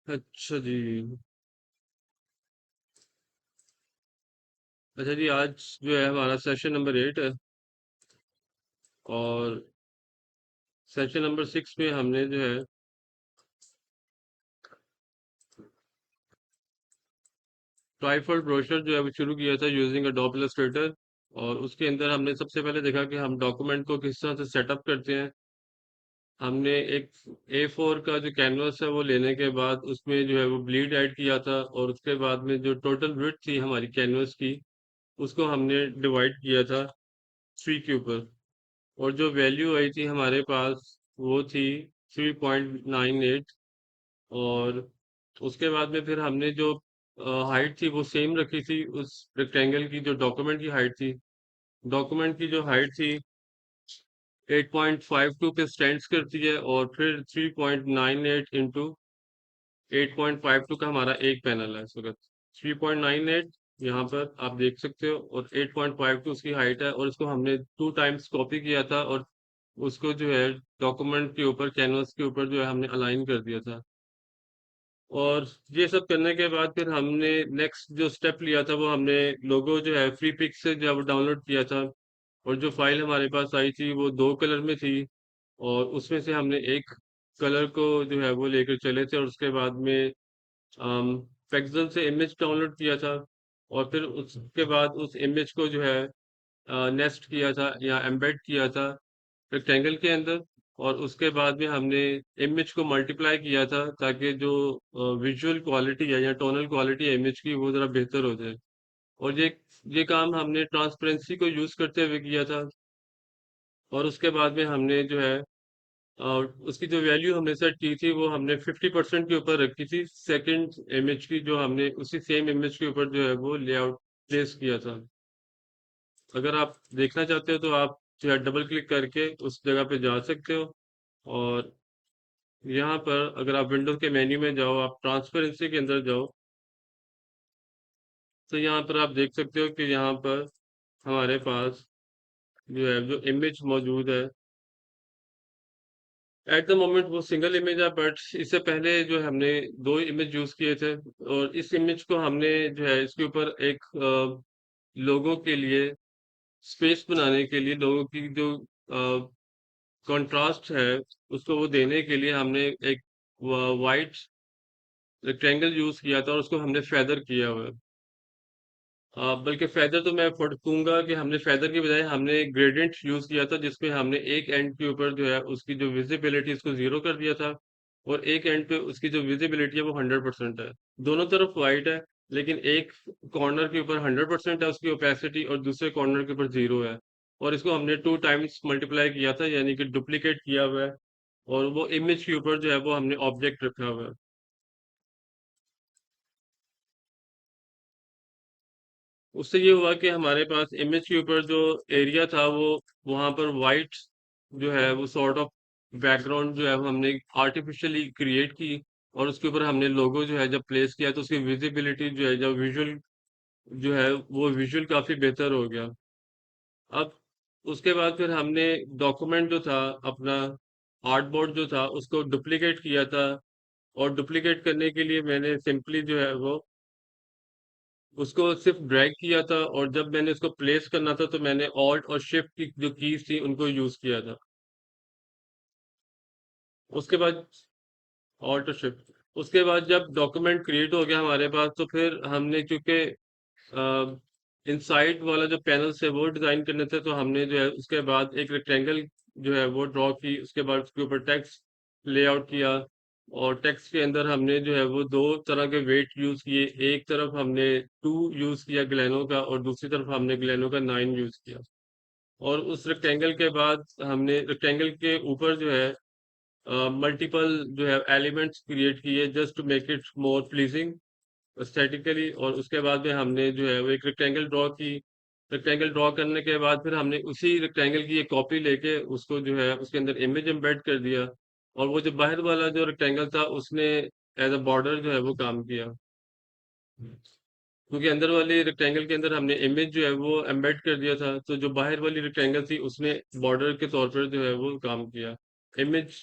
अच्छा जी। अच्छा जी, आज जो है हमारा सेशन नंबर 8 है। और सेशन नंबर 6 में हमने जो है ट्राइफॉल्ट ब्रोशर जो है वो शुरू किया था यूजिंग अडोब इलस्ट्रेटर। और उसके अंदर हमने सबसे पहले देखा कि हम डॉक्यूमेंट को किस तरह से सेटअप करते हैं। हमने एक A4 का जो कैनवस है वो लेने के बाद उसमें जो है वो ब्लीड ऐड किया था, और उसके बाद में जो टोटल विड्थ थी हमारी कैनवस की, उसको हमने डिवाइड किया था 3 के ऊपर। और जो वैल्यू आई थी हमारे पास वो थी 3.98। और उसके बाद में फिर हमने जो हाइट थी वो सेम रखी थी उस रेक्टेंगल की, जो डॉक्यूमेंट की हाइट थी। डॉक्यूमेंट की जो हाइट थी 8.52 पे स्टैंड्स करती है, और फिर 3.98 इंटू 8.52 का हमारा एक पैनल है इस वक्त। 3.98 यहाँ पर आप देख सकते हो, और 8.52 उसकी हाइट है, और इसको हमने 2 टाइम्स कॉपी किया था, और उसको जो है डॉक्यूमेंट के ऊपर, कैनवस के ऊपर जो है हमने अलाइन कर दिया था। और ये सब करने के बाद फिर हमने नेक्स्ट जो स्टेप लिया था वो हमने लोगो जो है फ्री पिक से जो है वो डाउनलोड किया था। और जो फाइल हमारे पास आई थी वो 2 कलर में थी, और उसमें से हमने एक कलर को जो है वो लेकर चले थे, और उसके बाद में पेक्सल से इमेज डाउनलोड किया था। और फिर उसके बाद उस इमेज को जो है नेस्ट किया था या एम्बेड किया था रेक्टेंगल के अंदर। और उसके बाद में हमने इमेज को मल्टीप्लाई किया था ताकि जो विजुअल क्वालिटी है या टोनल क्वालिटी है इमेज की वो ज़रा बेहतर हो जाए। और ये काम हमने ट्रांसपेरेंसी को यूज़ करते हुए किया था। और उसके बाद में हमने जो है उसकी जो वैल्यू हमने सेट की थी वो हमने 50% के ऊपर रखी थी, सेकंड इमेज की, जो हमने उसी सेम इमेज के ऊपर जो है वो लेआउट प्लेस किया था। अगर आप देखना चाहते हो तो आप जो है डबल क्लिक करके उस जगह पे जा सकते हो। और यहाँ पर अगर आप विंडोज के मेन्यू में जाओ, आप ट्रांसपेरेंसी के अंदर जाओ, तो यहाँ पर आप देख सकते हो कि यहाँ पर हमारे पास जो है जो इमेज मौजूद है, एट द मोमेंट वो सिंगल इमेज है, बट इससे पहले जो है हमने 2 इमेज यूज किए थे। और इस इमेज को हमने जो है इसके ऊपर एक लोगों के लिए स्पेस बनाने के लिए, लोगों की जो कंट्रास्ट है उसको वो देने के लिए हमने एक वाइट रेक्टेंगल यूज किया था, और उसको हमने फेदर किया हुआ है। बल्कि फेदर तो मैं कहूंगा कि हमने फेदर की बजाय हमने ग्रेडियंट यूज किया था, जिसमें हमने एक एंड के ऊपर जो है उसकी जो विजिबिलिटी उसको 0 कर दिया था, और एक एंड पे उसकी जो विजिबिलिटी है वो 100% है। दोनों तरफ वाइट है, लेकिन एक कॉर्नर के ऊपर 100% है उसकी ओपेसिटी, और दूसरे कॉर्नर के ऊपर 0 है। और इसको हमने 2 टाइम्स मल्टीप्लाई किया था, यानी कि डुप्लीकेट किया हुआ है। और वो इमेज के ऊपर जो है वो हमने ऑब्जेक्ट रखा हुआ है। उससे ये हुआ कि हमारे पास इमेज के ऊपर जो एरिया था वो वहां पर वाइट जो है वो सॉर्ट ऑफ बैकग्राउंड जो है वो हमने आर्टिफिशियली क्रिएट की। और उसके ऊपर हमने लोगो जो है जब प्लेस किया तो उसकी विजिबिलिटी जो है, जब विजुअल जो है वो विजुअल काफी बेहतर हो गया। अब उसके बाद फिर हमने डॉक्यूमेंट जो था अपना, आर्टबोर्ड जो था उसको डुप्लीकेट किया था। और डुप्लीकेट करने के लिए मैंने सिंपली जो है वो उसको सिर्फ ड्रैग किया था, और जब मैंने उसको प्लेस करना था तो मैंने ऑल्ट और शिफ्ट की जो कीज थी उनको यूज किया था। उसके बाद ऑल्ट और शिफ्ट, उसके बाद जब डॉक्यूमेंट क्रिएट हो गया हमारे पास, तो फिर हमने चूंकि इनसाइड वाला जो पैनल्स है वो डिजाइन करने थे, तो हमने जो है उसके बाद एक रेक्टेंगल जो है वो ड्रॉ की। उसके बाद उसके ऊपर टेक्स्ट लेआउट किया, और टेक्स्ट के अंदर हमने जो है वो 2 तरह के वेट यूज किए। एक तरफ हमने 2 यूज किया ग्लेनो का, और दूसरी तरफ हमने ग्लेनो का 9 यूज किया। और उस रेक्टेंगल के बाद हमने रेक्टेंगल के ऊपर जो है मल्टीपल जो है एलिमेंट्स क्रिएट किए, just to make it more pleasing aesthetically. और उसके बाद में हमने जो है वो एक रेक्टेंगल ड्रॉ की। रेक्टेंगल ड्रॉ करने के बाद फिर हमने उसी रेक्टेंगल की एक कॉपी लेके उसको जो है उसके अंदर इमेज एम्बेड कर दिया। और वो जो बाहर वाला जो रेक्टेंगल था उसने एज अ बॉर्डर जो है वो काम किया, क्योंकि अंदर वाली रेक्टेंगल के अंदर हमने इमेज जो है वो एम्बेड कर दिया था, तो जो बाहर वाली रेक्टेंगल थी उसने बॉर्डर के तौर पर जो है वो काम किया। इमेज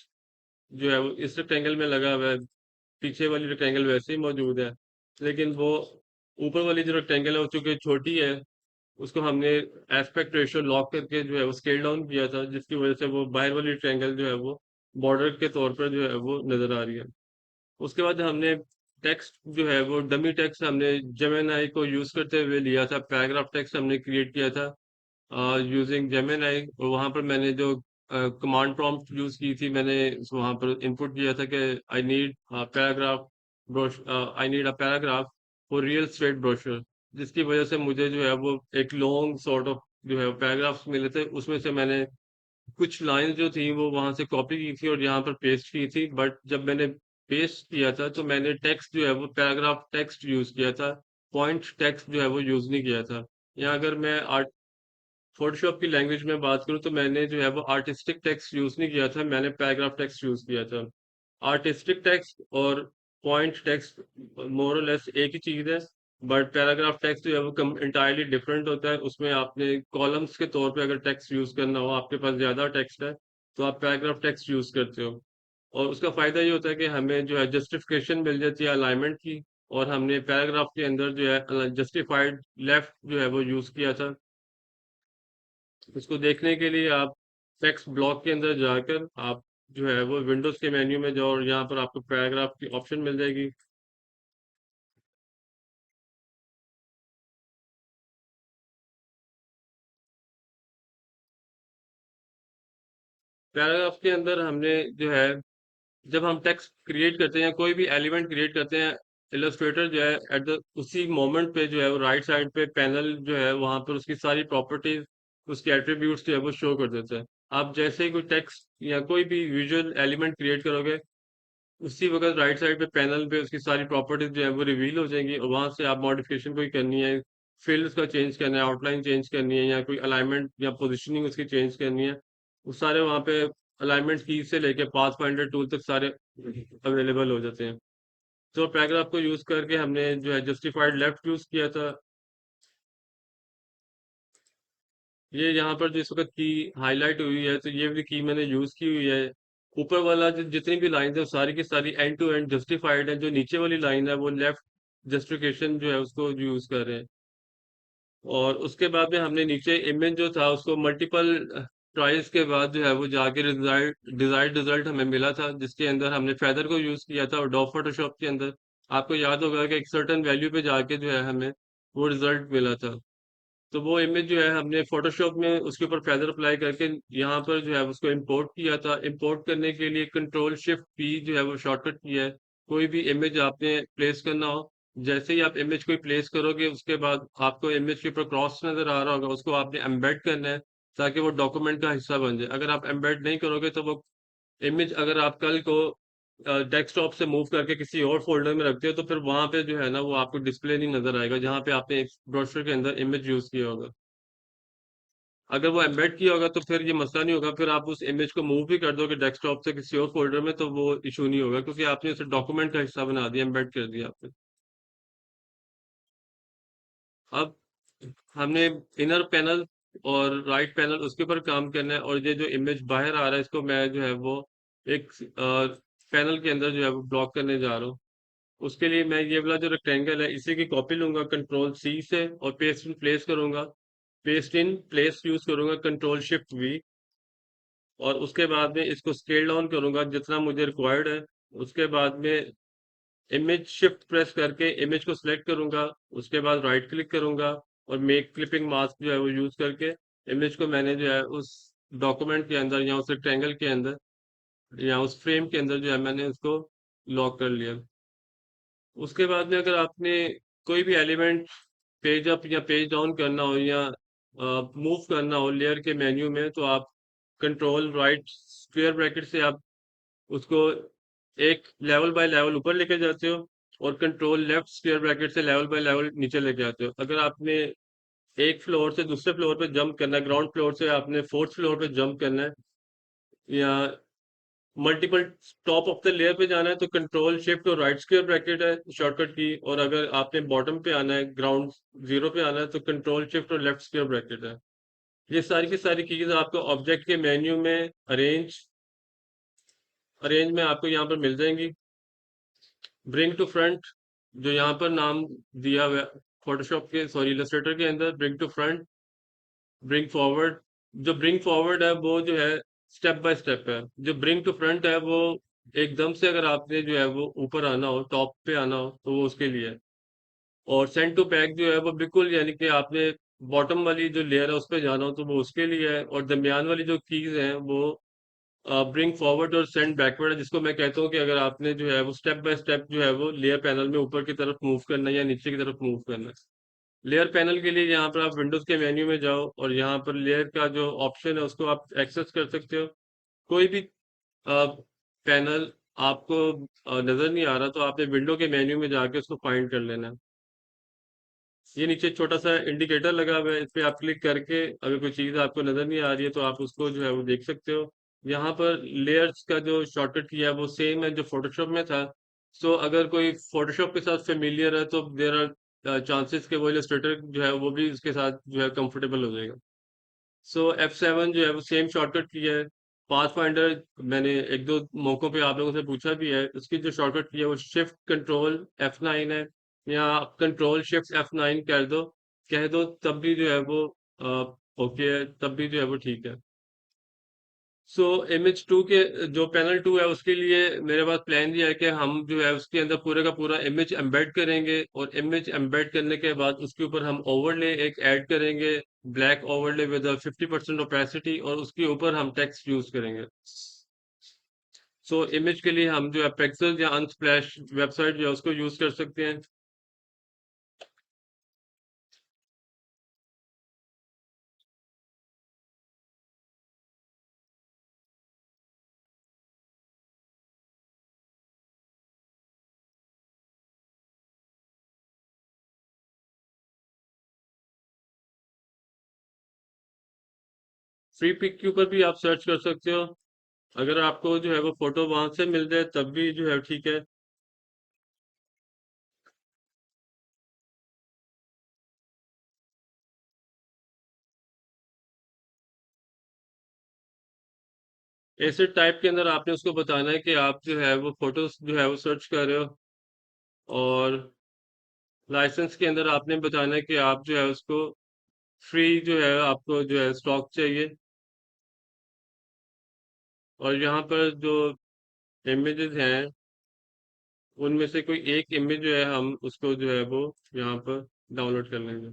जो है वो इस रेक्टेंगल में लगा हुआ है, पीछे वाली रेक्टेंगल वैसे ही मौजूद है, लेकिन वो ऊपर वाली जो रेक्टेंगल है वो चूंकि छोटी है, उसको हमने एस्पेक्ट रेशियो लॉक करके जो है वो स्केल डाउन किया था, जिसकी वजह से वो बाहर वाली ट्रायंगल जो है वो बॉर्डर के तौर पर जो है वो नजर आ रही है। उसके बाद हमने टेक्स्ट जो है वो डमी टेक्स्ट हमने जेमिनाई को यूज करते हुए लिया था, पैराग्राफ टेक्स्ट हमने क्रिएट किया था यूजिंग जेमिनाई। और वहां पर मैंने जो कमांड प्रॉम्प्ट यूज की थी, मैंने वहां पर इनपुट किया था कि I need paragraph I need a paragraph for real estate brochure, जिसकी वजह से मुझे जो है वो एक लॉन्ग सॉर्ट ऑफ जो है पैराग्राफ्स मिले थे। उसमें से मैंने कुछ लाइन जो थी वो वहां से कॉपी की थी और यहाँ पर पेस्ट की थी, बट जब मैंने पेस्ट किया था तो मैंने टेक्स्ट जो है वो पैराग्राफ टेक्स्ट यूज किया था, पॉइंट टेक्स्ट जो है वो यूज नहीं किया था। यहाँ अगर मैं फोटोशॉप की लैंग्वेज में बात करूँ तो मैंने जो है वो आर्टिस्टिक टेक्स्ट यूज नहीं किया था, मैंने पैराग्राफ टेक्स्ट यूज किया था। आर्टिस्टिक टेक्स्ट और पॉइंट टेक्स्ट मोर और लेस एक ही चीज है, बट पैराग्राफ टेक्स्ट जो है वो इंटायरली डिफरेंट होता है। उसमें आपने कॉलम्स के तौर पे अगर टेक्स्ट यूज करना हो, आपके पास ज्यादा टेक्स्ट है, तो आप पैराग्राफ टेक्स्ट यूज करते हो। और उसका फायदा ये होता है कि हमें जो है जस्टिफिकेशन मिल जाती है अलाइनमेंट की। और हमने पैराग्राफ के अंदर जो है जस्टिफाइड लेफ्ट जो है वो यूज किया था। इसको देखने के लिए आप टेक्स्ट ब्लॉक के अंदर जाकर आप जो है वो विंडोज के मेन्यू में जाओ और यहाँ पर आपको पैराग्राफ की ऑप्शन मिल जाएगी। पैराग्राफ के अंदर हमने जो है, जब हम टेक्स्ट क्रिएट करते हैं, कोई भी एलिमेंट क्रिएट करते हैं, इलस्ट्रेटर जो है एट द उसी मोमेंट पे जो है वो राइट साइड पे पैनल जो है वहां पर उसकी सारी प्रॉपर्टीज, उसके एट्रीब्यूट्स जो है वो शो कर देते हैं। आप जैसे ही कोई टेक्स्ट या कोई भी विजुअल एलिमेंट क्रिएट करोगे, उसी वक्त राइट साइड पे पैनल पे उसकी सारी प्रॉपर्टीज जो है वो रिवील हो जाएंगी और वहां से आप मॉडिफिकेशन कोई करनी है, फील्ड्स का चेंज करना है, आउटलाइन चेंज करनी है, या कोई अलाइनमेंट या पोजीशनिंग उसकी चेंज करनी है, वो सारे वहां पे अलाइनमेंट की से लेके पाथ फाइंडर टूल तक सारे अवेलेबल हो जाते हैं। तो पैराग्राफ को यूज करके हमने जो है जस्टिफाइड लेफ्ट यूज किया था। ये यहाँ पर जिस वक्त की हाईलाइट हुई है, तो ये वाली की मैंने यूज की हुई है। ऊपर वाला जितनी भी लाइन है सारी की सारी एंड टू एंड जस्टिफाइड है, जो नीचे वाली लाइन है वो लेफ्ट जस्टिफिकेशन जो है उसको यूज कर रहे हैं। और उसके बाद में हमने नीचे इमेज जो था उसको मल्टीपल ट्राइल्स के बाद जो है वो जाके डिजायर्ड रिजल्ट हमें मिला था, जिसके अंदर हमने फेदर को यूज किया था। और डॉ फोटोशॉप के अंदर आपको याद होगा कि एक सर्टेन वैल्यू पे जाके जो है हमें वो रिजल्ट मिला था। तो वो इमेज जो है हमने फोटोशॉप में उसके ऊपर फेदर अप्लाई करके यहाँ पर जो है उसको इंपोर्ट किया था। इंपोर्ट करने के लिए कंट्रोल शिफ्ट पी जो है वो शॉर्टकट किया है। कोई भी इमेज आपने प्लेस करना हो, जैसे ही आप इमेज कोई प्लेस करोगे उसके बाद आपको इमेज के ऊपर क्रॉस नजर आ रहा होगा, उसको आपने एम्बेड करना है ताकि वो डॉक्यूमेंट का हिस्सा बन जाए। अगर आप एम्बेड नहीं करोगे तो वो इमेज अगर आप कल को डेस्कटॉप से मूव करके किसी और फोल्डर में रखते हो तो फिर वहां पे जो है ना वो आपको डिस्प्ले नहीं नजर आएगा जहाँ पे आपने ब्रोशर के अंदर इमेज यूज किया होगा। अगर वो एम्बेड किया होगा तो फिर ये मसला नहीं होगा, फिर आप उस इमेज को मूव भी कर दोगे डेस्कटॉप से किसी और फोल्डर में तो वो इशू नहीं होगा, क्योंकि आपने उसे डॉक्यूमेंट का हिस्सा बना दिया, एम्बेड कर दिया आपने। अब हमने इनर पैनल और राइट पैनल उसके ऊपर काम करना है, और ये जो इमेज बाहर आ रहा है इसको मैं जो है वो एक पैनल के अंदर जो है वो ब्लॉक करने जा रहा हूँ। उसके लिए मैं ये वाला जो रेक्टेंगल है इसी की कॉपी लूंगा कंट्रोल सी से और पेस्ट इन प्लेस करूंगा। पेस्ट इन प्लेस यूज करूंगा कंट्रोल शिफ्ट वी। और उसके बाद में इसको स्केल डाउन करूंगा जितना मुझे रिक्वायर्ड है। उसके बाद में इमेज शिफ्ट प्रेस करके इमेज को सिलेक्ट करूंगा। उसके बाद राइट क्लिक करूंगा और मेक क्लिपिंग मास्क जो है वो यूज करके इमेज को मैंने जो है उस डॉक्यूमेंट के अंदर या उस रेक्टेंगल के अंदर या उस फ्रेम के अंदर जो है मैंने उसको लॉक कर लिया। उसके बाद में अगर आपने कोई भी एलिमेंट पेज अप या पेज डाउन करना हो या मूव करना हो लेयर के मेन्यू में, तो आप कंट्रोल राइट स्क्वायर ब्रैकेट से आप उसको एक लेवल बाय लेवल ऊपर लेके जाते हो और कंट्रोल लेफ्ट स्क्वायर ब्रैकेट से लेवल बाय लेवल नीचे लेके आते हो। अगर आपने एक फ्लोर से दूसरे फ्लोर पे जंप करना है, ग्राउंड फ्लोर से आपने फोर्थ फ्लोर पे जंप करना है, या multiple top of the layer पे जाना है, तो कंट्रोल शिफ्ट और राइट स्क्वायर ब्रैकेट है शॉर्टकट की। और अगर आपने बॉटम पे आना है, ग्राउंड जीरो पे आना है, तो कंट्रोल शिफ्ट और लेफ्ट स्क्वायर ब्रैकेट है। ये सारी की सारी चीजें आपको ऑब्जेक्ट के मेन्यू में अरेंज अरेंज में आपको यहाँ पर मिल जाएंगी। ब्रिंग टू फ्रंट, जो यहाँ पर नाम दिया हुआ फोटोशॉप के, सॉरी, इलस्ट्रेटर के अंदर bring to front, bring forward. जो ब्रिंग फॉरवर्ड है वो जो है स्टेप बाय स्टेप है। जो ब्रिंग टू फ्रंट है वो एकदम से अगर आपने जो है वो ऊपर आना हो, टॉप पे आना हो, तो वो उसके लिए है। और सेंड टू बैक जो है वो बिल्कुल, यानी कि आपने बॉटम वाली जो लेयर है उस पर जाना हो तो वो उसके लिए है। और दरमियान वाली जो कीज हैं वो ब्रिंग फॉरवर्ड और सेंड बैकवर्ड है, जिसको मैं कहता हूँ कि अगर आपने जो है वो स्टेप बाय स्टेप जो है वो लेयर पैनल में ऊपर की तरफ मूव करना है या नीचे की तरफ मूव करना है। लेयर पैनल के लिए यहाँ पर आप विंडोज के मेन्यू में जाओ और यहाँ पर लेयर का जो ऑप्शन है उसको आप एक्सेस कर सकते हो। कोई भी पैनल आपको नजर नहीं आ रहा तो आपने विंडो के मेन्यू में जाके उसको फाइंड कर लेना है। ये नीचे छोटा सा इंडिकेटर लगा हुआ है, इस पे आप क्लिक करके अगर कोई चीज आपको नजर नहीं आ रही है तो आप उसको जो है वो देख सकते हो। यहाँ पर लेयर्स का जो शॉर्टकट किया है वो सेम है जो फोटोशॉप में था। सो अगर कोई फोटोशॉप के साथ फेमिलियर है तो देर आर चांसेस के वो इलस्ट्रेटर जो है वो भी इसके साथ जो है कंफर्टेबल हो जाएगा। सो F7 जो है वो सेम शॉर्टकट की है। पाथ फाइंडर मैंने एक दो मौकों पे आप लोगों से पूछा भी है, उसकी जो शॉर्टकट की है वो शिफ्ट कंट्रोल F9 है। या आप कंट्रोल शिफ्ट F9 कह दो तब भी जो है वो ओके है, तब भी जो है वो ठीक है। सो इमेज टू के जो पैनल टू है उसके लिए मेरे पास प्लान दिया है कि हम जो है उसके अंदर पूरे का पूरा इमेज एम्बेड करेंगे, और इमेज एम्बेड करने के बाद उसके ऊपर हम ओवरले एक ऐड करेंगे, ब्लैक ओवरले विद 50% ओपेसिटी, और उसके ऊपर हम टेक्स्ट यूज करेंगे। सो इमेज के लिए हम जो है पिक्सल या अनस्प्लैश वेबसाइट जो है उसको यूज कर सकते हैं। फ्री पिक के ऊपर भी आप सर्च कर सकते हो, अगर आपको जो है वो फोटो वहां से मिल जाए तब भी जो है ठीक है। ऐसे टाइप के अंदर आपने उसको बताना है कि आप जो है वो फोटोज जो है वो सर्च कर रहे हो, और लाइसेंस के अंदर आपने बताना है कि आप जो है उसको फ्री जो है आपको जो है स्टॉक चाहिए। और यहाँ पर जो इमेजेस हैं उनमें से कोई एक इमेज जो है हम उसको जो है वो यहाँ पर डाउनलोड कर लेंगे।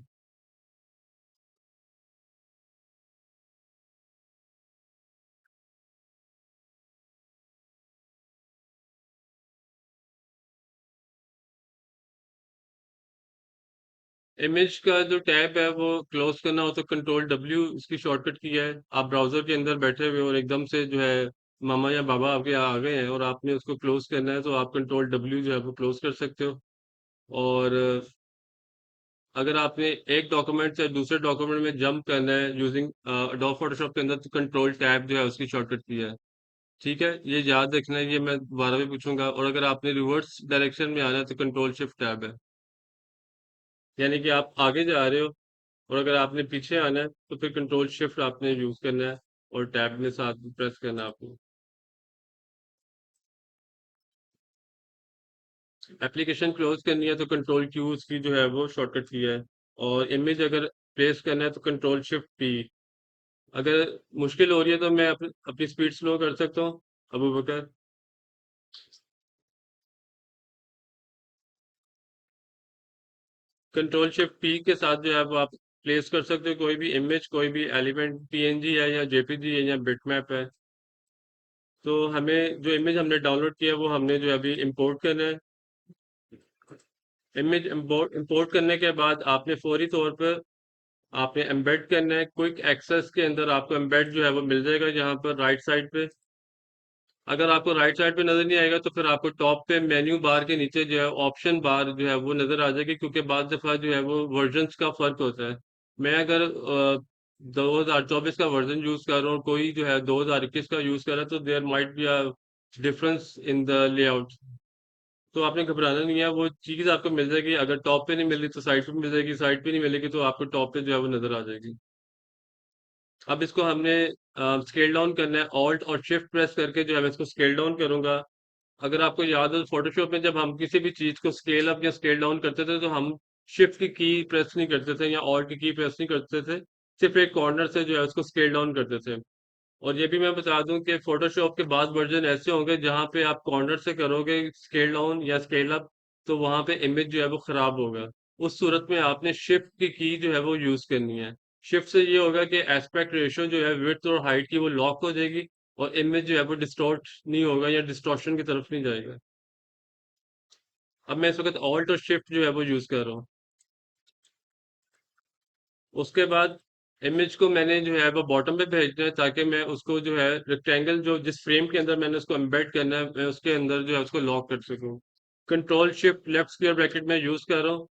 इमेज का जो टैब है वो क्लोज करना हो तो कंट्रोल डब्ल्यू इसकी शॉर्टकट की है। आप ब्राउजर के अंदर बैठे हुए और एकदम से जो है मामा या बाबा आपके यहाँ आ गए हैं और आपने उसको क्लोज करना है तो आप कंट्रोल डब्ल्यू जो है वो क्लोज कर सकते हो। और अगर आपने एक डॉक्यूमेंट से दूसरे डॉक्यूमेंट में जंप करना है यूजिंग अडोब फोटोशॉप के अंदर तो कंट्रोल टैब जो है उसकी शॉर्टकट की है। ठीक है, ये याद रखना है, ये मैं दोबारा भी पूछूंगा। और अगर आपने रिवर्स डायरेक्शन में आना है तो कंट्रोल शिफ्ट टैब है, यानी कि आप आगे जा रहे हो और अगर आपने पीछे आना है तो फिर कंट्रोल शिफ्ट आपने यूज करना है और टैब में साथ प्रेस करना है आपको। एप्लीकेशन क्लोज करनी है तो कंट्रोल क्यू उसकी जो है वो शॉर्टकट की है। और इमेज अगर प्लेस करना है तो कंट्रोल शिफ्ट पी। अगर मुश्किल हो रही है तो मैं अपनी स्पीड स्लो कर सकता हूँ, अबू बकर। कंट्रोल शिफ्ट पी के साथ जो है वो आप प्लेस कर सकते हो कोई भी इमेज, कोई भी एलिमेंट, पीएनजी है या जेपीजी है या बिटमैप है। तो हमें जो इमेज हमने डाउनलोड किया है वो हमने जो है अभी इंपोर्ट करना है। इमेज इंपोर्ट करने के बाद आपने फौरी तौर पर आपने एम्बेड करना है। क्विक एक्सेस के अंदर आपको एम्बेड जो है वो मिल जाएगा यहाँ पर राइट साइड पे। अगर आपको राइट साइड पे नजर नहीं आएगा तो फिर आपको टॉप पे मेन्यू बार के नीचे जो है ऑप्शन बार जो है वो नजर आ जाएगी, क्योंकि बाद दफा जो है वो वर्जन्स का फर्क होता है। मैं अगर 2024 का वर्जन यूज कर रहा हूँ, कोई जो है 2021 का यूज कर रहा है, तो there might be a difference in the layout. तो आपने घबराना नहीं है, वो चीज आपको मिल जाएगी। अगर टॉप पे नहीं मिल रही तो साइड पे मिल जाएगी, साइड पे नहीं मिलेगी तो आपको टॉप पे जो है वो नजर आ जाएगी। अब इसको हमने स्केल डाउन करना है, ऑल्ट और शिफ्ट प्रेस करके जो है मैं इसको स्केल डाउन करूंगा। अगर आपको याद हो फोटोशॉप में जब हम किसी भी चीज को स्केल अप या स्केल डाउन करते थे तो हम शिफ्ट की प्रेस नहीं करते थे या ऑल्ट की प्रेस नहीं करते थे, सिर्फ एक कॉर्नर से जो है उसको स्केल डाउन करते थे। और ये भी मैं बता दूं कि फोटोशॉप के बाद वर्जन ऐसे होंगे जहां पे आप कॉर्नर से करोगे स्केल डाउन या स्केल अप, तो वहां पे इमेज जो है वो खराब होगा। उस सूरत में आपने शिफ्ट की जो है वो यूज करनी है। शिफ्ट से ये होगा कि एस्पेक्ट रेशियो जो है विड्थ और हाइट की वो लॉक हो जाएगी, और इमेज जो है वो डिस्टॉर्ट नहीं होगा या डिस्टॉर्शन की तरफ नहीं जाएगा। अब मैं इस वक्त ऑल्ट और शिफ्ट जो है वो यूज कर रहा हूँ। उसके बाद इमेज को मैंने जो है वो बॉटम पे भेजना है, ताकि मैं उसको जो है रेक्टेंगल जो जिस फ्रेम के अंदर मैंने उसको एम्बेड करना है मैं उसके अंदर जो है उसको लॉक कर सकूं। Control shift left square bracket में यूज कर रहा हूँ।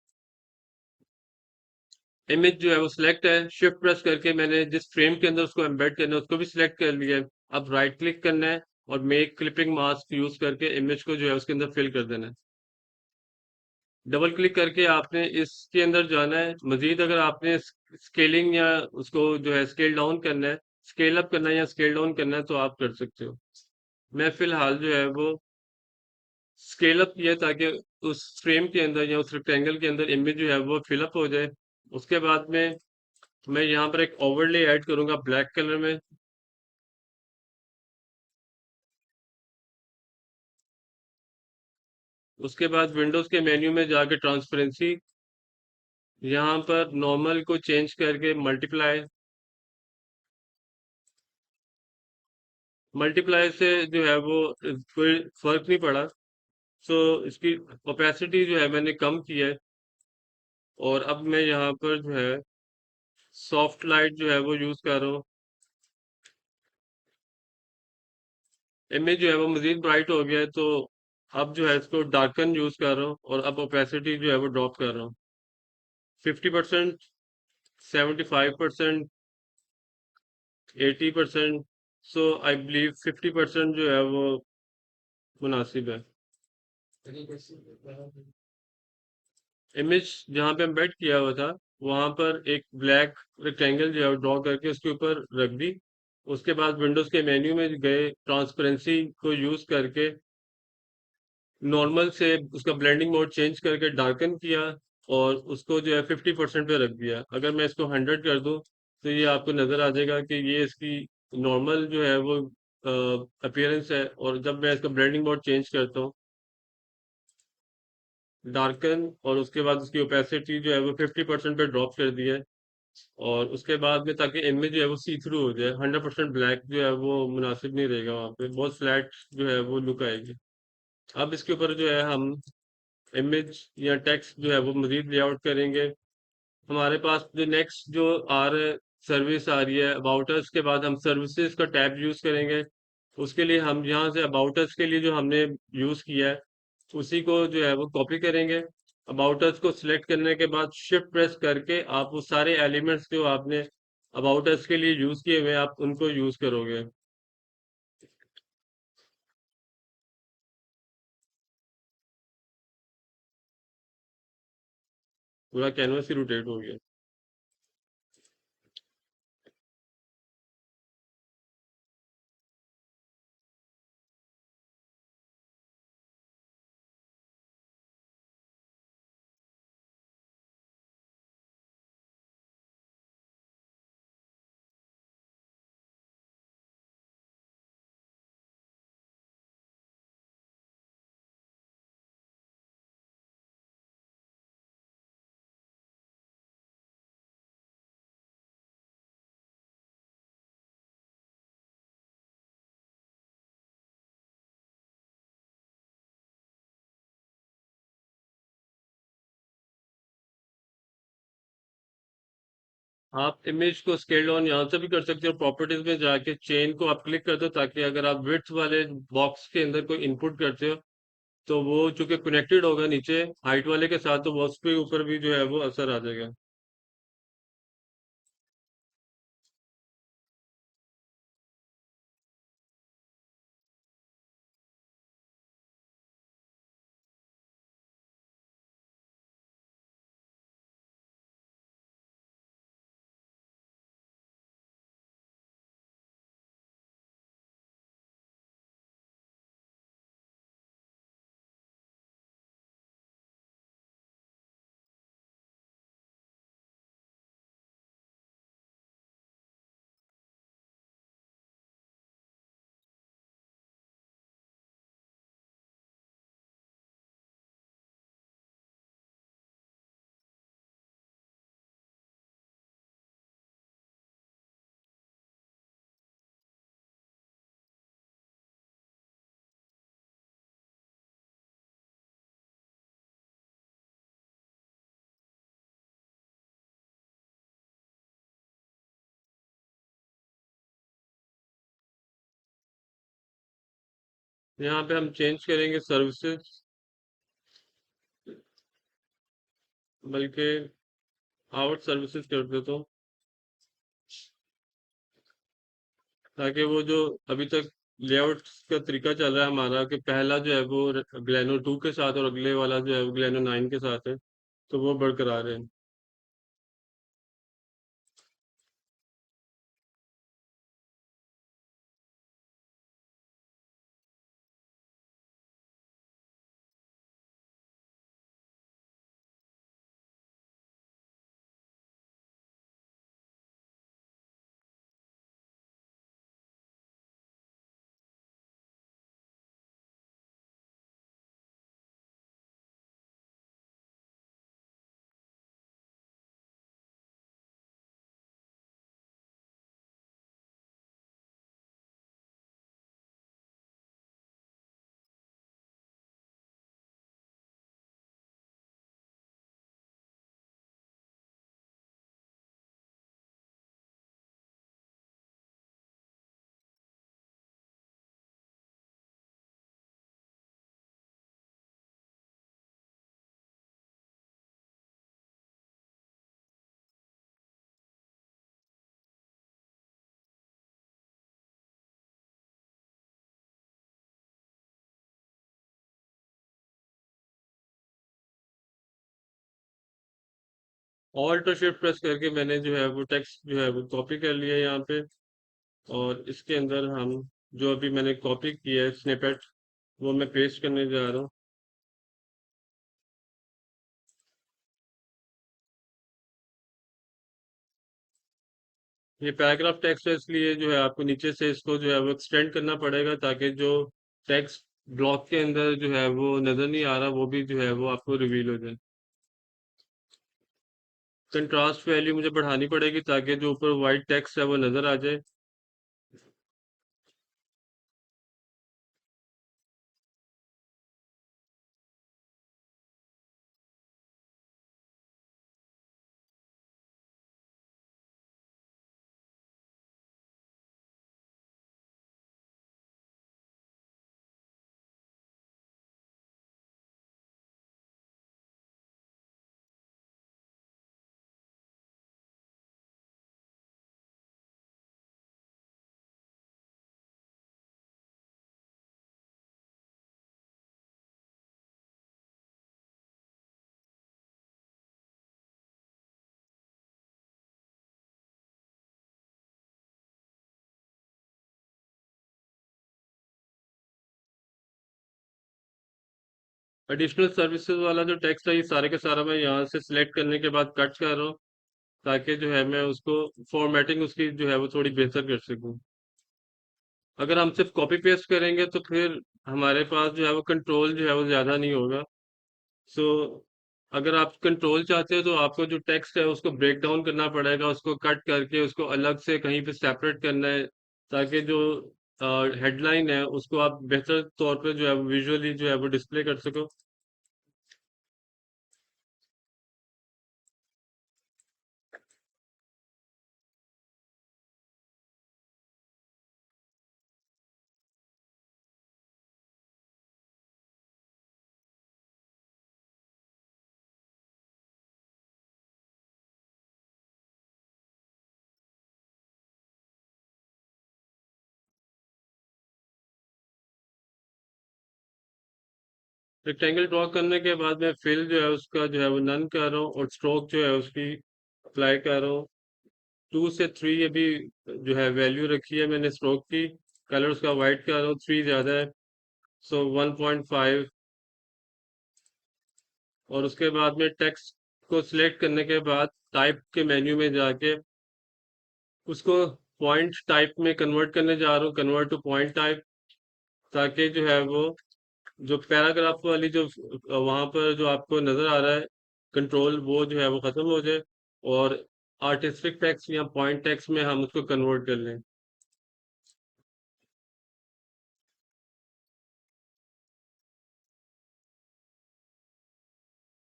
इमेज जो है वो सिलेक्ट है, शिफ्ट प्रेस करके मैंने जिस फ्रेम के अंदर उसको एम्बेड करना है उसको भी सिलेक्ट कर लिया है। अब राइट क्लिक करना है और मेक क्लिपिंग मास्क यूज करके इमेज को जो है उसके अंदर फिल कर देना है। डबल क्लिक करके आपने इसके अंदर जाना है। मजीद अगर आपने स्केलिंग या उसको जो है स्केल डाउन करना है, स्केल अप करना है या स्केल डाउन करना है तो आप कर सकते हो। मैं फिलहाल जो है वो स्केल अप किया ताकि उस फ्रेम के अंदर या उस रेक्टेंगल के अंदर इमेज जो है वो फिलअप हो जाए। उसके बाद में मैं यहाँ पर एक ओवरले ऐड करूंगा ब्लैक कलर में। उसके बाद विंडोज के मेन्यू में जाके ट्रांसपेरेंसी, यहाँ पर नॉर्मल को चेंज करके मल्टीप्लाई। मल्टीप्लाई से जो है वो कोई फर्क नहीं पड़ा। सो इसकी ओपेसिटी जो है मैंने कम की है। और अब मैं यहाँ पर जो है सॉफ्ट लाइट जो है वो यूज कर रहा हूँ। इमेज जो है वो मजीद ब्राइट हो गया है, तो अब जो है इसको डार्कन यूज कर रहा हूँ और अब ओपेसिटी जो है वो ड्रॉप कर रहा हूँ। 50%, 75%, 80%। सो आई बिलीव 50% जो है वो मुनासिब है। इमेज जहाँ पे एम्बेड किया हुआ था वहां पर एक ब्लैक रेक्टेंगल जो है ड्रॉ करके उसके ऊपर रख दी। उसके बाद विंडोज के मेन्यू में गए, ट्रांसपेरेंसी को यूज करके नॉर्मल से उसका ब्लेंडिंग मोड चेंज करके डार्कन किया, और उसको जो है 50% पे रख दिया। अगर मैं इसको 100 कर दूं तो ये आपको नजर आ जाएगा कि ये इसकी नॉर्मल जो है वो अपीयरेंस है। और जब मैं इसका ब्लेंडिंग मोड चेंज करता हूँ डार्कन, और उसके बाद उसकी ओपेसिटी जो है वो 50% पे ड्रॉप कर दिया है। और उसके बाद में ताकि इमेज जो है वो सी थ्रू हो जाए, 100% ब्लैक जो है वो मुनासिब नहीं रहेगा, वहाँ पे बहुत फ्लैट जो है वो लुक आएगी। अब इसके ऊपर जो है हम इमेज या टेक्स्ट जो है वो मजीद लेआउट करेंगे। हमारे पास जो नेक्स्ट जो आ रहा है सर्विस आ रही है अबाउट अस के बाद हम सर्विसेज का टैब यूज करेंगे। उसके लिए हम यहाँ से अबाउट अस के लिए जो हमने यूज किया है उसी को जो है वो कॉपी करेंगे। अबाउट अस को सिलेक्ट करने के बाद शिफ्ट प्रेस करके आप वो सारे एलिमेंट्स जो आपने अबाउट अस के लिए यूज किए हुए हैं, आप उनको यूज करोगे। पूरा कैनवस ही रोटेट हो गया। आप इमेज को स्केल डाउन यहाँ से भी कर सकते हो, प्रॉपर्टीज में जाके चेन को आप क्लिक कर दो, ताकि अगर आप विड्थ वाले बॉक्स के अंदर कोई इनपुट करते हो तो वो चूंकि कनेक्टेड होगा नीचे हाइट वाले के साथ, तो वो उसके ऊपर भी जो है वो असर आ जाएगा। यहाँ पे हम चेंज करेंगे सर्विसेज, बल्कि आउट सर्विसेज कर देता हूँ, ताकि वो जो अभी तक लेआउट का तरीका चल रहा है हमारा कि पहला जो है वो ग्लेनो 2 के साथ और अगले वाला जो है वो ग्लेनो 9 के साथ है, तो वो बरकरार है। ऑल्ट और शिफ्ट प्रेस करके मैंने जो है वो टेक्स्ट जो है वो कॉपी कर लिया यहाँ पे, और इसके अंदर हम जो अभी मैंने कॉपी किया है स्निपेट, वो मैं पेस्ट करने जा रहा हूँ। ये पैराग्राफ टेक्स्ट है, इसलिए जो है आपको नीचे से इसको जो है वो एक्सटेंड करना पड़ेगा, ताकि जो टेक्स्ट ब्लॉक के अंदर जो है वो नजर नहीं आ रहा वो भी जो है वो आपको रिवील हो जाए। कंट्रास्ट वैल्यू मुझे बढ़ानी पड़ेगी ताकि जो ऊपर वाइट टेक्स्ट है वो नजर आ जाए। एडिशनल सर्विसेज वाला जो टेक्स्ट है ये सारे के सारा मैं यहाँ से सिलेक्ट करने के बाद कट कर रहा हूँ, ताकि जो है मैं उसको फॉर्मेटिंग उसकी जो है वो थोड़ी बेहतर कर सकूँ। अगर हम सिर्फ कॉपी पेस्ट करेंगे तो फिर हमारे पास जो है वो कंट्रोल जो है वो ज़्यादा नहीं होगा। सो अगर आप कंट्रोल चाहते हो तो आपको जो टेक्स्ट है उसको ब्रेक डाउन करना पड़ेगा, उसको कट करके उसको अलग से कहीं पे सेपरेट करना है, ताकि जो हेडलाइन है उसको आप बेहतर तौर पे जो है वो विजुअली जो है वो डिस्प्ले कर सको। रेक्टेंगल ड्रॉ करने के बाद मैं फिल जो है उसका जो है वो नन कर रहा हूँ, और स्ट्रोक जो है उसकी अप्लाई कर रहा हूँ। 2 से 3 अभी जो है वैल्यू रखी है मैंने स्ट्रोक की। कलर उसका वाइट कर रहा हूँ, 3 ज़्यादा है, सो 1.5। और उसके बाद में टेक्स्ट को सिलेक्ट करने के बाद टाइप के मेन्यू में जाके उसको पॉइंट टाइप में कन्वर्ट करने जा रहा हूँ, कन्वर्ट टू पॉइंट टाइप, ताकि जो है वो जो पैराग्राफ वाली जो वहां पर जो आपको नजर आ रहा है कंट्रोल, वो जो है वो खत्म हो जाए, और आर्टिस्टिक टेक्स्ट या पॉइंट टेक्स्ट में हम उसको कन्वर्ट कर लें।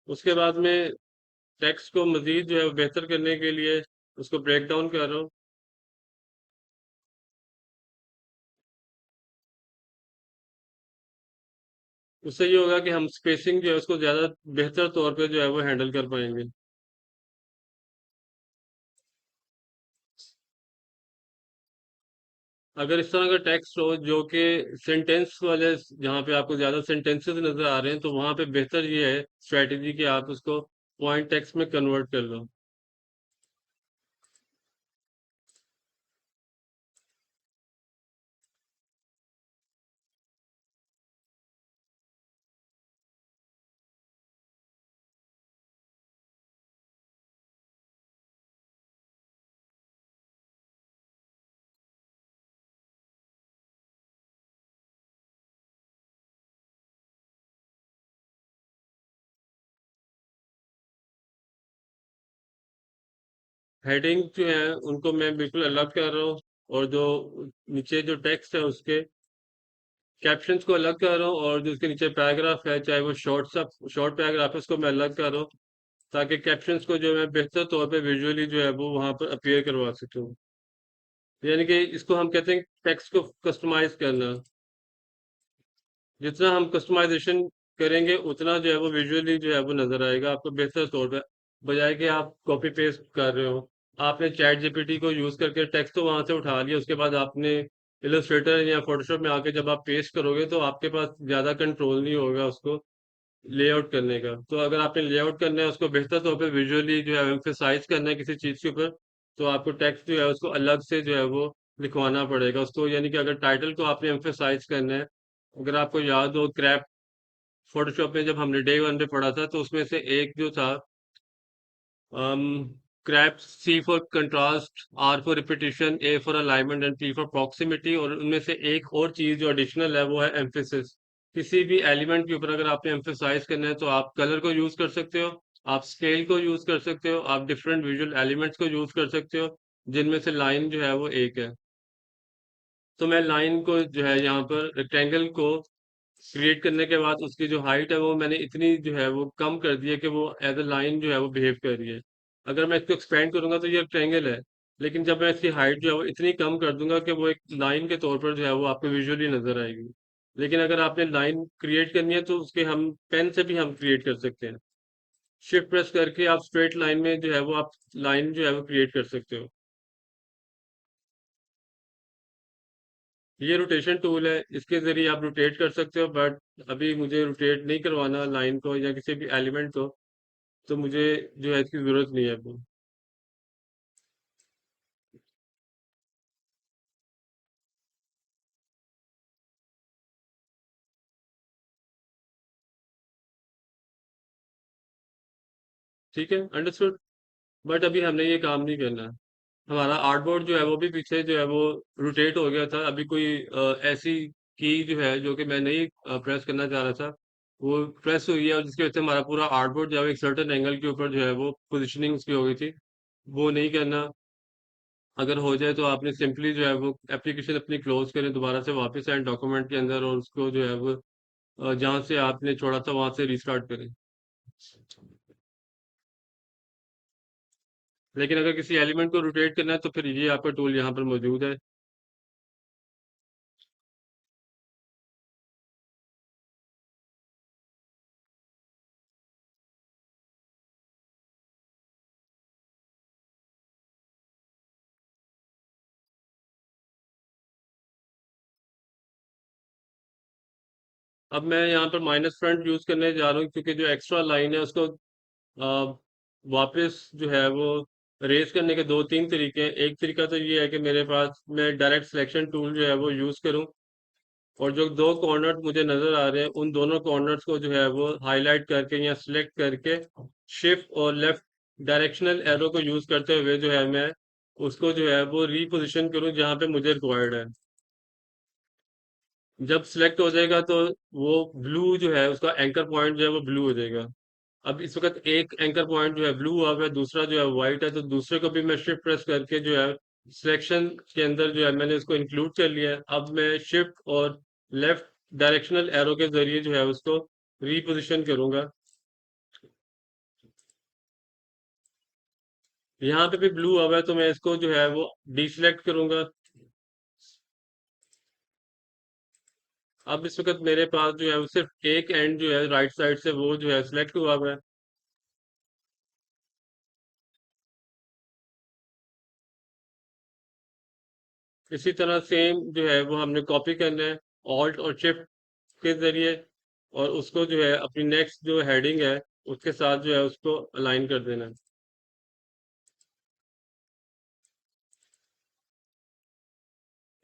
उसके बाद में टेक्स्ट को मजीद जो है वो बेहतर करने के लिए उसको ब्रेक डाउन कर रहा हूँ। उससे ये होगा कि हम स्पेसिंग जो है उसको ज़्यादा बेहतर तौर पे जो है वो हैंडल कर पाएंगे। अगर इस तरह का टेक्स्ट हो जो कि सेंटेंस वाले, जहाँ पे आपको ज़्यादा सेंटेंसेस नज़र आ रहे हैं, तो वहाँ पे बेहतर ये है स्ट्रैटेजी कि आप उसको पॉइंट टेक्स्ट में कन्वर्ट कर लो। हेडिंग जो है उनको मैं बिल्कुल अलग कर रहा हूँ, और जो नीचे जो टेक्स्ट है उसके कैप्शंस को अलग कर रहा हूँ, और जो उसके नीचे पैराग्राफ है, चाहे वो शॉर्ट पैराग्राफ है, उसको मैं अलग कर रहा हूँ, ताकि कैप्शंस को जो मैं बेहतर तौर पे विजुअली जो है वो वहां पर अपीयर करवा सकूँ। यानी कि इसको हम कहते हैं टेक्स्ट को कस्टमाइज करना। जितना हम कस्टमाइजेशन करेंगे उतना जो है वो विजुअली जो है वो नजर आएगा आपको बेहतर तौर पे, बजाय कि आप कॉपी पेस्ट कर रहे हो। आपने चैट जीपीटी को यूज करके टेक्स्ट तो वहां से उठा लिया, उसके बाद आपने इलस्ट्रेटर या फोटोशॉप में आके जब आप पेस्ट करोगे तो आपके पास ज्यादा कंट्रोल नहीं होगा उसको लेआउट करने का। तो अगर आपने लेआउट करना है उसको बेहतर तौर पे विजुअली जो है एम्फेसाइज करना है किसी चीज के ऊपर, तो आपको टेक्स्ट जो है उसको अलग से जो है वो लिखवाना पड़ेगा उसको। यानी कि अगर टाइटल को आपने एम्फेसाइज करना है, अगर आपको याद हो क्रैप फोटोशॉप में जब हमने डे वन पे पढ़ा था, तो उसमें से एक जो था, CRAP C for contrast, R for repetition, A for alignment and P for proximity, और उनमें से एक और चीज जो एडिशनल है वो है एम्फेसिस। किसी भी एलिमेंट के ऊपर अगर आपने एम्फेसाइज करना है तो आप कलर को यूज कर सकते हो, आप स्केल को यूज कर सकते हो, आप डिफरेंट विजुअल एलिमेंट्स को यूज कर सकते हो, जिनमें से लाइन जो है वो एक है। तो मैं लाइन को जो है यहाँ पर रेक्टेंगल को क्रिएट करने के बाद उसकी जो हाइट है वो मैंने इतनी जो है वो कम कर दी है कि वो एज अ लाइन जो है वो बिहेव कर रही है। अगर मैं इसको एक्सपेंड करूंगा तो ये ट्रायंगल है, लेकिन जब मैं इसकी हाइट जो है वो इतनी कम कर दूंगा कि वो एक लाइन के तौर पर जो है वो आपको विजुअली नजर आएगी। लेकिन अगर आपने लाइन क्रिएट करनी है तो उसके हम पेन से भी हम क्रिएट कर सकते हैं। शिफ्ट प्रेस करके आप स्ट्रेट लाइन में जो है वो आप लाइन जो है वो क्रिएट कर सकते हो। ये रोटेशन टूल है, इसके जरिए आप रोटेट कर सकते हो, बट अभी मुझे रोटेट नहीं करवाना लाइन को या किसी भी एलिमेंट को, तो मुझे जो है इसकी जरूरत नहीं है अभी। ठीक है, अंडरस्टूड। बट अभी हमने ये काम नहीं करना है। हमारा आर्टबोर्ड जो है वो भी पीछे जो है वो रोटेट हो गया था। अभी कोई ऐसी की जो है जो कि मैं नहीं प्रेस करना चाह रहा था, वो प्रेस हुई है, और जिसकी वजह से हमारा पूरा आर्टबोर्ड जो है वो एक सर्टेन एंगल के ऊपर जो है वो पोजिशनिंग उसकी हो गई थी। वो नहीं करना। अगर हो जाए तो आपने सिंपली जो है वो एप्लीकेशन अपनी क्लोज करें, दोबारा से वापस आए डॉक्यूमेंट के अंदर, और उसको जो है वो जहाँ से आपने छोड़ा था वहां से रिस्टार्ट करें। लेकिन अगर किसी एलिमेंट को रोटेट करना है तो फिर ये आपका टूल यहाँ पर मौजूद है। अब मैं यहाँ पर माइनस फ्रंट यूज करने जा रहा हूँ, क्योंकि जो एक्स्ट्रा लाइन है उसको अ, वापस जो है वो रेज करने के दो तीन तरीके हैं। एक तरीका तो ये है कि मेरे पास मैं डायरेक्ट सिलेक्शन टूल जो है वो यूज करूँ, और जो दो कॉर्नर मुझे नजर आ रहे हैं उन दोनों कॉर्नर्स को जो है वो हाईलाइट करके या सिलेक्ट करके शिफ्ट और लेफ्ट डायरेक्शनल एरो को यूज करते हुए जो है मैं उसको जो है वो रीपोजिशन करूं जहां पे मुझे रिक्वायर्ड है। जब सिलेक्ट हो जाएगा तो वो ब्लू जो है उसका एंकर पॉइंट जो है वो ब्लू हो जाएगा। अब इस वक्त एक एंकर पॉइंट जो है ब्लू हुआ हुआ है, दूसरा जो है व्हाइट है, तो दूसरे को भी मैं शिफ्ट प्रेस करके जो है सिलेक्शन के अंदर जो है मैंने इसको इंक्लूड कर लिया है। अब मैं शिफ्ट और लेफ्ट डायरेक्शनल एरो के जरिए जो है उसको रीपोजिशन करूंगा। यहाँ पे भी ब्लू हुआ है तो मैं इसको जो है वो डीसिलेक्ट करूंगा। अब इस वक्त मेरे पास जो है वो सिर्फ एक एंड जो है राइट साइड से वो जो है सिलेक्ट हुआ हुआ है। इसी तरह सेम जो है वो हमने कॉपी करना है ऑल्ट और शिफ्ट के जरिए, और उसको जो है अपनी नेक्स्ट जो हेडिंग है उसके साथ जो है उसको अलाइन कर देना है।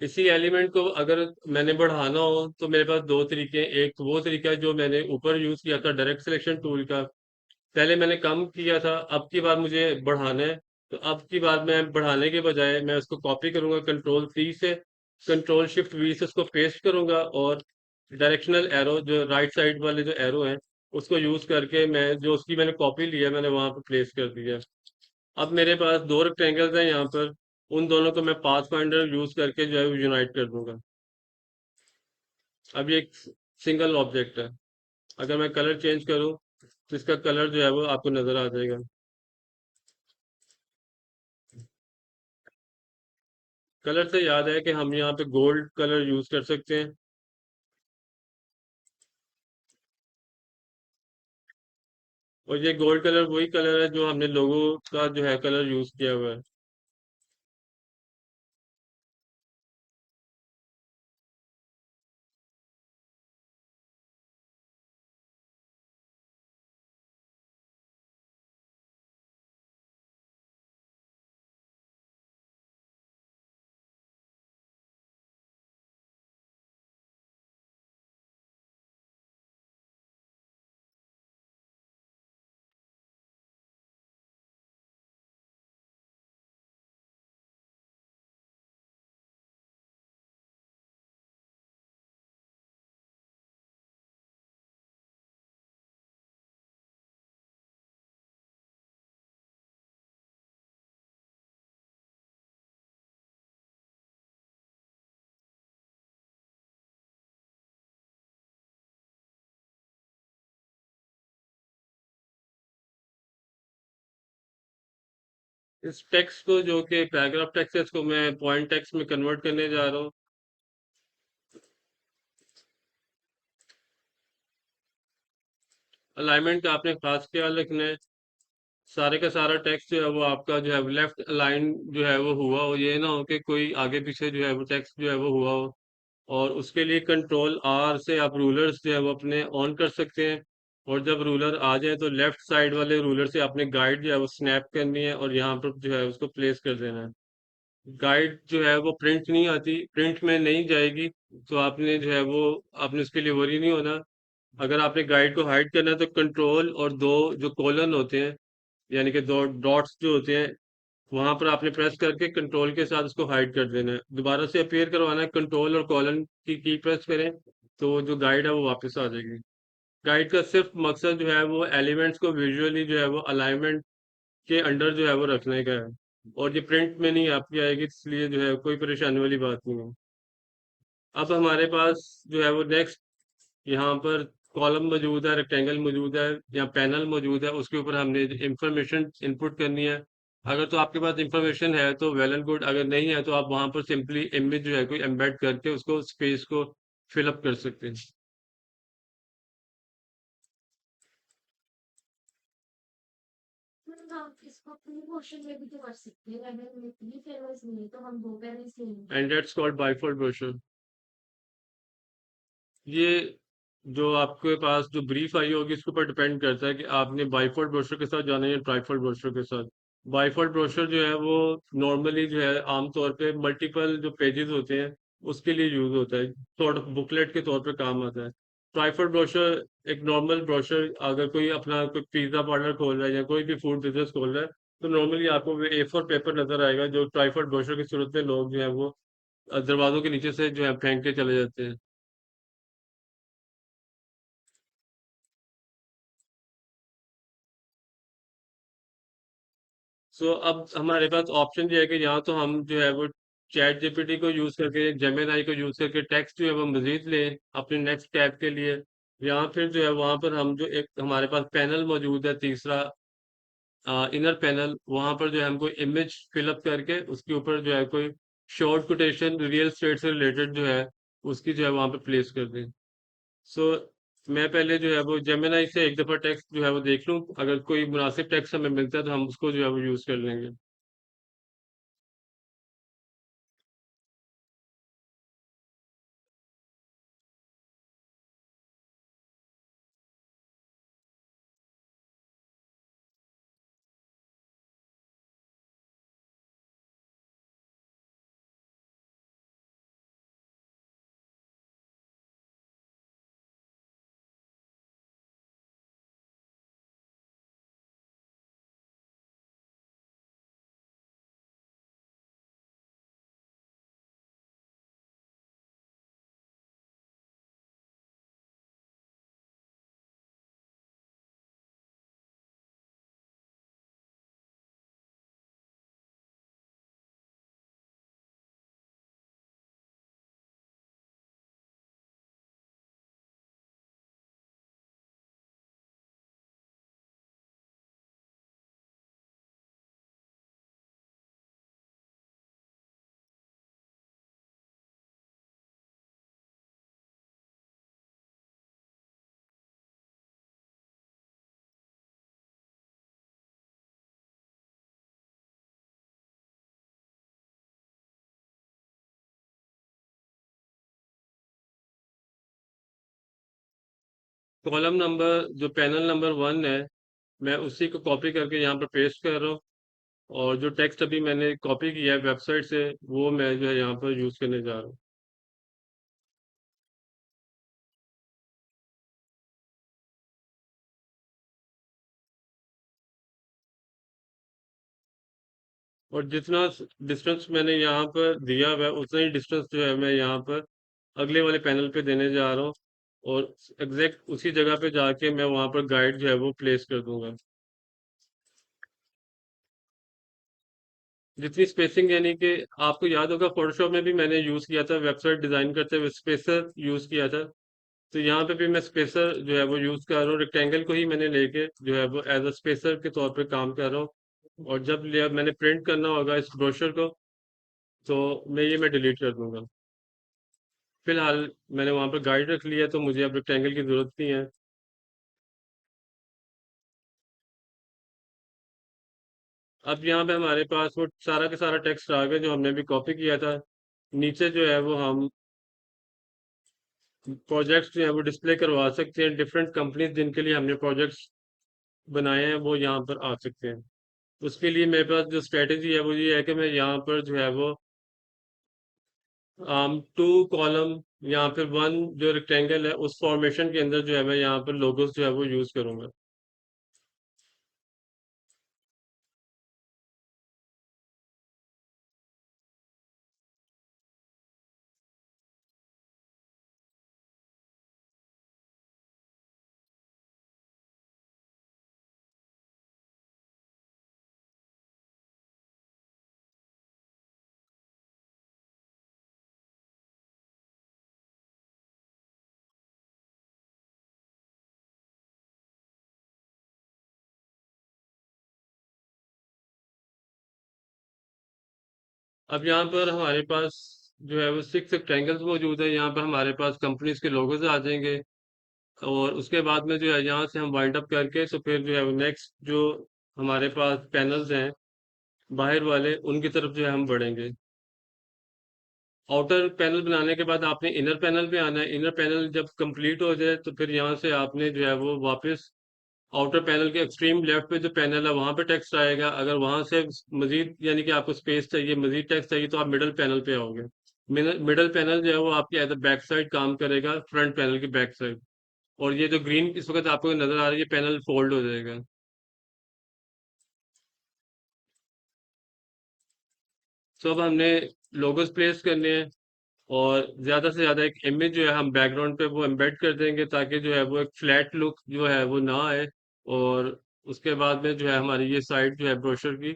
इसी एलिमेंट को अगर मैंने बढ़ाना हो तो मेरे पास दो तरीके हैं। एक तो वो तरीका है जो मैंने ऊपर यूज किया था डायरेक्ट सिलेक्शन टूल का। पहले मैंने कम किया था, अब की बार मुझे बढ़ाना है, तो अब की बार मैं बढ़ाने के बजाय मैं उसको कॉपी करूंगा कंट्रोल 3 से, कंट्रोल शिफ्ट 20 से उसको पेस्ट करूंगा, और डायरेक्शनल एरो जो राइट साइड वाले जो एरो हैं उसको यूज करके मैं जो उसकी मैंने कॉपी लिया मैंने वहां पर प्लेस कर दिया। अब मेरे पास दो रेक्टेंगल्स हैं यहाँ पर, उन दोनों को मैं पाथ फाइंडर यूज करके जो है वो यूनाइट कर दूंगा। अब ये एक सिंगल ऑब्जेक्ट है। अगर मैं कलर चेंज करूँ तो इसका कलर जो है वो आपको नजर आ जाएगा। कलर से याद है कि हम यहाँ पे गोल्ड कलर यूज कर सकते हैं, और ये गोल्ड कलर वही कलर है जो हमने लोगो का जो है कलर यूज किया हुआ है। इस टेक्स्ट को जो कि पैराग्राफ टेक्स्ट है इसको मैं पॉइंट टेक्स्ट में कन्वर्ट करने जा रहा हूँ। अलाइनमेंट का आपने खास ख्याल रखना है। सारे का सारा टेक्स्ट जो है वो आपका जो है लेफ्ट अलाइन जो है वो हुआ हो, ये ना हो कि कोई आगे पीछे जो है वो टेक्स्ट जो है वो हुआ हो। और उसके लिए कंट्रोल R से आप रूलर्स जो है वो अपने ऑन कर सकते हैं, और जब रूलर आ जाए तो लेफ्ट साइड वाले रूलर से आपने गाइड जो है वो स्नैप करनी है और यहाँ पर जो है उसको प्लेस कर देना है। गाइड जो है वो प्रिंट नहीं आती, प्रिंट में नहीं जाएगी, तो आपने जो है वो आपने उसके लिए वरी नहीं होना। अगर आपने गाइड को हाइड करना है तो कंट्रोल और दो जो कॉलन होते हैं, यानी कि दो डॉट्स जो होते हैं, वहां पर आपने प्रेस करके कंट्रोल के साथ उसको हाइड कर देना है। दोबारा से अपीयर करवाना है, कंट्रोल और कॉलन की प्रेस करें तो जो गाइड है वो वापस आ जाएगी। गाइड का सिर्फ मकसद जो है वो एलिमेंट्स को विजुअली जो है वो अलाइनमेंट के अंडर जो है वो रखने का है, और ये प्रिंट में नहीं आपकी आएगी, इसलिए जो है कोई परेशानी वाली बात नहीं है। अब हमारे पास जो है वो नेक्स्ट यहाँ पर कॉलम मौजूद है, रेक्टेंगल मौजूद है या पैनल मौजूद है, उसके ऊपर हमने इंफॉर्मेशन इनपुट करनी है। अगर तो आपके पास इंफॉर्मेशन है तो वेल एंड गुड, अगर नहीं है तो आप वहां पर सिंपली इमेज जो है कोई एम्बेड करके उसको स्पेस को फिल अप कर सकते हैं। हम इसको अपनी क्वेश्चन में भी तो कर सकते हैं, अगर इतनी फेमस नहीं है तो हम वो पहले से एंड दैट्स कॉल्ड बाइफोल्ड ब्रोशर। ये जो आपके पास जो ब्रीफ आई होगी इसके ऊपर डिपेंड करता है कि आपने बाइफोल्ड ब्रोशर के साथ जाना है या ट्राइफोल्ड ब्रोशर के साथ। बाइफोल्ड ब्रोशर जो है वो नॉर्मली जो है आमतौर पे मल्टीपल जो पेजेस होते हैं उसके लिए यूज होता है, सॉर्ट ऑफ बुकलेट के तौर पे काम आता है। ट्राइफोल्ड ब्रोशर एक नॉर्मल ब्रोशर, अगर कोई अपना कोई पिज्जा पार्लर खोल रहा है या कोई भी फूड बिजनेस खोल रहा है तो नॉर्मली आपको A4 पेपर नजर आएगा, जो ट्राइफोल्ड ब्रोशर की सूरत में लोग जो है वो दरवाजों के नीचे से जो है फेंक के चले जाते हैं। सो अब हमारे पास ऑप्शन ये है कि यहाँ तो हम जो है वो चैट जीपीटी को यूज करके, जेमिनाई को यूज करके टेक्स्ट जो है वो मजीद लें अपने नेक्स्ट टैब के लिए, या फिर जो है वहां पर हम जो एक हमारे पास पैनल मौजूद है तीसरा, इनर पैनल, वहां पर जो है हमको इमेज फिलअप करके उसके ऊपर जो है कोई शॉर्ट कोटेशन रियल स्टेट से रिलेटेड जो है उसकी जो है वहाँ पे प्लेस कर दें। सो मैं पहले जो है वो जेमिनाई से एक दफ़ा टेक्स्ट जो है वो देख लूँ, अगर कोई मुनासिब टेक्स्ट हमें मिलता है तो हम उसको जो है वो यूज़ कर लेंगे। कॉलम नंबर जो पैनल नंबर 1 है, मैं उसी को कॉपी करके यहाँ पर पेस्ट कर रहा हूँ, और जो टेक्स्ट अभी मैंने कॉपी किया है वेबसाइट से, वो मैं जो है यहाँ पर यूज़ करने जा रहा हूँ। और जितना डिस्टेंस मैंने यहाँ पर दिया हुआ है, उतना ही डिस्टेंस जो है मैं यहाँ पर अगले वाले पैनल पे देने जा रहा हूँ, और एग्जैक्ट उसी जगह पे जाके मैं वहाँ पर गाइड जो है वो प्लेस कर दूंगा। जितनी स्पेसिंग, यानी कि आपको याद होगा फोटोशॉप में भी मैंने यूज़ किया था, वेबसाइट डिज़ाइन करते हुए स्पेसर यूज़ किया था। तो यहाँ पे भी मैं स्पेसर जो है वो यूज़ कर रहा हूँ, रेक्टेंगल को ही मैंने लेके जो है वो एज अ स्पेसर के तौर पे काम कर रहा हूँ। और जब मैंने प्रिंट करना होगा इस ब्रोशर को, तो मैं डिलीट कर दूंगा। फिलहाल मैंने वहाँ पर गाइड रख लिया, तो मुझे अब रेक्टेंगल की ज़रूरत नहीं है। अब यहाँ पे हमारे पास वो सारा का सारा टेक्स्ट आ गया जो हमने भी कॉपी किया था। नीचे जो है वो हम प्रोजेक्ट्स जो है वो डिस्प्ले करवा सकते हैं, डिफरेंट कंपनीज जिनके लिए हमने प्रोजेक्ट्स बनाए हैं वो यहाँ पर आ सकते हैं। उसके लिए मेरे पास जो स्ट्रेटेजी है वो ये है कि मैं यहाँ पर जो है वो 2 कॉलम या फिर 1 जो रेक्टेंगल है उस फॉर्मेशन के अंदर जो है मैं यहाँ पर लोगोस जो है वो यूज़ करूँगा। अब यहाँ पर हमारे पास जो है वो 6 रेक्टेंगल्स मौजूद है। यहाँ पर हमारे पास कंपनीज के लोगोस आ जाएंगे, और उसके बाद में जो है यहाँ से हम वाइंड अप करके, तो फिर जो है वो नेक्स्ट जो हमारे पास पैनल्स हैं बाहर वाले, उनकी तरफ जो है हम बढ़ेंगे। आउटर पैनल बनाने के बाद आपने इनर पैनल पे आना है। इनर पैनल जब कंप्लीट हो जाए तो फिर यहाँ से आपने जो है वो वापस आउटर पैनल के एक्सट्रीम लेफ्ट पे जो पैनल है वहां पे टेक्स्ट आएगा। अगर वहां से मजीद यानी कि आपको स्पेस चाहिए, मजीद टेक्स्ट चाहिए, तो आप मिडल पैनल पे आओगे। मिडल पैनल जो है वो आपकी एज अ बैक साइड काम करेगा, फ्रंट पैनल की बैक साइड। और ये जो ग्रीन इस वक्त आपको नजर आ रही है, पैनल फोल्ड हो जाएगा। सो अब हमने लोगोस प्लेस करने हैं, और ज्यादा से ज्यादा एक इमेज जो है हम बैकग्राउंड पे वो एम्बेड कर देंगे, ताकि जो है वो एक फ्लैट लुक जो है वो ना आए। और उसके बाद में जो है हमारी ये साइड जो है ब्रोशर की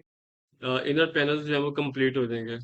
इनर पैनल्स जो है वो कंप्लीट हो जाएंगे।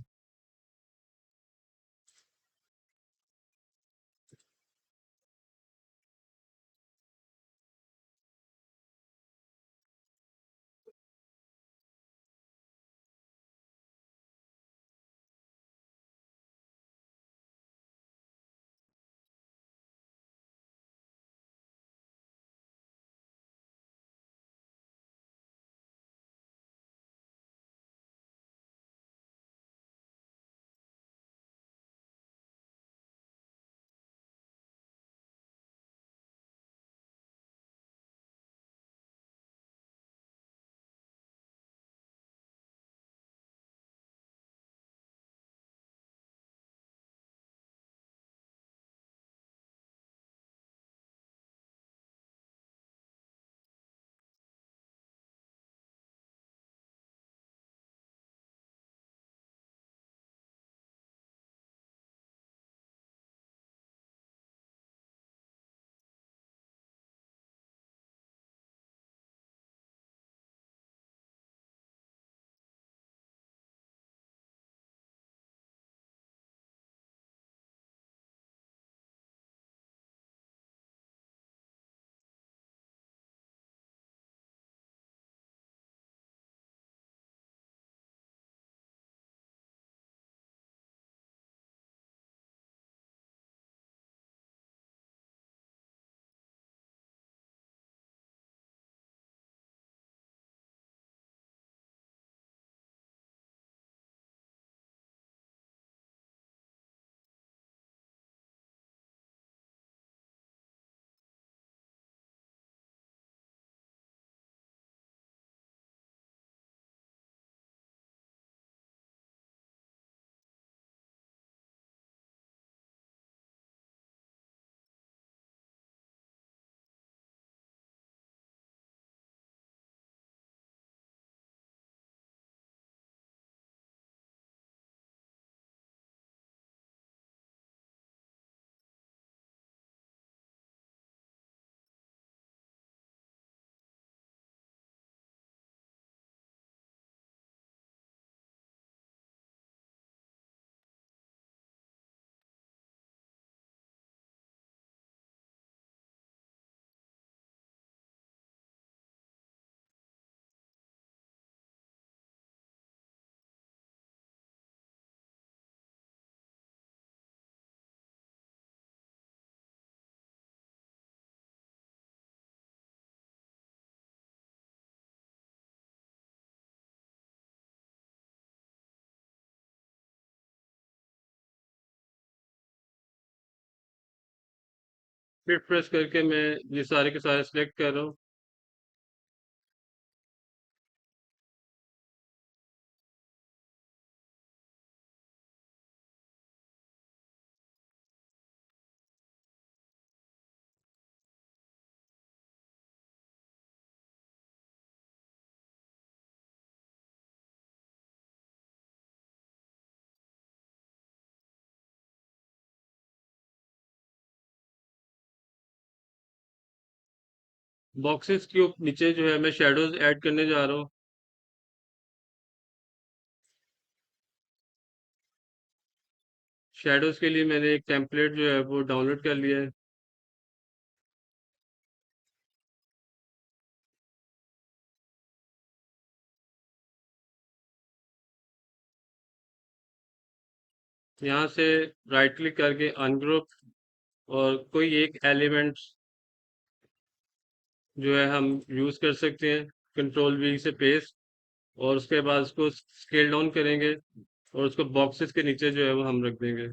शिफ्ट प्रेस करके मैं ये सारे के सारे सिलेक्ट कर रहा हूँ। बॉक्सेस के नीचे जो है मैं शेडोज ऐड करने जा रहा हूँ। शेडोज के लिए मैंने एक टेम्पलेट जो है वो डाउनलोड कर लिया है। यहाँ से राइट क्लिक करके अनग्रुप और कोई एक एलिमेंट जो है हम यूज कर सकते हैं, कंट्रोल वी से पेस्ट, और उसके बाद उसको स्केल डाउन करेंगे और उसको बॉक्सेस के नीचे जो है वो हम रख देंगे।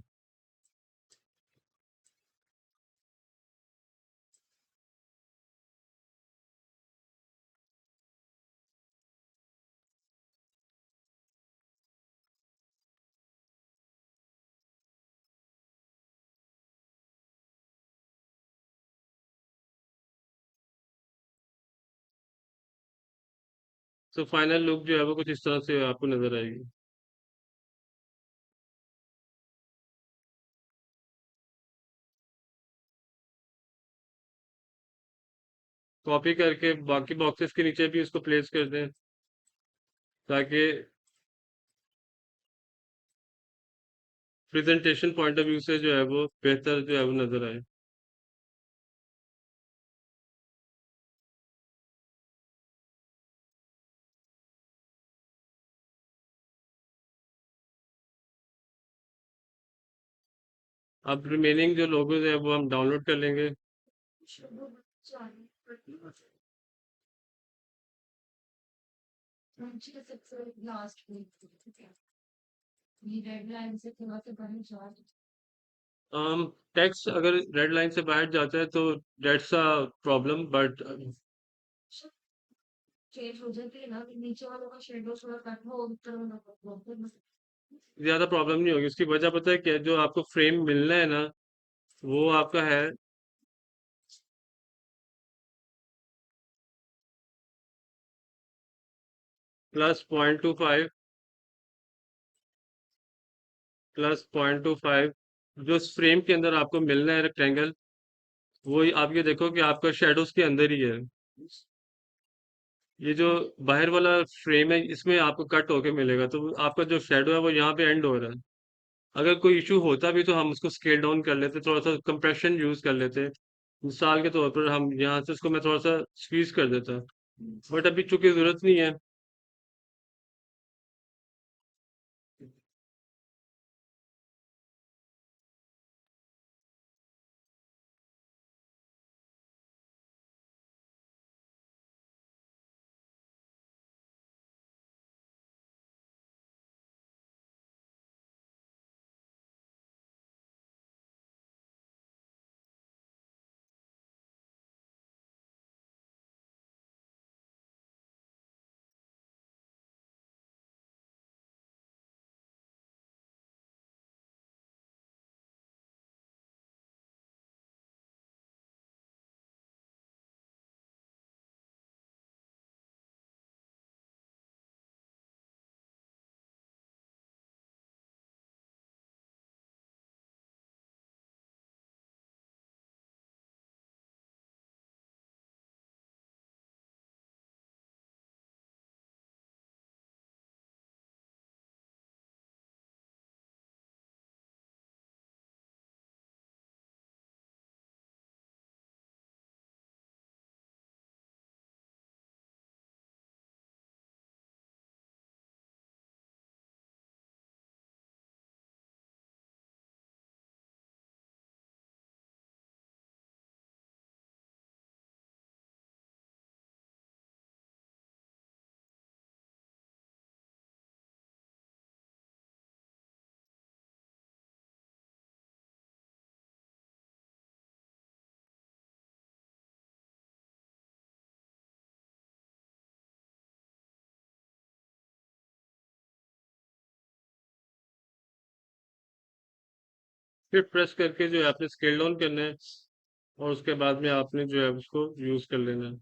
तो फाइनल लुक जो है वो कुछ इस तरह से आपको नजर आएगी। कॉपी करके बाकी बॉक्सेस के नीचे भी उसको प्लेस कर दें ताकि प्रेजेंटेशन पॉइंट ऑफ व्यू से जो है वो बेहतर जो है वो नजर आए। अब रिमेनिंग जो लोगोज है वो हम डाउनलोड कर लेंगे। लास्ट ये रेड लाइन से थोड़ा सा बड़े चार्ज टेक्स्ट अगर रेड लाइन से बाहर जाता है तो that's a problem, but change हो जाती है ना, नीचे वालों का शेडो थोड़ा कट हो, ऊपर वालों का प्रॉब्लम। ज्यादा प्रॉब्लम नहीं होगी। उसकी वजह पता है क्या है? जो आपको फ्रेम मिलना है ना, वो आपका है +0.25, +0.25। जो इस फ्रेम के अंदर आपको मिलना है रेक्टेंगल, वो आप ये देखो कि आपका शेडोज के अंदर ही है। ये जो बाहर वाला फ्रेम है इसमें आपको कट होके मिलेगा, तो आपका जो शेडो है वो यहाँ पे एंड हो रहा है। अगर कोई इशू होता भी तो हम उसको स्केल डाउन कर लेते, थोड़ा सा कंप्रेशन यूज कर लेते। मिसाल के तौर पर हम यहाँ से इसको मैं थोड़ा सा स्क्वीज कर देता, बट अभी चूंकि जरूरत नहीं है। फिर प्रेस करके जो है आपने स्केल डाउन करना है और उसके बाद में आपने जो है उसको यूज कर लेना है।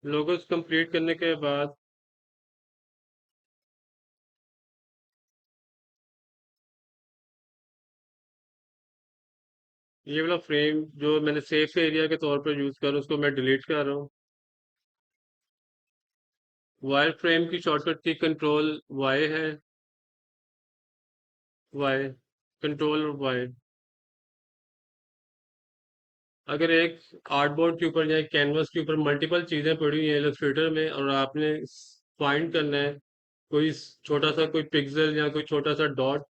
लोगोस कंप्लीट करने के बाद ये वाला फ्रेम जो मैंने सेफ एरिया के तौर पर यूज कर उसको मैं डिलीट कर रहा हूँ। वायर फ्रेम की शॉर्टकट की कंट्रोल वाई है। Y, control Y. अगर एक आर्टबोर्ड के ऊपर या एक कैनवस के ऊपर मल्टीपल चीजें पड़ी हुई हैं इलस्ट्रेटर में और आपने फाइंड करना है कोई छोटा सा कोई पिक्सल या कोई छोटा सा डॉट,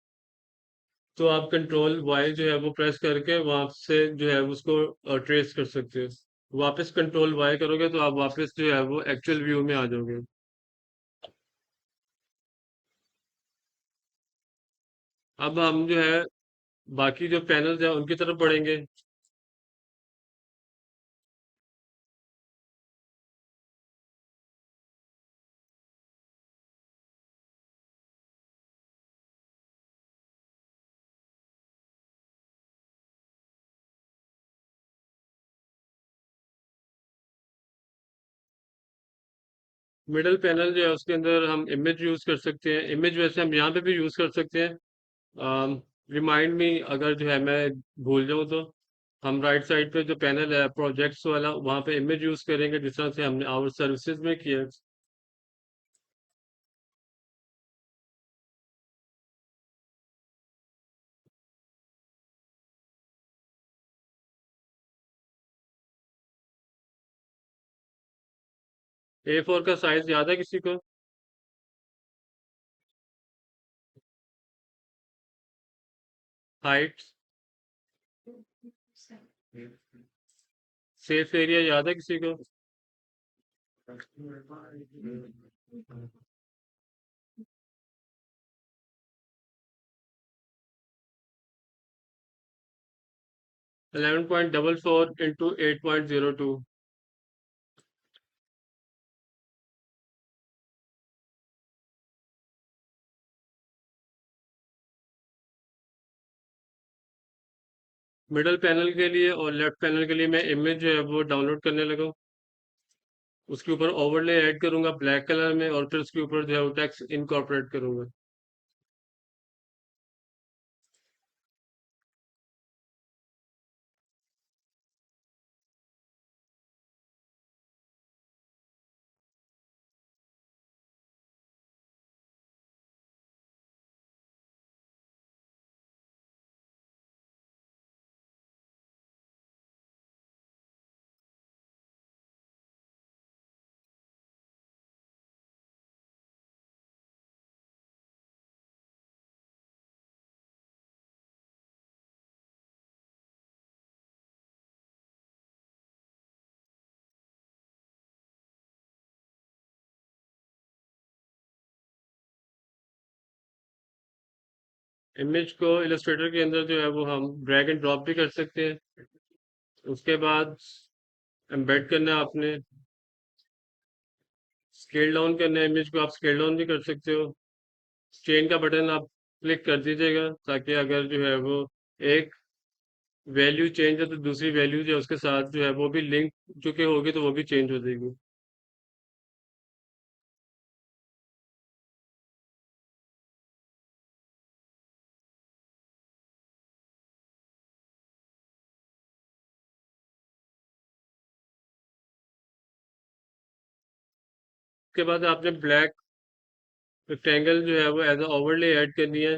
तो आप कंट्रोल वाई जो है वो प्रेस करके वहां से जो है उसको ट्रेस कर सकते हो। वापस कंट्रोल वाई करोगे तो आप वापस जो है वो एक्चुअल व्यू में आ जाओगे। अब हम जो है बाकी जो पैनल्स हैं उनकी तरफ बढ़ेंगे। मिडल पैनल जो है उसके अंदर हम इमेज यूज कर सकते हैं। इमेज वैसे हम यहाँ पे भी यूज कर सकते हैं। रिमाइंड मी, अगर जो है मैं भूल जाऊँ तो हम राइट साइड पे जो पैनल है प्रोजेक्ट्स वाला, वहाँ पे इमेज यूज करेंगे जिस तरह से हमने आवर सर्विसेज में किया। A4 का साइज याद है किसी को? हाइट, सेफ एरिया याद है किसी को? 11.44 इंटू 8.02। मिडल पैनल के लिए और लेफ्ट पैनल के लिए मैं इमेज जो है वो डाउनलोड करने लगा हूँ। उसके ऊपर ओवरले ऐड करूंगा ब्लैक कलर में, और फिर उसके ऊपर जो है वो टेक्स्ट इनकॉर्पोरेट करूंगा। इमेज को इलस्ट्रेटर के अंदर जो है वो हम ड्रैग एंड ड्रॉप भी कर सकते हैं। उसके बाद एम्बेड करना है आपने। स्केल डाउन करना है इमेज को, आप स्केल डाउन भी कर सकते हो। चेन का बटन आप क्लिक कर दीजिएगा ताकि अगर जो है वो एक वैल्यू चेंज है तो दूसरी वैल्यू जो है उसके साथ जो है वो भी लिंक जो कि होगी तो वो भी चेंज हो जाएगी। उसके बाद आपने ब्लैक रेक्टेंगल जो है वो एज अ ओवरले ऐड करनी है।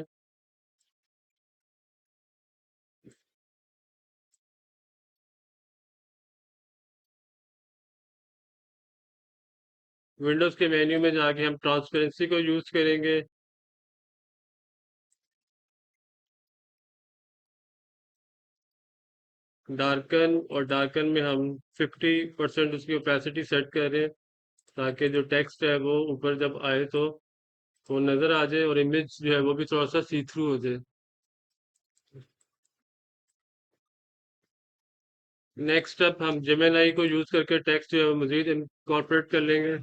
विंडोज के मेन्यू में जाके हम ट्रांसपेरेंसी को यूज करेंगे। डार्कन, और डार्कन में हम 50% उसकी ओपेसिटी सेट कर रहे हैं ताकि जो टेक्स्ट है वो ऊपर जब आए तो वो नजर आ जाए और इमेज जो है वो भी थोड़ा सा सी थ्रू हो जाए। नेक्स्ट अप हम जेमिनी को यूज करके टेक्स्ट जो है वो मजीद इनकॉर्पोरेट कर लेंगे।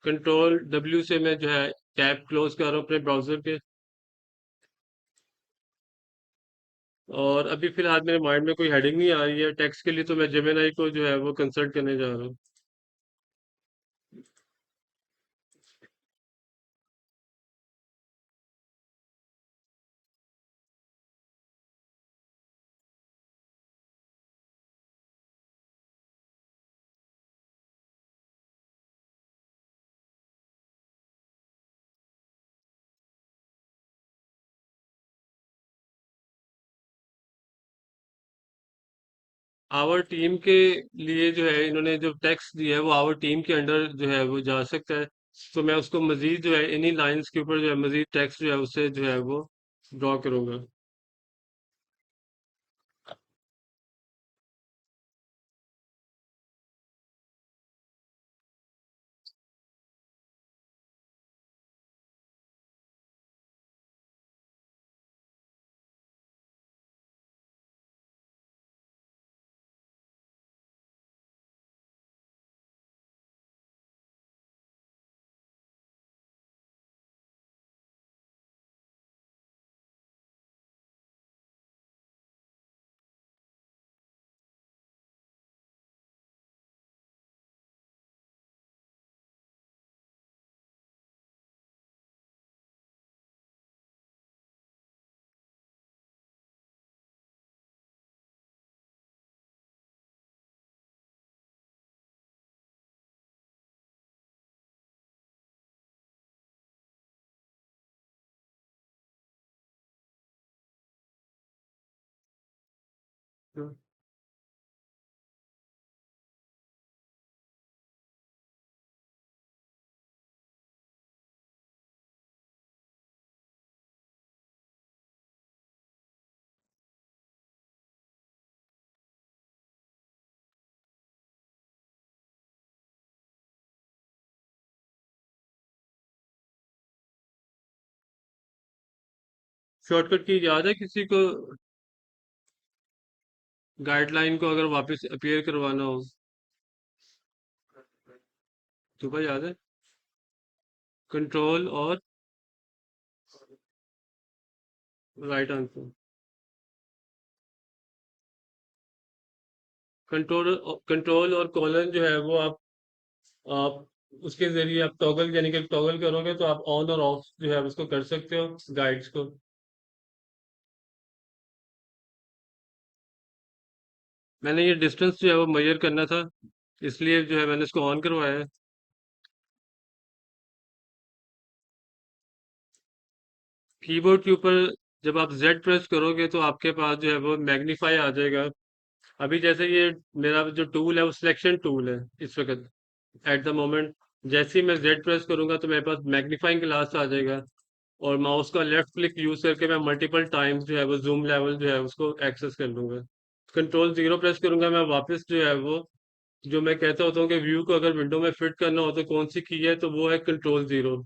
कंट्रोल डब्ल्यू से मैं जो है टैब क्लोज कर रहा हूँ अपने ब्राउजर के। और अभी फिलहाल मेरे माइंड में कोई हेडिंग नहीं आ रही है टेक्स्ट के लिए, तो मैं जेमिनी को जो है वो कंसल्ट करने जा रहा हूँ। आवर टीम के लिए जो है इन्होंने जो टेक्स्ट दिया है वो आवर टीम के अंडर जो है वो जा सकता है। तो मैं उसको मजीद जो है इन्हीं लाइंस के ऊपर जो है मजीद टेक्स्ट जो है उससे जो है वो ड्रॉ करूंगा। शॉर्टकट की याद है किसी को? गाइडलाइन को अगर वापस अपीयर करवाना हो तो भाई याद है? कंट्रोल और राइट आंसर। कंट्रोल और कॉलन जो है वो आप उसके जरिए आप टॉगल यानी कि टॉगल करोगे तो आप ऑन और ऑफ जो है उसको कर सकते हो गाइड्स को। मैंने ये डिस्टेंस जो है वो मेजर करना था, इसलिए जो है मैंने इसको ऑन करवाया है। कीबोर्ड के ऊपर जब आप Z प्रेस करोगे तो आपके पास जो है वो मैग्नीफाई आ जाएगा। अभी जैसे ये मेरा जो टूल है वो सिलेक्शन टूल है इस वक्त, एट द मोमेंट। जैसे ही मैं Z प्रेस करूंगा तो मेरे पास मैग्नीफाइंग ग्लास आ जाएगा, और माउस का लेफ्ट क्लिक यूज करके मैं मल्टीपल टाइम्स जो है वो जूम लेवल जो है उसको एक्सेस कर लूंगा। कंट्रोल जीरो प्रेस करूंगा मैं वापस जो है वो, जो मैं कहता होता हूँ कि व्यू को अगर विंडो में फिट करना हो तो कौन सी की है, तो वो है कंट्रोल जीरो।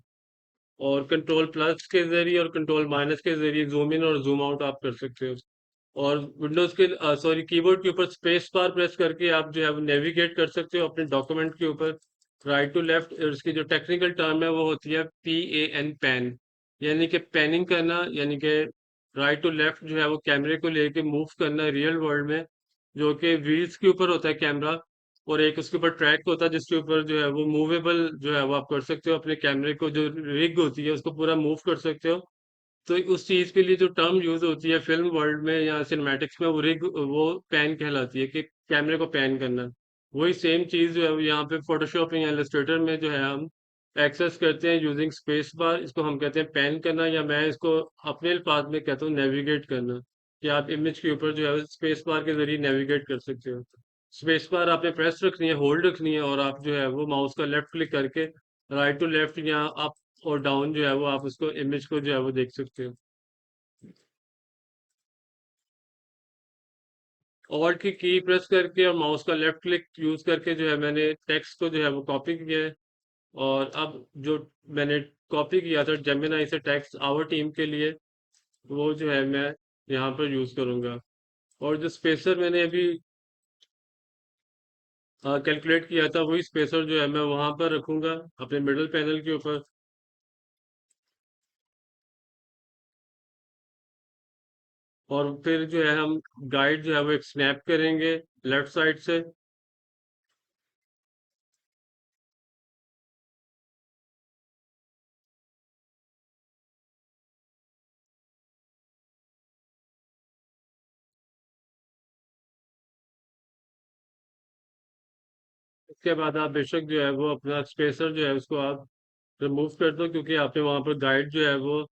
और कंट्रोल प्लस के जरिए और कंट्रोल माइनस के जरिए जूम इन और जूम आउट आप कर सकते हो। और विंडोज के सॉरी कीबोर्ड के ऊपर स्पेस बार प्रेस करके आप जो है वो नेविगेट कर सकते हो अपने डॉक्यूमेंट के ऊपर राइट टू लेफ्ट। उसकी जो टेक्निकल टर्म है वो होती है PAN पैन, यानी कि पैनिंग करना, यानी कि राइट टू लेफ्ट जो है वो कैमरे को लेके मूव करना रियल वर्ल्ड में, जो कि व्हील्स के ऊपर होता है कैमरा, और एक उसके ऊपर ट्रैक होता है जिसके ऊपर जो है वो मूवेबल जो है वो आप कर सकते हो अपने कैमरे को, जो रिग होती है उसको पूरा मूव कर सकते हो। तो उस चीज के लिए जो टर्म यूज होती है फिल्म वर्ल्ड में या सिनेमैटिक्स में, वो रिग, वो पैन कहलाती है, कि कैमरे को पैन करना। वही सेम चीज जो है वो यहाँ पे फोटोशॉप या इलस्ट्रेटर में जो है हम एक्सेस करते हैं यूजिंग स्पेस बार। इसको हम कहते हैं पैन करना, या मैं इसको अपने अल्फाज में कहता हूँ नेविगेट करना, कि आप इमेज के ऊपर जो है स्पेस बार के जरिए नेविगेट कर सकते हो। स्पेस बार आपने प्रेस रखनी है, होल्ड रखनी है, और आप जो है वो माउस का लेफ्ट क्लिक करके राइट टू लेफ्ट या अप और डाउन जो है वो आप उसको इमेज को जो है वो देख सकते हो। ऑल्ट की प्रेस करके और माउस का लेफ्ट क्लिक यूज करके जो है मैंने टेक्स्ट को जो है वो कॉपी किया है। और अब जो मैंने कॉपी किया था जेमिनाई से टेक्स्ट आवर टीम के लिए, वो जो है मैं यहाँ पर यूज करूंगा। और जो स्पेसर मैंने अभी कैलकुलेट किया था, वही स्पेसर जो है मैं वहां पर रखूंगा अपने मिडल पैनल के ऊपर। और फिर जो है हम गाइड जो है वो एक स्नैप करेंगे लेफ्ट साइड से। इसके बाद आप बेशक जो है वो अपना स्पेसर जो है उसको आप रिमूव कर दो, क्योंकि आपने वहां पर गाइड जो है वो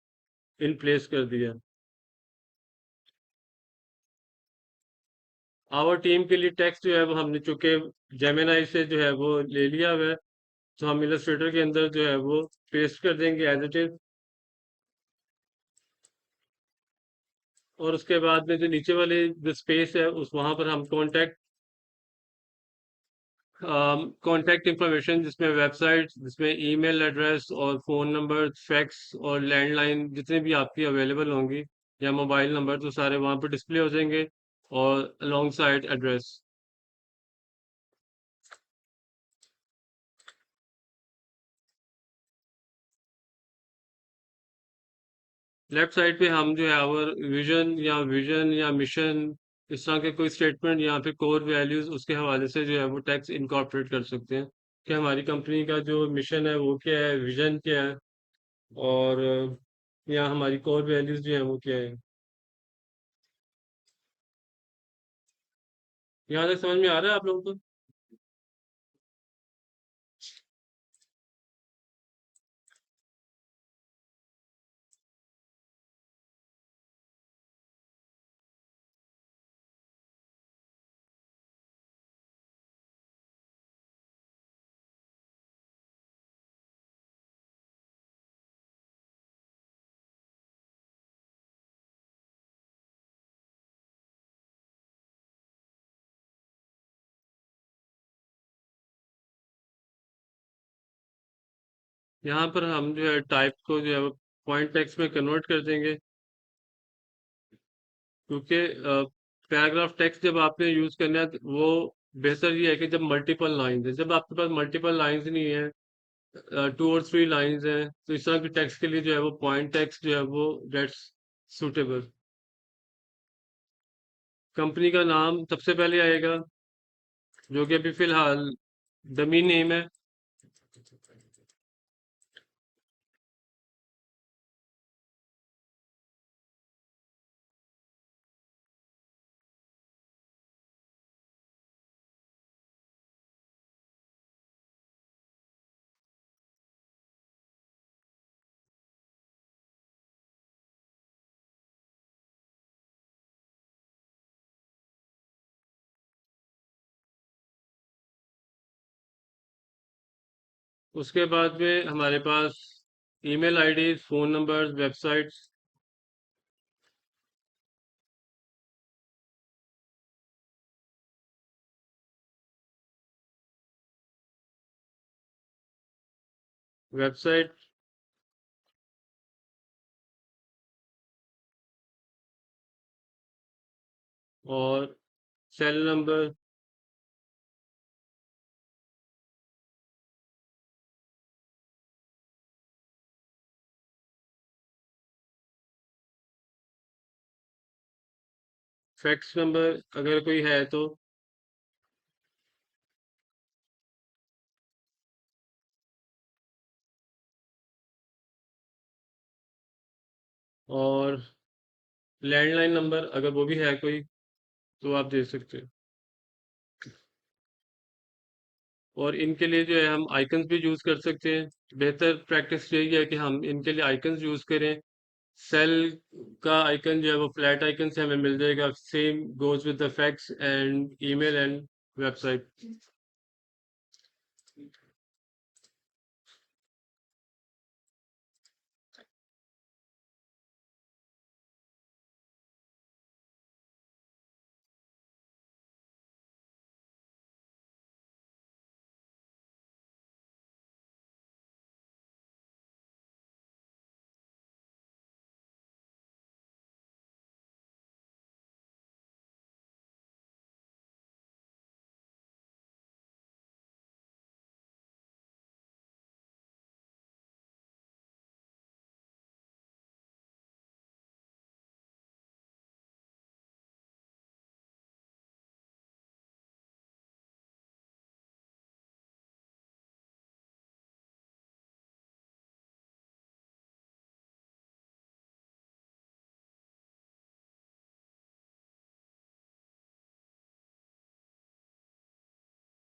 इन प्लेस कर दिया। आवर टीम के लिए टेक्स्ट जो है वो हमने चूंकि जेमिनाई से जो है वो ले लिया हुआ है, तो हम इलस्ट्रेटर के अंदर जो है वो पेस्ट कर देंगे एज इट इज। और उसके बाद में जो नीचे वाले जो स्पेस है उस वहां पर हम कॉन्टैक्ट इंफॉर्मेशन, जिसमें वेबसाइट, जिसमें ईमेल एड्रेस और फ़ोन नंबर, फैक्स और लैंडलाइन जितने भी आपकी अवेलेबल होंगी, या मोबाइल नंबर, तो सारे वहाँ पर डिस्प्ले हो जाएंगे, और along side address. Left side पे हम जो है आवर विजन या मिशन, इस तरह के कोई स्टेटमेंट या फिर कोर वैल्यूज, उसके हवाले से जो है वो टेक्स्ट इनकॉर्पोरेट कर सकते हैं, कि हमारी कंपनी का जो मिशन है वो क्या है, विजन क्या है, और या हमारी कोर वैल्यूज जो है वो क्या है। यहाँ तक समझ में आ रहा है आप लोगों को? यहाँ पर हम जो है टाइप को जो है पॉइंट टेक्स्ट में कन्वर्ट कर देंगे, क्योंकि पैराग्राफ टेक्स्ट जब आपने यूज करना है तो वो बेहतर ये है कि जब मल्टीपल लाइंस है, जब आपके पास मल्टीपल लाइंस नहीं है, 2 और 3 लाइंस हैं, तो इस तरह के टेक्स्ट के लिए जो है वो पॉइंट टेक्स्ट जो है वो दैट्स सुटेबल। कंपनी का नाम सबसे पहले आएगा, जो कि अभी फिलहाल डमी नेम है। उसके बाद में हमारे पास email ID, phone numbers, websites. Website और सेल नंबर, फैक्स नंबर अगर कोई है तो, और लैंडलाइन नंबर अगर वो भी है कोई तो आप दे सकते हो। और इनके लिए जो है हम आइकन्स भी यूज कर सकते हैं। बेहतर प्रैक्टिस यही है कि हम इनके लिए आइकन्स यूज करें। सेल का आइकन जो है वो फ्लैट आइकन से हमें मिल जाएगा, same goes with the fax and email and website.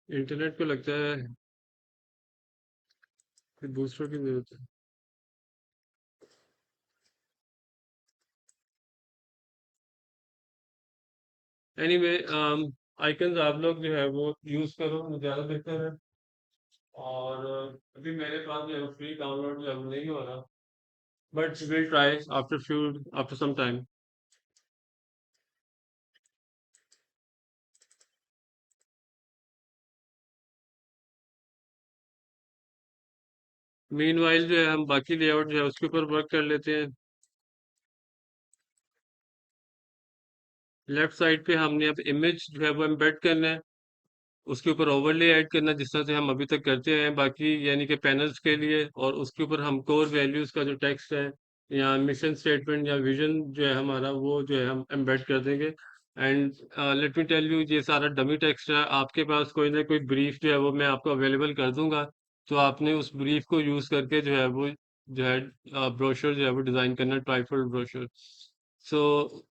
Internet को लगता है कि दूसरों की जरूरत है। एनीवे, आइकन्स आप लोग जो है वो यूज करो, ज़्यादा बेहतर है। और अभी मेरे पास जो है फ्री डाउनलोड जो है वो नहीं हो रहा, but will try after some time. Meanwhile जो है हम बाकी लेआउट जो है उसके ऊपर वर्क कर लेते हैं। लेफ्ट साइड पे हमने अब इमेज जो है वो एम्बेड करना है, उसके ऊपर ओवरले ऐड करना, जिस तरह से हम अभी तक करते हैं बाकी यानी कि पैनल्स के लिए। और उसके ऊपर हम कोर वैल्यूज का जो टेक्स्ट है या मिशन स्टेटमेंट या विजन जो है हमारा, वो जो है हम एम्बेड कर देंगे। And let me tell you, ये सारा डमी टेक्स्ट है। आपके पास कोई ना कोई ब्रीफ जो है वो मैं आपको अवेलेबल कर दूंगा, तो आपने उस ब्रीफ को यूज करके जो है वो जो है ब्रोशर जो है वो डिजाइन करना, ट्राइफल ब्रोशर। सो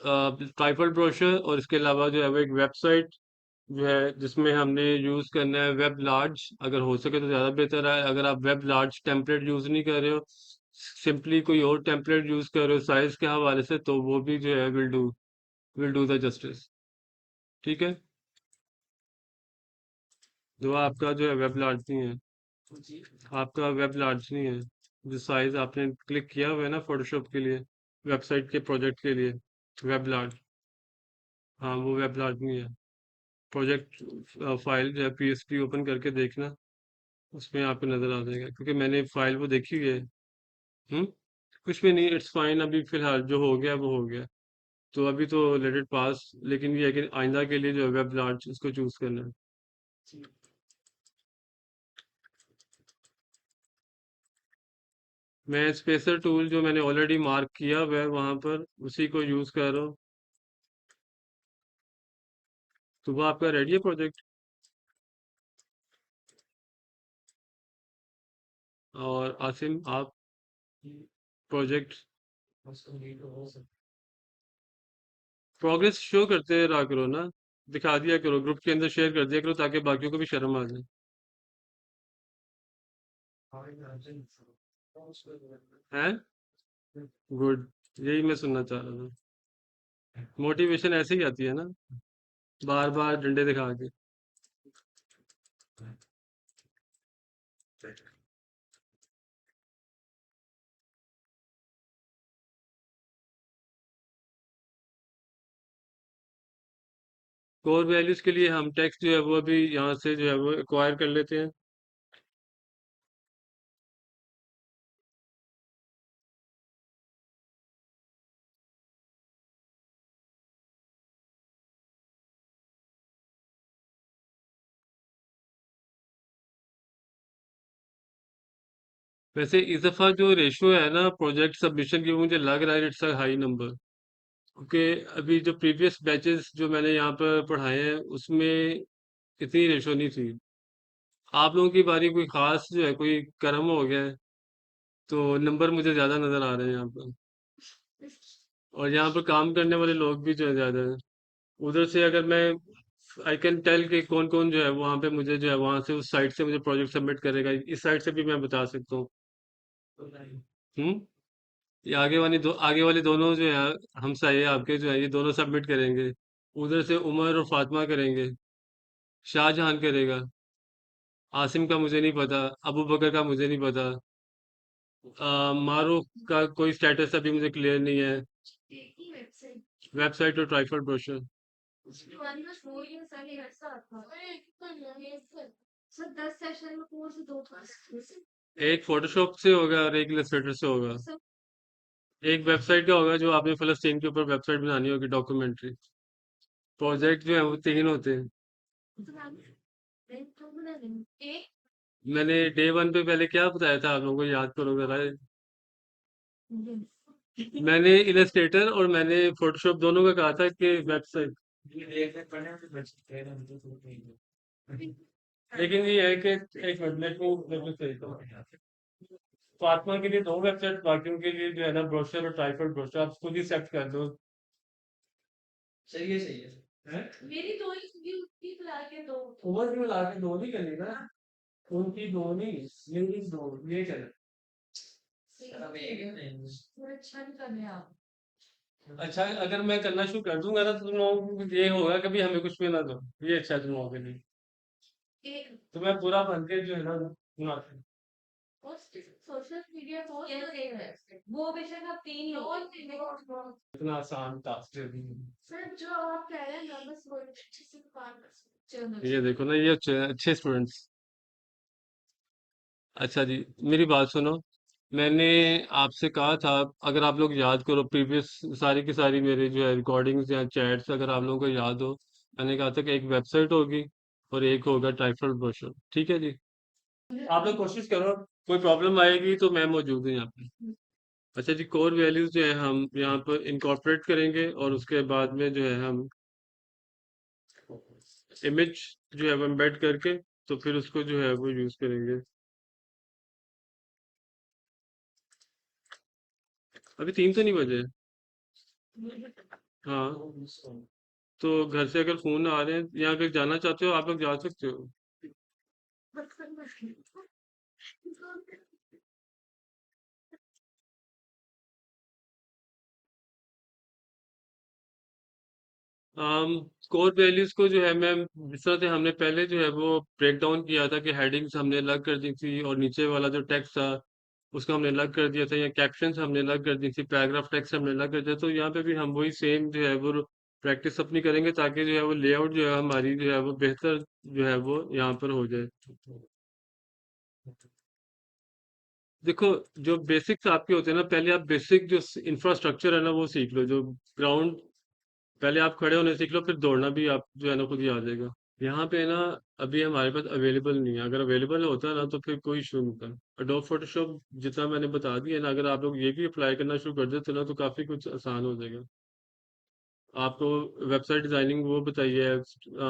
ट्राइफल ब्रोशर, और इसके अलावा जो है वो एक वेबसाइट जो है जिसमें हमने यूज करना है वेब लार्ज, अगर हो सके तो ज्यादा बेहतर है। अगर आप वेब लार्ज टेम्पलेट यूज नहीं कर रहे हो, सिंपली कोई और टेम्पलेट यूज कर रहे हो साइज के हवाले से, तो वो भी जो है विल डू द जस्टिस। ठीक है, जो आपका जो है वेब लार्ज नहीं है, आपका वेब लार्ज नहीं है, जो साइज आपने क्लिक किया हुआ है ना फोटोशॉप के लिए, वेबसाइट के प्रोजेक्ट के लिए, वेब लार्ज। हाँ, वो वेब लार्ज नहीं है। प्रोजेक्ट फाइल जो है पीएसपी ओपन करके देखना। उसमें आपको नजर आ जाएगा क्योंकि मैंने फाइल वो देखी हुई है। हम्म। कुछ भी नहीं, इट्स फाइन, अभी फिलहाल जो हो गया वो हो गया। तो अभी तो लेट इट पास, लेकिन ये है कि आइंदा के लिए जो है वेब लार्ज उसको चूज करना है। मैं स्पेसर टूल जो मैंने ऑलरेडी मार्क किया हुआ है वहां पर उसी को यूज कर रहा हूँ। तो वो आपका रेडी है प्रोजेक्ट? और आसिम आप प्रोजेक्ट प्रोग्रेस शो करते रहा करो ना, दिखा दिया करो, ग्रुप के अंदर शेयर कर दिया करो ताकि बाकियों को भी शर्म आ जाए। हैं? गुड, यही मैं सुनना चाह रहा था। मोटिवेशन ऐसे ही आती है ना, बार बार डंडे दिखा के। कोर वैल्यूज के लिए हम टेक्स्ट जो है वो अभी यहाँ से जो है वो एक्वायर कर लेते हैं। वैसे इस दफा जो रेशियो है ना प्रोजेक्ट सबमिशन की, वो मुझे लग रहा है इट्स अ हाई नंबर, क्योंकि अभी जो प्रीवियस बैचेस जो मैंने यहाँ पर पढ़ाए हैं उसमें इतनी रेशो नहीं थी। आप लोगों की बारी कोई खास जो है कोई कर्म हो गया है, तो नंबर मुझे ज्यादा नजर आ रहे हैं यहाँ पर। और यहाँ पर काम करने वाले लोग भी जो है ज्यादा है। उधर से अगर मैं आई कैन टेल कि कौन कौन जो है वहाँ पे मुझे जो है वहां से उस साइट से मुझे प्रोजेक्ट सबमिट करेगा, इस साइट से भी मैं बता सकता हूँ। हम्म। ये आगे वाले दोनों जो है हमसाये आपके जो है ये दोनों सबमिट करेंगे। उधर से उमर और फातिमा करेंगे। शाहजहां करेगा। आसिम का मुझे नहीं पता। अबू बकर का मुझे नहीं पता। मारूफ का कोई स्टेटस अभी मुझे क्लियर नहीं है। वेबसाइट और ट्राइफल ब्रोशर। सर 10 सेशन में कोर्स दो क्लास। एक फोटोशॉप से होगा और एक इलस्ट्रेटर से होगा। एक वेबसाइट का होगा जो आपने फलस्तीन के ऊपर वेबसाइट बनानी होगी, डॉक्यूमेंट्री। प्रोजेक्ट जो है वो 3 होते हैं। मैंने डे 1 पे पहले क्या बताया था आप लोगों को, याद करो जरा। मैंने इलस्ट्रेटर और मैंने फोटोशॉप दोनों का कहा था कि वेबसाइट। लेकिन ये है कि एक मिनट मेरे को सही था। फातिमा के लिए 2 वेबसाइट, बाकियों के लिए जो है ना ब्रोशर और ट्राइफल ब्रोशर आप खुद ही सेट कर दो। हैं? मेरी दो ही होगी, उसकी बुला के दो। ओवर व्यू ला के 2 नहीं करनी ना, उनकी 2 नहीं, मेरी 2 ये करना। थोड़ा अच्छा नहीं कर रहे आप। अच्छा, अगर मैं करना शुरू कर दूंगा ना तो तुम लोगों को ये होगा कभी हमें कुछ भी ना दो। ये अच्छा तुम लोगों के लिए। एक तो मैं पूरा बन के जो है ना सुनाता हूँ। सोशल मीडिया पोस्ट तो देख रहे हैं वो बेशक आप 3 ही इतना आसान टास्क है भी नहीं। सर जो आप कह रहे हैं ना बस वो अच्छे से बात कर सकते चलो ये देखो ना, ये अच्छे अच्छे स्टूडेंट्स। अच्छा जी, मेरी बात सुनो। मैंने आपसे कहा था, अगर आप लोग याद करो प्रीवियस सारी की सारी मेरे जो है रिकॉर्डिंग्स या चैट्स अगर आप लोगों को याद हो, मैंने कहा था कि एक वेबसाइट होगी और एक होगा ट्राइफल ब्रोशर, ठीक है जी। आप लोग कोशिश करो, कोई प्रॉब्लम आएगी तो मैं मौजूद हूँ यहाँ पे। अच्छा जी, कोर वैल्यूज जो है हम यहाँ पर इनकॉर्पोरेट करेंगे और उसके बाद में जो है हम इमेज जो है वो एम्बेड करके तो फिर उसको जो है वो यूज करेंगे। अभी 3 तो नहीं बजे। हाँ, तो घर से अगर फोन आ रहे हैं या अगर जाना चाहते हो आप लोग जा सकते हो। कोर वैल्यूज को जो है मैं जिस तरह से हमने पहले जो है वो ब्रेक डाउन किया था कि हेडिंग्स हमने अलग कर दी थी और नीचे वाला जो टेक्स्ट था उसको हमने अलग कर दिया था, या कैप्शंस हमने अलग कर दी थी, पैराग्राफ टेक्स्ट हमने अलग कर दिया, तो यहाँ पे भी हम वही सेम जो है वो प्रैक्टिस अपनी करेंगे ताकि जो है वो लेआउट जो है हमारी जो है वो बेहतर जो है वो यहाँ पर हो जाए। देखो, जो बेसिक्स आपके होते हैं ना, पहले आप बेसिक जो इंफ्रास्ट्रक्चर है ना वो सीख लो, जो ग्राउंड, पहले आप खड़े होने सीख लो, फिर दौड़ना भी आप जो है ना खुद ही आ जाएगा। यहाँ पे ना अभी हमारे पास अवेलेबल नहीं है, अगर अवेलेबल होता ना तो फिर कोई इशू नहीं था। अडोब फोटोशॉप जितना मैंने बता दिया ना, अगर आप लोग ये भी अप्लाई करना शुरू कर देते ना तो काफी कुछ आसान हो जाएगा। आपको वेबसाइट डिजाइनिंग वो बताइए,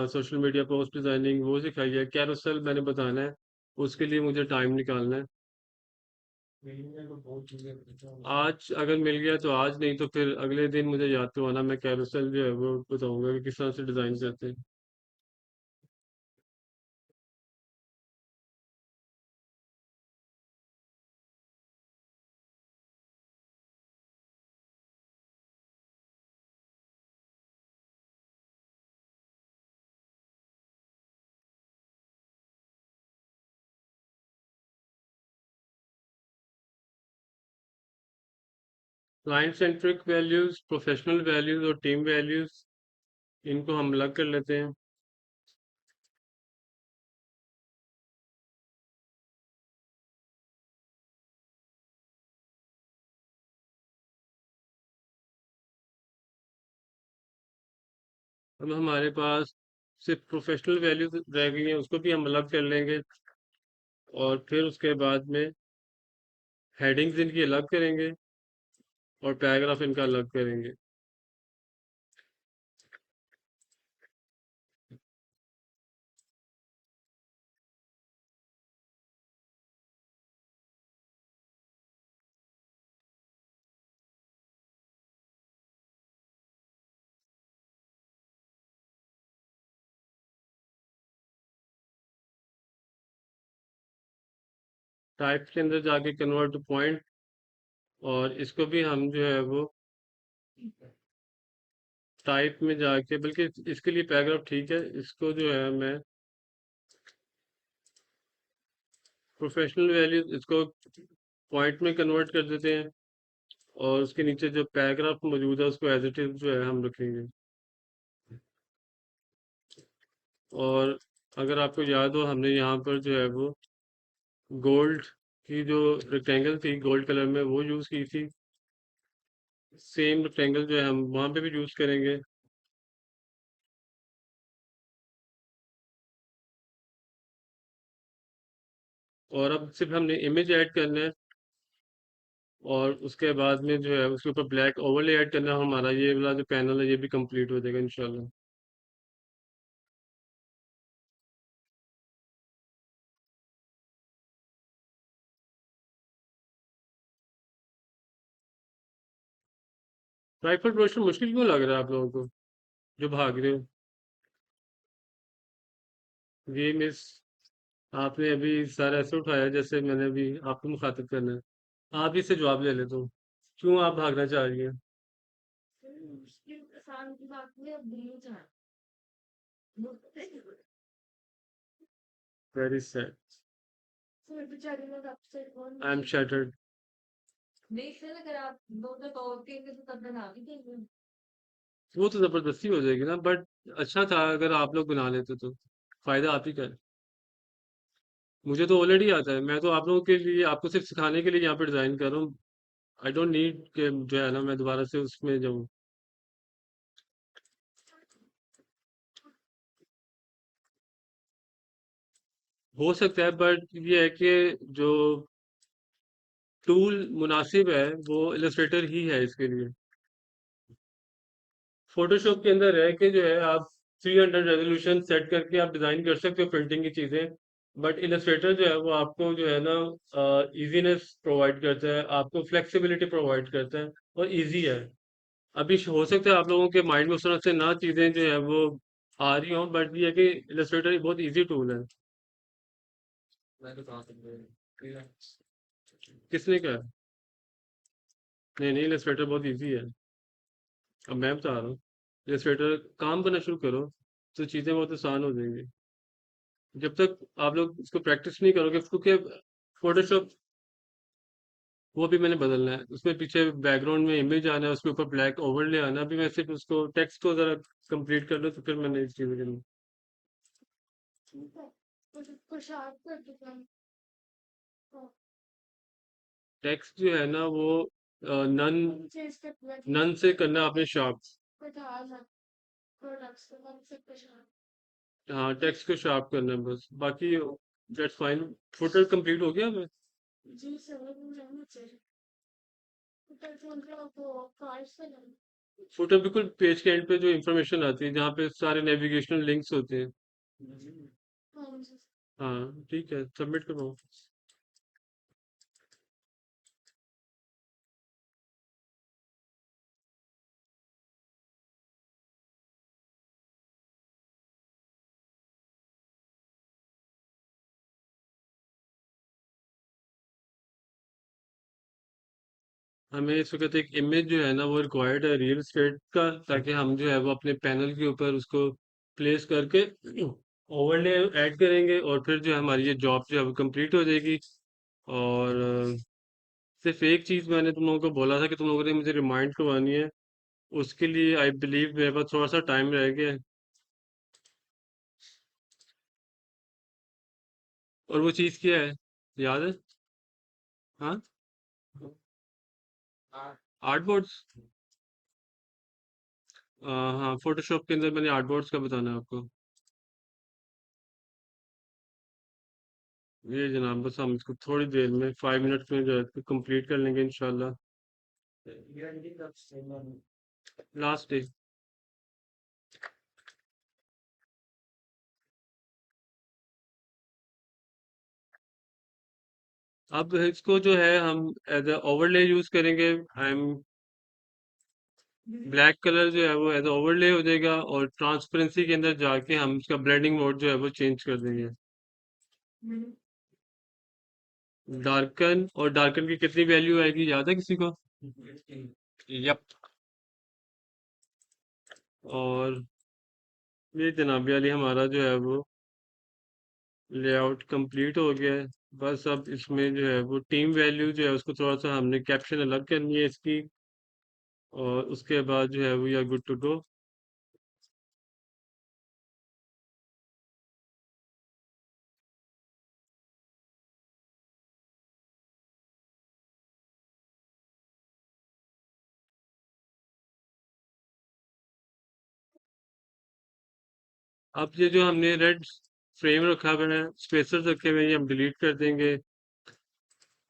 सोशल मीडिया पोस्ट डिजाइनिंग वो सिखाइए, कैरोसेल मैंने बताना है, उसके लिए मुझे टाइम निकालना है। आज अगर मिल गया तो आज, नहीं तो फिर अगले दिन मुझे याद तो आना, मैं कैरोसेल जो है वो बताऊंगा कि किस तरह से डिजाइन करते हैं। Client centric values, professional values और टीम वैल्यूज, इनको हम अलग कर लेते हैं। अब हमारे पास सिर्फ प्रोफेशनल वैल्यूज रह गई हैं, उसको भी हम अलग कर लेंगे। और फिर उसके बाद में हेडिंग्स इनकी अलग करेंगे और पैराग्राफ इनका अलग करेंगे। टाइप के अंदर जाके कन्वर्ट टू पॉइंट, और इसको भी हम जो है वो टाइप में जाके, बल्कि इसके लिए पैराग्राफ ठीक है, इसको जो है मैं प्रोफेशनल वैल्यू, इसको पॉइंट में कन्वर्ट कर देते हैं। और उसके नीचे जो पैराग्राफ मौजूद है उसको एज इट इज जो है हम रखेंगे। और अगर आपको याद हो, हमने यहाँ पर जो है वो गोल्ड की जो रेक्टेंगल थी गोल्ड कलर में वो यूज़ की थी, सेम रेक्टेंगल जो है हम वहाँ पे भी यूज़ करेंगे। और अब सिर्फ हमने इमेज ऐड करना है, और उसके बाद में जो है उसके ऊपर ब्लैक ओवरले ऐड करना है, हमारा ये वाला जो पैनल है ये भी कंप्लीट हो जाएगा इंशाल्लाह। राइफल प्रोडक्शन मुश्किल क्यों लग रहा है आप लोगों को, जो भाग रहे हो? ये मिस, आपने अभी सर ऐसे उठाया जैसे मैंने अभी आपको मुखातिब करना है। आप ही से जवाब ले लेता हूँ, क्यों आप भागना चाह रही हैं? मुश्किल आसान की बात में अब दिल्ली जाना। Very sad. फिर बेचारी लोग आपसे कौन आई एम शैटर्ड। देख ले, अगर आप दो तो तोड़ते तो तब बना भी देंगे। वो तो जबरदस्ती हो जाएगी ना, बट अच्छा था अगर आप लोग बना लेते तो, फायदा आप ही का है। मुझे तो ऑलरेडी आता है, मैं तो आप लोगों के लिए, आपको सिर्फ सिखाने के लिए यहाँ पे डिजाइन कर रहा हूँ। आई डोंट नीड कि जो है ना मैं दोबारा से उसमें जाऊँ। हो सकता है, बट ये है कि जो टूल मुनासिब है वो इलस्ट्रेटर ही है इसके लिए। फोटोशॉप के अंदर है कि जो है आप 300 रेजोल्यूशन सेट करके आप डिजाइन कर सकते हो प्रिंटिंग की चीजें, बट इलस्ट्रेटर जो है वो आपको जो है ना इजीनेस प्रोवाइड करता है, आपको फ्लेक्सिबिलिटी प्रोवाइड करता है, और इजी है। अभी हो सकता है आप लोगों के माइंड में उस तरह से ना चीजें जो है वो आ रही हों, बट ये है कि इलस्ट्रेटर बहुत इजी टूल है। किसने कहा? नहीं नहीं, इलस्ट्रेटर बहुत इजी है। अब मैं बता रहा हूँ, इलस्ट्रेटर काम करना शुरू करो तो चीजें बहुत आसान हो जाएंगी। जब तक आप लोग इसको प्रैक्टिस नहीं करोगे, क्योंकि फोटोशॉप वो भी मैंने बदलना है, उसमें पीछे बैकग्राउंड में इमेज आना है, उसके ऊपर ब्लैक ओवरले आना है। अभी मैं सिर्फ उसको टेक्स्ट को जरा कंप्लीट कर लूँ तो फिर मैंने इस चीज़ करनी। ठीक है, कुछ कुछ आप कर दो। टेक्स्ट जो है ना वो नन नन से करना है आपने शार्प। हाँ, टेक्स्ट को शार्प करना है बस, बाकी दैट्स फाइन। फुटर कंप्लीट हो गया अब? फुटर बिल्कुल पेज के एंड पे जो इंफॉर्मेशन आती है जहाँ पे सारे नेविगेशनल लिंक्स होते हैं। हाँ ठीक है, सबमिट करो। हमें इस वक्त एक इमेज जो है ना वो रिक्वायर्ड है रियल एस्टेट का, ताकि हम जो है वो अपने पैनल के ऊपर उसको प्लेस करके ओवरले ऐड करेंगे, और फिर जो है हमारी ये जॉब जो है वो कंप्लीट हो जाएगी। और सिर्फ एक चीज़ मैंने तुम लोगों को बोला था कि तुम लोगों ने मुझे रिमाइंड करवानी है, उसके लिए आई बिलीव मेरे पास थोड़ा सा टाइम रह गया है। और वो चीज़ क्या है, याद है? हाँ, आर्ट बोर्ड्स। हाँ, फोटोशॉप के अंदर मैंने आर्ट बोर्ड्स का बताना है आपको। ये जनाब बस हम इसको थोड़ी देर में 5 मिनट में जो है कंप्लीट कर लेंगे इंशाल्लाह। Last day. अब इसको जो है हम एज अ ओवरले यूज करेंगे। आई एम ब्लैक कलर जो है वो एज ओवरले हो जाएगा, और ट्रांसपेरेंसी के अंदर जाके हम इसका ब्लेंडिंग मोड जो है वो चेंज कर देंगे। डार्कन, और डार्कन की कितनी वैल्यू आएगी याद है किसी को? यप। और ये जनाबी वाली हमारा जो है वो लेआउट कंप्लीट हो गया है। बस अब इसमें जो है वो टीम वैल्यू जो है उसको थोड़ा सा हमने कैप्शन अलग करनी है इसकी, और उसके बाद जो है we are good to go. अब ये जो हमने रेड फ्रेम रखा हुआ है, स्पेसर्स रखे हुए हैं, ये हम डिलीट कर देंगे।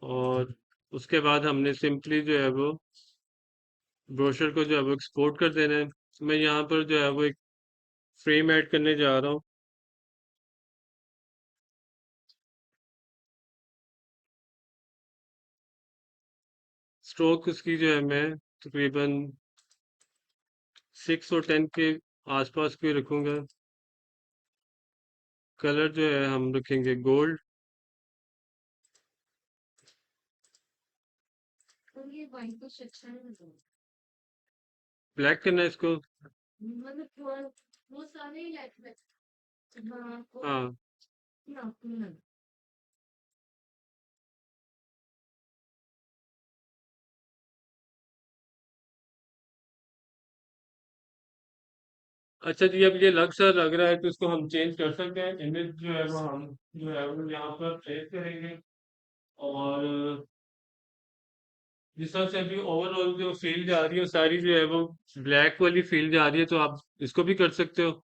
और उसके बाद हमने सिंपली जो है वो ब्रोशर को जो है वो एक्सपोर्ट कर देना है। मैं यहाँ पर जो है वो एक फ्रेम ऐड करने जा रहा हूँ। स्ट्रोक उसकी जो है मैं तकरीबन 6 और 10 के आसपास की रखूँगा। कलर जो है हम रखेंगे गोल्ड। ब्लैक करना है इसको। हाँ। अच्छा जी, अब ये लग सा लग रहा है तो इसको हम चेंज कर सकते हैं। इमेज जो है वो हम जो है वो यहाँ पर प्लेस करेंगे, और जिस तरह से अभी ओवरऑल जो फील जा रही है वो सारी जो है वो ब्लैक वाली फील जा रही है, तो आप इसको भी कर सकते हो।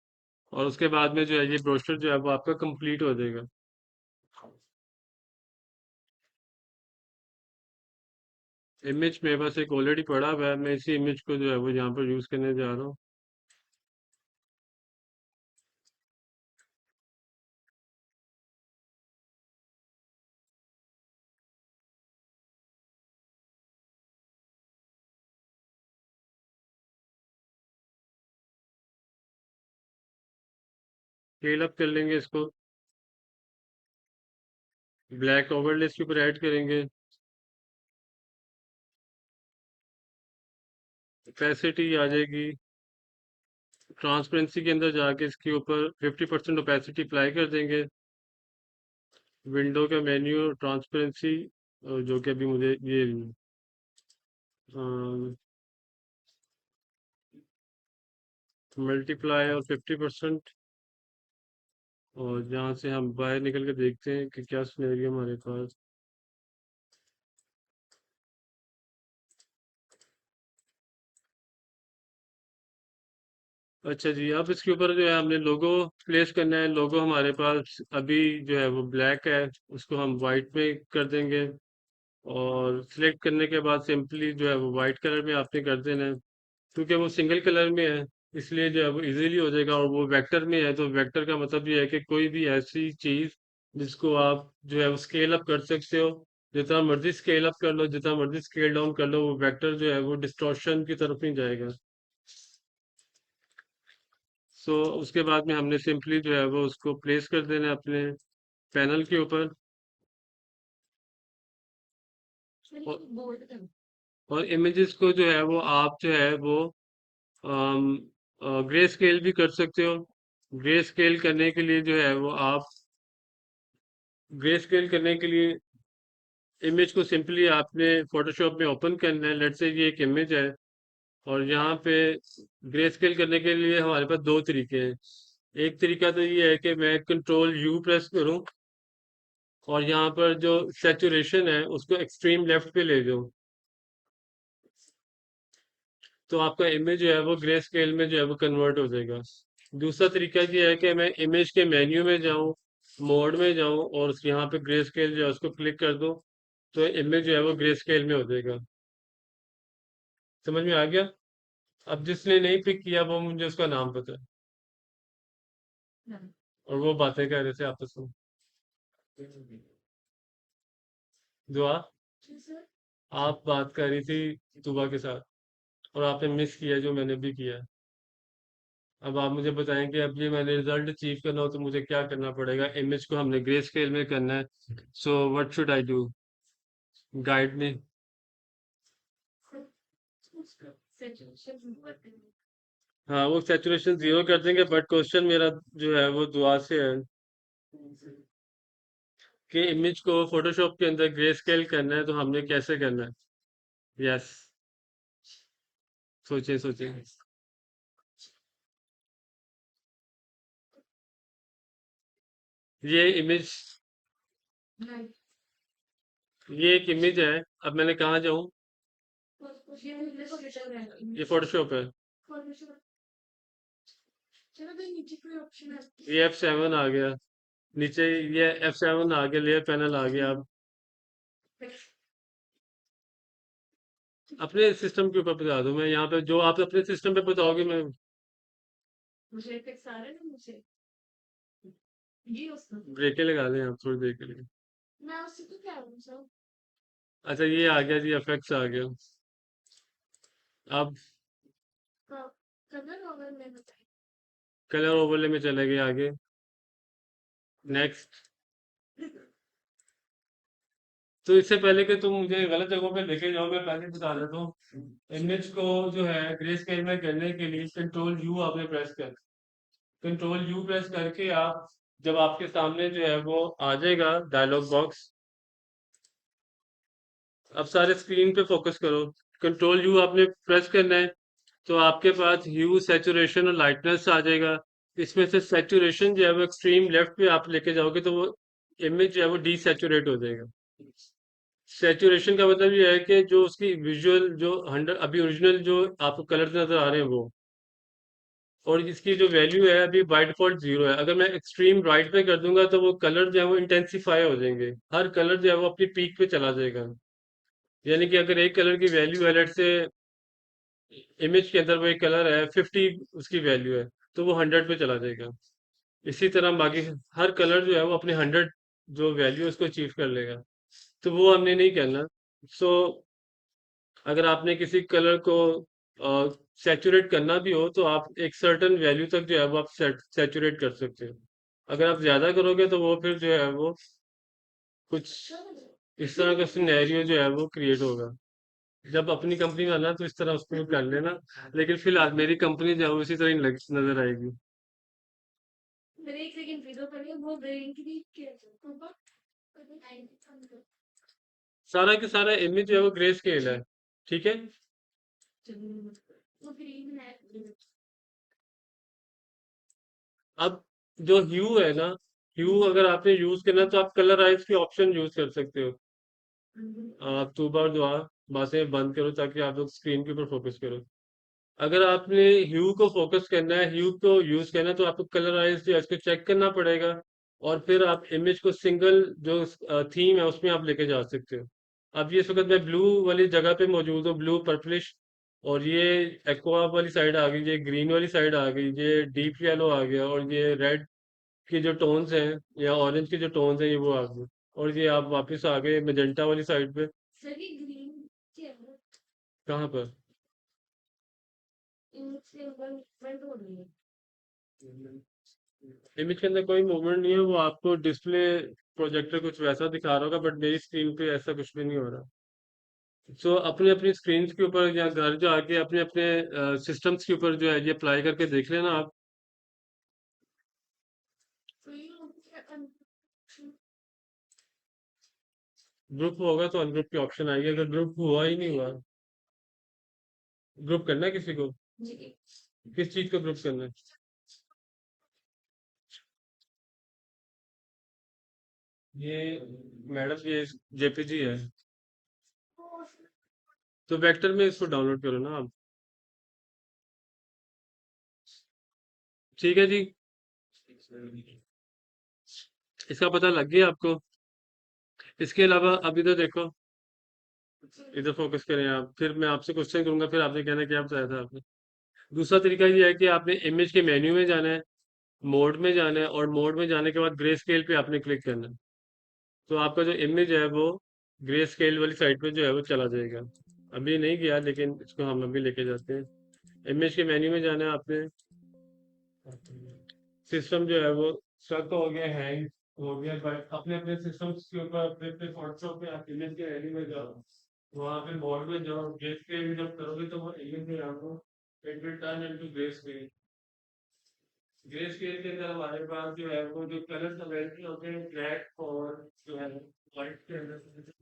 और उसके बाद में जो है ये ब्रोशर जो है वो आपका कंप्लीट हो जाएगा। इमेज मेरे पास एक ऑलरेडी पड़ा हुआ है, मैं इसी इमेज को जो है वो यहाँ पर यूज करने जा रहा हूँ। स्केल अप कर लेंगे इसको, ब्लैक ओवरले इसके ऊपर ऐड करेंगे। ओपेसिटी आ जाएगी। ट्रांसपेरेंसी के अंदर जाके इसके ऊपर 50% ओपेसिटी अप्लाई कर देंगे। विंडो का मेन्यू ट्रांसपेरेंसी, जो कि अभी मुझे ये मल्टीप्लाई और 50%। और यहाँ से हम बाहर निकल के देखते हैं कि क्या सिनेरियो हमारे पास। अच्छा जी, अब इसके ऊपर जो है हमने लोगो प्लेस करना है। लोगो हमारे पास अभी जो है वो ब्लैक है, उसको हम वाइट में कर देंगे। और सिलेक्ट करने के बाद सिंपली जो है वो वाइट कलर में आपने कर देना है। क्योंकि वो सिंगल कलर में है, इसलिए जो है वो इजीली हो जाएगा। और वो वेक्टर में है, तो वेक्टर का मतलब ये है कि कोई भी ऐसी चीज जिसको आप जो है वो स्केल अप कर सकते हो, जितना मर्जी स्केल अप कर लो, जितना मर्जी स्केल डाउन कर लो, वो वेक्टर जो है वो डिस्टॉर्शन की तरफ नहीं जाएगा। सो उसके बाद में हमने सिंपली जो है वो उसको प्लेस कर देना है अपने पैनल के ऊपर। और, बोल्ड कर। और इमेजेस को जो है वो आप जो है वो ग्रे स्केल भी कर सकते हो। ग्रे स्केल करने के लिए जो है वो आप ग्रे स्केल करने के लिए इमेज को सिंपली आपने फोटोशॉप में ओपन करना है। लेट्स से ये एक इमेज है, और यहाँ पे ग्रे स्केल करने के लिए हमारे पास दो तरीके हैं। एक तरीका तो ये है कि मैं कंट्रोल यू प्रेस करूँ, और यहाँ पर जो सैचुरेशन है उसको एक्सट्रीम लेफ्ट पे ले जाऊँ, तो आपका इमेज जो है वो ग्रे स्केल में जो है वो कन्वर्ट हो जाएगा। दूसरा तरीका ये है कि मैं इमेज के मेन्यू में जाऊँ, मोड में जाऊँ, और यहाँ पे ग्रे स्केल जो है उसको क्लिक कर दूँ, तो इमेज जो है वो ग्रे स्केल में हो जाएगा। समझ में आ गया? अब जिसने नहीं पिक किया वो मुझे उसका नाम पता है, और वो बातें कर रहे थे आपस में। दुआ, आप बात कर रही थी तुबा के साथ, और आपने मिस किया जो मैंने भी किया। अब आप मुझे बताएं कि अब ये मैंने रिजल्ट अचीव करना हो तो मुझे क्या करना पड़ेगा। इमेज को हमने ग्रे स्केल में करना है, so what should I do? Guide में। हाँ, वो सैचुरेशन जीरो कर देंगे, बट क्वेश्चन मेरा जो है वो दुआ से है कि इमेज को फोटोशॉप के अंदर ग्रे स्केल करना है, तो हमने कैसे करना है? यस, सोचिए सोचिए। ये इमेज, ये एक इमेज है। अब मैंने कहाँ जाऊँ? ये फोटोशॉप है। ये F7 आ गया नीचे। ये F7 आ गया, लेयर पैनल आ गया। अब अपने सिस्टम के ऊपर बता दो, मैं यहाँ पे जो आप अपने सिस्टम पे बताओगे मैं। ब्रेकें लगा दें आप थोड़ी देर के लिए। अच्छा, ये आ गया जी, एफेक्ट्स आ गया। अब कलर ओवरले में चले गए आगे। नेक्स्ट। तो इससे पहले कि तुम मुझे गलत जगहों पे लेके जाओ, मैं पहले बता देता हूँ। इमेज को जो है ग्रे स्केल में करने के लिए कंट्रोल यू आपने प्रेस कर, कंट्रोल यू प्रेस करके आप, जब आपके सामने जो है वो आ जाएगा डायलॉग बॉक्स। अब सारे स्क्रीन पे फोकस करो। कंट्रोल यू आपने प्रेस करना है, तो आपके पास ह्यू, सैचुरेशन और लाइटनेस आ जाएगा। इसमें से सैचुरेशन जो है वो एक्सट्रीम लेफ्ट पे आप लेके जाओगे, तो वो इमेज जो है वो डीसैचुरेट हो जाएगा। सैचुरेशन का मतलब ये है कि जो उसकी विजुअल जो 100 अभी ओरिजिनल जो आपको कलर नजर आ रहे हैं वो, और इसकी जो वैल्यू है अभी बाय डिफॉल्ट जीरो है। अगर मैं एक्सट्रीम राइट पे कर दूंगा तो वो कलर जो है वो इंटेंसिफाई हो जाएंगे, हर कलर जो है वो अपनी पीक पे चला जाएगा। यानी कि अगर एक कलर की वैल्यू है, लेट से इमेज के अंदर वो एक कलर है 50, उसकी वैल्यू है, तो वो 100 पे चला जाएगा। इसी तरह बाकी हर कलर जो है वो अपने 100 जो वैल्यू है उसको अचीव कर लेगा। तो वो हमने नहीं करना। सो अगर आपने किसी कलर को सैचुरेट करना भी हो, तो आप एक सर्टेन वैल्यू तक जो है वो आप सैचुरेट कर सकते हो। अगर आप ज्यादा करोगे तो वो फिर जो है वो कुछ इस तरह का सिनेरियो जो है वो क्रिएट होगा। जब अपनी कंपनी में आना तो इस तरह उसको कर लेना। लेकिन फिलहाल मेरी कंपनी जो है वो इसी तरह ही नजर आएगी। सारा के सारा इमेज जो है वो ग्रे स्केल है, ठीक है। अब जो ह्यू है ना, ह्यू अगर आपने यूज करना तो आप कलराइज के ऑप्शन यूज कर सकते हो। आप दो बार दुआ बातें बंद करो ताकि आप लोग स्क्रीन के ऊपर फोकस करो। अगर आपने ह्यू को फोकस करना है, ह्यू को यूज करना है, तो आपको कलराइज जो है इसको चेक करना पड़ेगा। और फिर आप इमेज को सिंगल जो थीम है उसमें आप लेके जा सकते हो। अब ये इस वक्त मैं ब्लू वाली जगह पे मौजूद हूँ, ब्लू पर्पलिश। और ये एक्वा वाली साइड आ गई, ये ग्रीन वाली साइड आ गई, ये डीप येलो आ गया, और ये रेड के जो टोन्स हैं या ऑरेंज के जो टोन्स हैं ये वो आ गए। और ये आप वापस आ गए मेजेंटा वाली साइड पे। सर ये ग्रीन कहाँ पर? से डेवलपमेंट हो रही है। इमेज के अंदर कोई मूवमेंट नहीं है, वो आपको डिस्प्ले प्रोजेक्टर कुछ वैसा दिखा रहा होगा, बट मेरी स्क्रीन पे ऐसा कुछ भी नहीं हो रहा। सो अपनी अपनी स्क्रीन के ऊपर या घर जाके अपने अपने सिस्टम्स के ऊपर जो है ये अप्लाई करके देख लेना आप। ग्रुप होगा तो अनग्रुप की ऑप्शन आएगी, अगर ग्रुप हुआ ही नहीं हुआ। ग्रुप करना है किसी को? जी किस चीज को ग्रुप करना है? ये मैडम ये जेपीजी है, तो वेक्टर में इसको डाउनलोड करो ना आप। ठीक है जी, इसका पता लग गया आपको। इसके अलावा अब इधर देखो, इधर फोकस करें आप, फिर मैं आपसे क्वेश्चन करूंगा, फिर आपने कहना क्या बताया था आपने। दूसरा तरीका ये है कि आपने इमेज के मेन्यू में जाना है, मोड में जाना है, और मोड में जाने के बाद ग्रे स्केल पे आपने क्लिक करना है। तो आपका जो इमेज है वो ग्रे स्केल वाली साइड पे जो है वो चला जाएगा। अभी नहीं गया, लेकिन इसको हम अभी लेके जाते हैं। इमेज के मेन्यू में जाना है आपने। सिस्टम जो है वो स्टक हो गया, हैंग हो गया, बट अपने अपने सिस्टम्स के ऊपर अपने अपने फोटोशॉप पे आप इमेज के मेन्यू में जाओ, वहाँ पे मोड में जाओ, ग्रे स्केल जब करोगे तो वो इमेज में आपको it will turn into grey scale. Grey scale के अंदर हमारे पास जो है वो जो कलर्स अवेलेबल होते हैं, ब्लैक और जो है व्हाइट के अंदर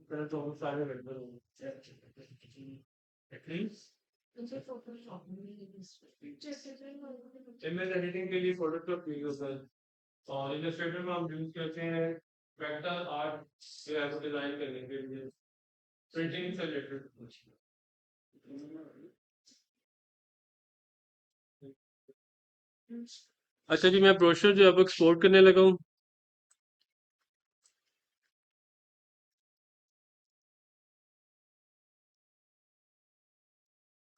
कलर तो बहुत सारे अवेलेबल होंगे। एटलीस्ट मुझे फोटोशॉप में इमेज एडिटिंग के लिए फोटोशॉप यूज होता है, और इलस्ट्रेटर में हम यूज करते हैं वेक्टर आर्ट जो है वो डिजाइन करने के लिए, प्रिंटिंग से रिलेटेड। अच्छा जी, मैं ब्रोशर जो है वो एक्सपोर्ट करने लगा हूँ।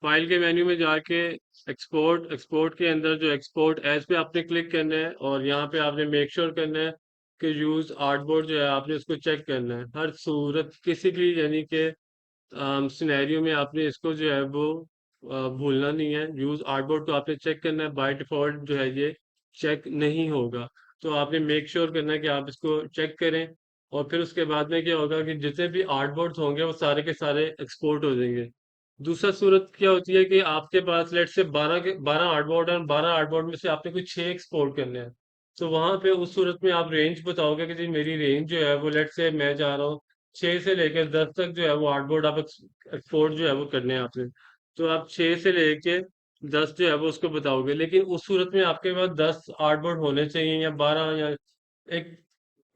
फाइल के मेन्यू में जाके एक्सपोर्ट, एक्सपोर्ट के अंदर जो एक्सपोर्ट एज पे आपने क्लिक करना है, और यहाँ पे आपने मेक श्योर करना है कि यूज आर्टबोर्ड जो है आपने उसको चेक करना है हर सूरत, किसी भी यानी कि सिनेरियो में आपने इसको जो है वो भूलना नहीं है। यूज आर्टबोर्ड को आपने चेक करना है, बाय डिफॉल्ट जो है ये चेक नहीं होगा। तो आपने मेक श्योर करना है कि आप इसको चेक करें, और फिर उसके बाद में क्या होगा कि जितने भी आर्टबोर्ड्स होंगे वो सारे के सारे एक्सपोर्ट हो जाएंगे। दूसरा सूरत क्या होती है कि आपके पास लेट से 12 आर्टबोर्ड है, और 12 आर्टबोर्ड में से आपने कुछ 6 एक्सपोर्ट करने हैं। तो वहां पे उस सूरत में आप रेंज बताओगे कि जी मेरी रेंज जो है वो लेट से मैं जा रहा हूँ 6 से लेकर 10 तक जो है वो आर्टबोर्ड आप एक्सपोर्ट जो है वो करने हैं आपने। तो आप 6 से लेके 10 जो है वो उसको बताओगे, लेकिन उस सूरत में आपके पास 10 आर्टबोर्ड होने चाहिए या 12, या एक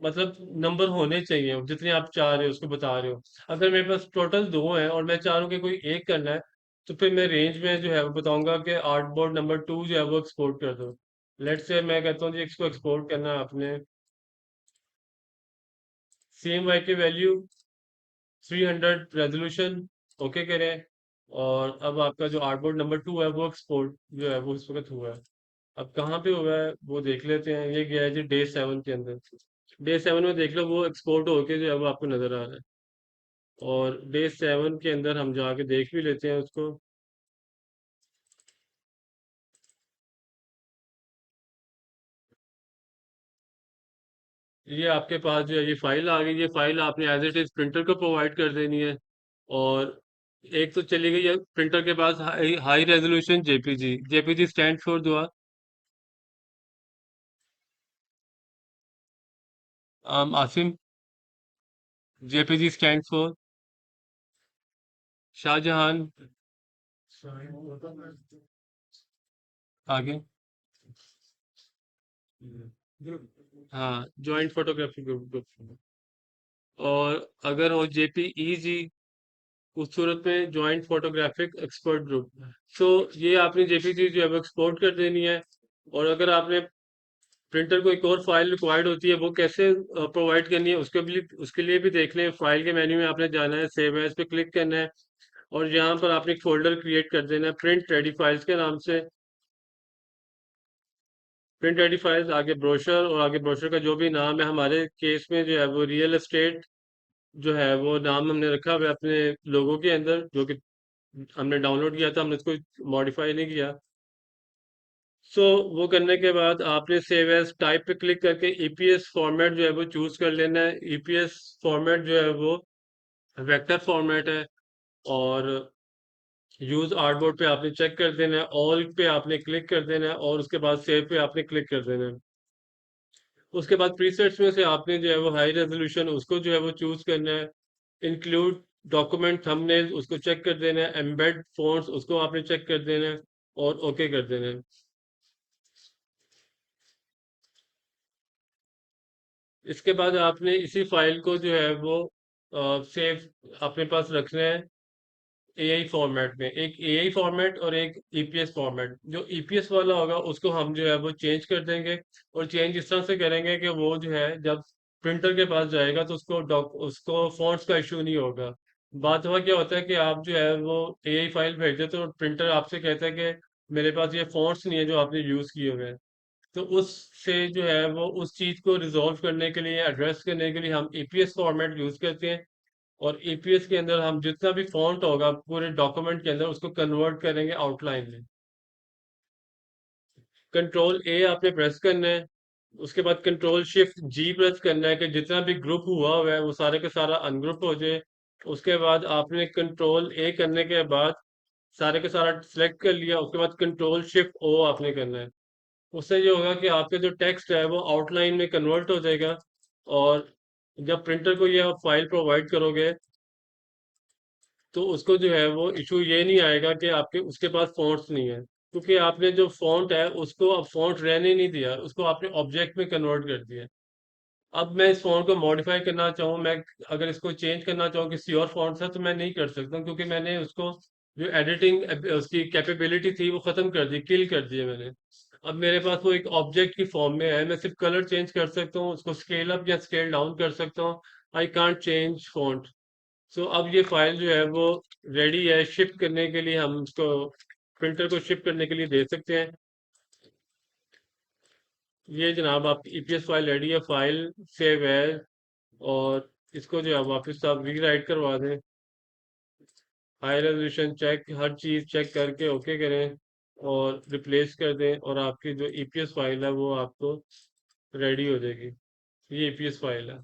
मतलब नंबर होने चाहिए जितने आप चाह रहे हो उसको बता रहे हो। अगर मेरे पास टोटल दो है और मैं चाह रहा हूँ कि कोई एक करना है, तो फिर मैं रेंज में जो है वो बताऊंगा कि आर्टबोर्ड नंबर 2 जो है वो एक्सपोर्ट कर दो। लेट से मैं कहता हूँ जी इसको एक्सपोर्ट करना है आपने, सेम वाई की वैल्यू 300 रेजोल्यूशन, ओके करें। और अब आपका जो आर्टबोर्ड नंबर 2 है वो एक्सपोर्ट जो है वो इस वक्त हुआ है। अब कहाँ पे हुआ है वो देख लेते हैं, ये गया है जी डे 7 के अंदर। डे 7 में देख लो वो एक्सपोर्ट होके जो है वो आपको नजर आ रहा है। और डे 7 के अंदर हम जाके देख भी लेते हैं उसको। ये आपके पास जो है ये फाइल आ गई, ये फाइल आपने एज इट इज प्रिंटर को प्रोवाइड कर देनी है। और एक तो चली गई है प्रिंटर के पास high high resolution JPG, JPG stand for Dua Asim, JPG stand for Shahjahan. आगे, हाँ जॉइंट फोटोग्राफी ग्रुप। और अगर हो जेपीईजी उस सूरत में जॉइंट फोटोग्राफिक एक्सपर्ट ग्रुप। सो ये आपने जेपीजी जो है वो एक्सपोर्ट कर देनी है। और अगर आपने प्रिंटर को एक और फाइल रिक्वायर्ड होती है वो कैसे प्रोवाइड करनी है उसके लिए भी देख लें। फाइल के मेन्यू में आपने जाना है, सेव एज पे क्लिक करना है और यहाँ पर आपने एक फोल्डर क्रिएट कर देना है प्रिंट रेडी फाइल्स के नाम से। प्रिंट रेडी फाइल्स, आगे ब्रोशर और आगे ब्रोशर का जो भी नाम है, हमारे केस में जो है वो रियल एस्टेट जो है वो नाम हमने रखा हुआ है अपने लोगों के अंदर, जो कि हमने डाउनलोड किया था, हमने इसको मॉडिफाई नहीं किया। सो वो करने के बाद आपने सेव एज टाइप पे क्लिक करके ईपीएस फॉर्मेट जो है वो चूज कर लेना है। ईपीएस फॉर्मेट जो है वो वेक्टर फॉर्मेट है। और यूज आर्टबोर्ड पे आपने चेक कर देना है, ऑल पे आपने क्लिक कर देना है और उसके बाद सेव पे आपने क्लिक कर देना है। उसके बाद प्रीसेट्स में से आपने जो है वो हाई रेजोल्यूशन उसको जो है वो चूज करना है। इंक्लूड डॉक्यूमेंट थंबनेल उसको चेक कर देना है। एम्बेड फॉन्ट्स उसको आपने चेक कर देना है और ओके कर देना है। इसके बाद आपने इसी फाइल को जो है वो सेव अपने पास रखना है एआई फॉर्मेट में। एक एआई फॉर्मेट और एक ईपीएस फॉर्मेट। जो ईपीएस वाला होगा उसको हम जो है वो चेंज कर देंगे। और चेंज इस तरह से करेंगे कि वो जो है जब प्रिंटर के पास जाएगा तो उसको फॉन्ट्स का इशू नहीं होगा। बात हुआ क्या होता है कि आप जो है वो एआई फाइल भेज देते हो और प्रिंटर आपसे कहता है कि मेरे पास ये फॉन्ट्स नहीं है जो आपने यूज किए हुए हैं। तो उससे जो है वो उस चीज को रिजॉल्व करने के लिए, एड्रेस करने के लिए हम ईपीएस फॉर्मेट यूज करते हैं। और ईपीएस के अंदर हम जितना भी फॉन्ट होगा पूरे डॉक्यूमेंट के अंदर उसको कन्वर्ट करेंगे आउटलाइन में। कंट्रोल ए आपने प्रेस करना है। उसके बाद कंट्रोल शिफ्ट जी प्रेस करना है कि जितना भी ग्रुप हुआ है वो सारे का सारा अनग्रुप हो जाए। उसके बाद आपने कंट्रोल ए करने के बाद सारे का सारा सिलेक्ट कर लिया। उसके बाद कंट्रोल शिफ्ट ओ आपने करना है। उससे ये होगा कि आपका जो टेक्स्ट है वो आउटलाइन में कन्वर्ट हो जाएगा। और जब प्रिंटर को ये आप फाइल प्रोवाइड करोगे तो उसको जो है वो इशू ये नहीं आएगा कि आपके उसके पास फॉन्ट्स नहीं है, क्योंकि आपने जो फॉन्ट है उसको अब फॉन्ट रहने नहीं दिया, उसको आपने ऑब्जेक्ट में कन्वर्ट कर दिया। अब मैं इस फॉन्ट को मॉडिफाई करना चाहूँ, मैं अगर इसको चेंज करना चाहूँ किसी और फॉन्ट से तो मैं नहीं कर सकता हूँ, क्योंकि मैंने उसको जो एडिटिंग उसकी कैपेबिलिटी थी वो खत्म कर दी, किल कर दी है मैंने। अब मेरे पास वो एक ऑब्जेक्ट की फॉर्म में है, मैं सिर्फ कलर चेंज कर सकता हूँ, उसको स्केल अप या स्केल डाउन कर सकता हूँ। I can't change font. So अब ये फाइल जो है वो रेडी है शिप करने के लिए, हम उसको प्रिंटर को शिप करने के लिए दे सकते हैं। ये जनाब आपकी ईपीएस फाइल रेडी है, फाइल सेव है। और इसको जो है वापस आप रीराइट करवा दें, हाई रेजोल्यूशन चेक, हर चीज़ चेक करके ओके करें और रिप्लेस कर दें और आपकी जो ईपीएस फाइल है वो आपको रेडी हो जाएगी। ये ईपीएस फाइल है।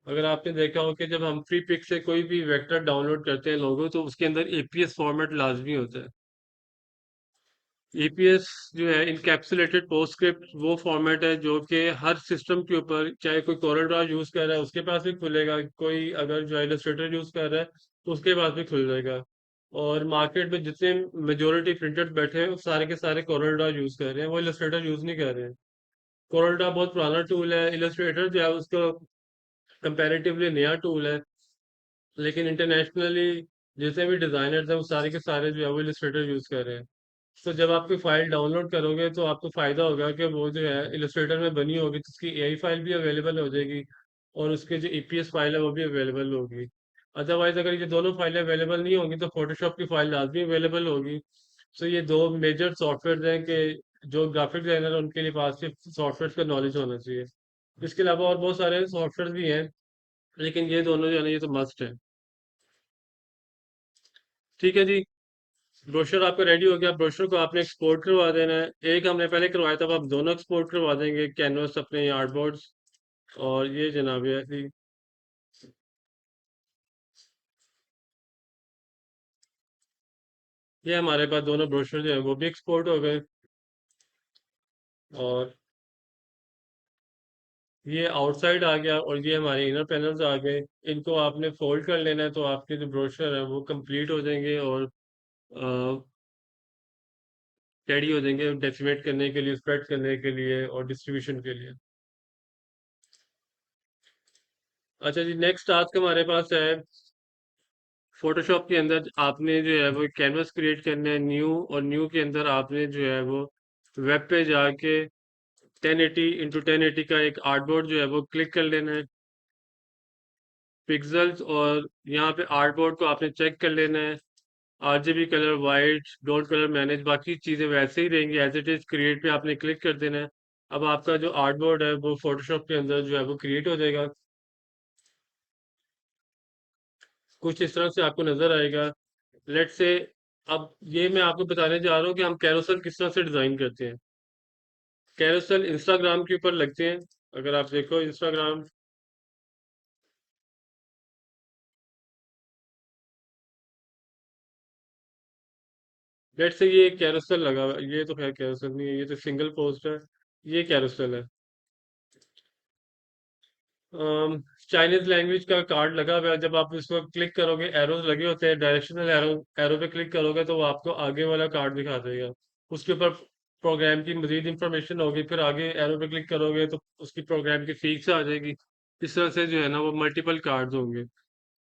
अगर आपने देखा हो कि जब हम फ्री पिक से कोई भी वेक्टर डाउनलोड करते हैं लोगों, तो उसके अंदर एपीएस फॉर्मेट लाजमी होता है। एपीएस जो है इनकैप्सुलेटेड पोस्टस्क्रिप्ट वो फॉर्मेट है जो कि हर सिस्टम के ऊपर, चाहे कोई कोरल ड्रॉ यूज कर रहा है उसके पास भी खुलेगा, कोई अगर जो इलस्ट्रेटर यूज कर रहा है तो उसके पास भी खुल जाएगा। और मार्केट में जितने मेजोरिटी प्रिंटर्स बैठे हैं वो सारे के सारे कोरल ड्रॉ यूज कर रहे हैं, वो इलस्ट्रेटर यूज नहीं कर रहे हैं। कोरल ड्रॉ बहुत पुराना टूल है, इलस्ट्रेटर जो है उसका कंपैरेटिवली नया टूल है। लेकिन इंटरनेशनली जितने भी डिजाइनर्स हैं वो सारे के सारे जो है वो इलस्ट्रेटर यूज कर रहे हैं। तो जब आप कोई फाइल डाउनलोड करोगे तो आपको फायदा होगा कि वो जो है इलस्ट्रेटर में बनी होगी तो उसकी एआई फाइल भी अवेलेबल हो जाएगी और उसके जो ईपीएस फाइल है वो भी अवेलेबल होगी। अदरवाइज अगर ये दोनों फाइलें अवेलेबल नहीं होंगी तो फोटोशॉप की फाइल लाजमी अवेलेबल होगी। सो ये दो मेजर सॉफ्टवेयर हैं कि जो ग्राफिक डिजाइनर है उनके लिए पास सिर्फ सॉफ्टवेयर का नॉलेज होना चाहिए। इसके अलावा और बहुत सारे सॉफ्टवेयर भी हैं, लेकिन ये दोनों जो है ना ये तो मस्ट है। ठीक है जी, ब्रोशर आपका रेडी हो गया। ब्रोशर को आपने एक्सपोर्ट करवा देना है, एक हमने पहले करवाया था, अब आप दोनों एक्सपोर्ट करवा देंगे कैनवस अपने आर्टबोर्ड्स। और ये जनाब ये ऐसी ये हमारे पास दोनों ब्रोशर जो है वो भी एक्सपोर्ट हो गए। और ये आउटसाइड आ गया और ये हमारे इनर पैनल्स आ गए। इनको आपने फोल्ड कर लेना है तो आपके जो ब्रोशर है वो कंप्लीट हो जाएंगे और रेडी हो जाएंगे डेसिमेट करने के लिए, स्प्रेड करने के लिए और डिस्ट्रीब्यूशन के लिए। अच्छा जी, नेक्स्ट टास्क हमारे पास है फोटोशॉप के अंदर आपने जो है वो कैनवस क्रिएट करना है न्यू, और न्यू के अंदर आपने जो है वो वेब पे जाके 1080 इंटू 1080 का एक आर्टबोर्ड जो है वो क्लिक कर लेना है, पिक्सल्स, और यहाँ पे आर्टबोर्ड को आपने चेक कर लेना है, RGB colour white, don't colour manage, बाकी चीज़ें वैसे ही रहेंगी एज इट इज़, क्रिएट पे आपने क्लिक कर देना है। अब आपका जो आर्टबोर्ड है वो फोटोशॉप के अंदर जो है वो क्रिएट हो जाएगा, कुछ इस तरह से आपको नजर आएगा। लेट से, अब ये मैं आपको बताने जा रहा हूँ कि हम कैरोसेल किस तरह से डिजाइन करते हैं। कैरोसेल इंस्टाग्राम के ऊपर लगते हैं, अगर आप देखो इंस्टाग्राम, लेट से ये कैरोसेल लगा हुआ है, ये तो खैर कैरोसेल नहीं है, ये तो सिंगल पोस्ट है, ये कैरोसेल है। चाइनीज लैंग्वेज का कार्ड लगा हुआ है, जब आप इसको क्लिक करोगे एरोज लगे होते हैं, डायरेक्शनल एरो, एरो पे क्लिक करोगे तो वो आपको आगे वाला कार्ड दिखा देगा, उसके ऊपर प्रोग्राम की मजीद इंफॉर्मेशन होगी, फिर आगे एरो पे क्लिक करोगे तो उसकी प्रोग्राम की फीस आ जाएगी। इस तरह से जो है ना वो मल्टीपल कार्ड्स होंगे।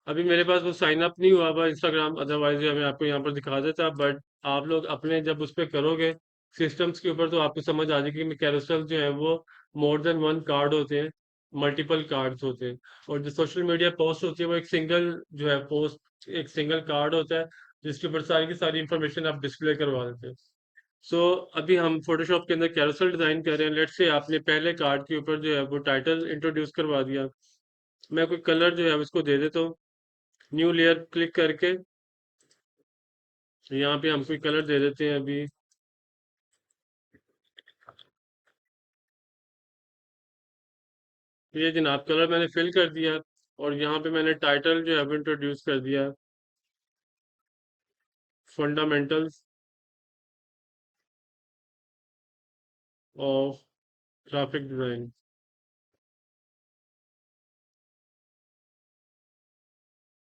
अभी मेरे पास वो साइन अप नहीं हुआ हुआ इंस्टाग्राम, अदरवाइज मैं आपको यहाँ पर दिखा देता, बट आप लोग अपने जब उस पर करोगे सिस्टम्स के ऊपर तो आपको समझ आ जाएगी कि कैरोसेल जो है वो मोर देन वन कार्ड होते हैं, मल्टीपल कार्ड्स होते हैं। और जो सोशल मीडिया पोस्ट होती है वो एक सिंगल जो है पोस्ट, एक सिंगल कार्ड होता है जिसके ऊपर सारी की सारी इंफॉर्मेशन आप डिस्प्ले करवा देते हैं। सो अभी हम फोटोशॉप के अंदर कैरोसेल डिजाइन कर रहे हैं। लेट्स से आपने पहले कार्ड के ऊपर जो है वो टाइटल इंट्रोड्यूस करवा दिया, मैं कोई कलर जो है उसको दे देता हूँ, न्यू लेयर क्लिक करके यहाँ पे हम कोई कलर दे देते हैं अभी, ये जनाब कलर मैंने फिल कर दिया, और यहाँ पे मैंने टाइटल जो है वो इंट्रोड्यूस कर दिया, fundamentals of graphic design.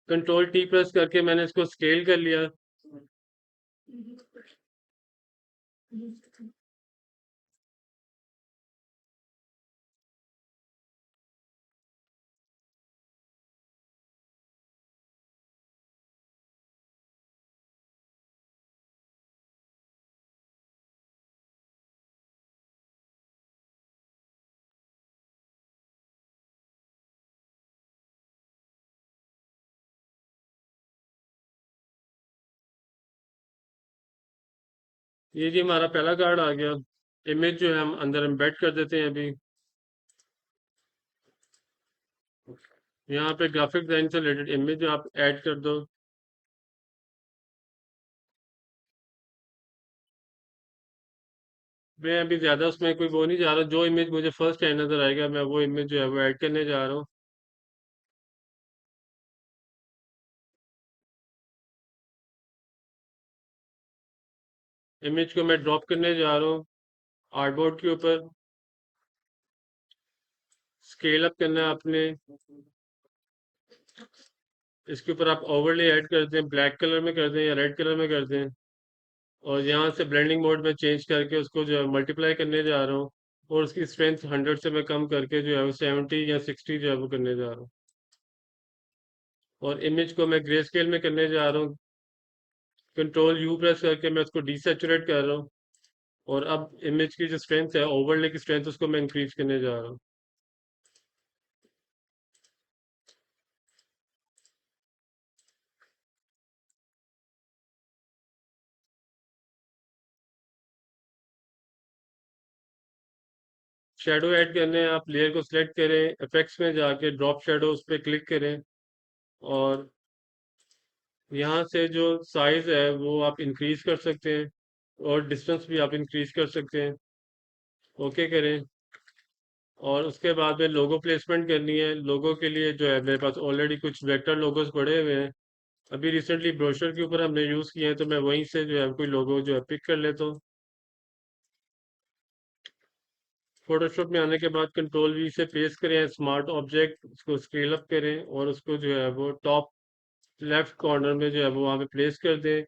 Control T press करके मैंने इसको स्केल कर लिया। ये जी हमारा पहला कार्ड आ गया। इमेज जो है हम अंदर एम्बेड कर देते हैं अभी, यहाँ पे ग्राफिक डिजाइन से रिलेटेड इमेज आप ऐड कर दो। मैं अभी ज्यादा उसमें कोई वो नहीं जा रहा, जो इमेज मुझे फर्स्ट टाइम नजर आएगा मैं वो इमेज जो है वो ऐड करने जा रहा हूँ। इमेज को मैं ड्रॉप करने जा रहा हूँ आर्टबोर्ड के ऊपर, स्केल अप करना है आपने, इसके ऊपर आप ओवरले ऐड कर दें, ब्लैक कलर में कर दें या रेड कलर में कर दें, और यहाँ से ब्लेंडिंग मोड में चेंज करके उसको जो है मल्टीप्लाई करने जा रहा हूँ, और उसकी स्ट्रेंथ 100 से मैं कम करके जो है वो 70 या 60 जो है वो करने जा रहा हूँ, और इमेज को मैं ग्रे स्केल में करने जा रहा हूँ, कंट्रोल यू प्रेस करके मैं उसको डीसेचुरेट कर रहा हूँ, और अब इमेज की जो स्ट्रेंथ है, ओवरले की स्ट्रेंथ, उसको मैं इंक्रीज करने जा रहा हूँ। शेडो ऐड करने हैं, आप लेयर को सिलेक्ट करें, इफेक्ट्स में जाके ड्रॉप शेडो उस पर क्लिक करें, और यहाँ से जो साइज है वो आप इंक्रीज कर सकते हैं, और डिस्टेंस भी आप इंक्रीज कर सकते हैं, ओके करें। और उसके बाद में लोगो प्लेसमेंट करनी है, लोगो के लिए जो है मेरे पास ऑलरेडी कुछ वेक्टर लोगोस पड़े हुए हैं, अभी रिसेंटली ब्रोशर के ऊपर हमने यूज़ किए हैं, तो मैं वहीं से जो है कोई लोगो जो है पिक कर लेता हूँ। फोटोशॉप में आने के बाद कंट्रोल वी से पेस्ट करें स्मार्ट ऑब्जेक्ट, उसको स्केल अप करें और उसको जो है वो टॉप लेफ्ट कॉर्नर में जो है वो वहाँ पे प्लेस कर दें।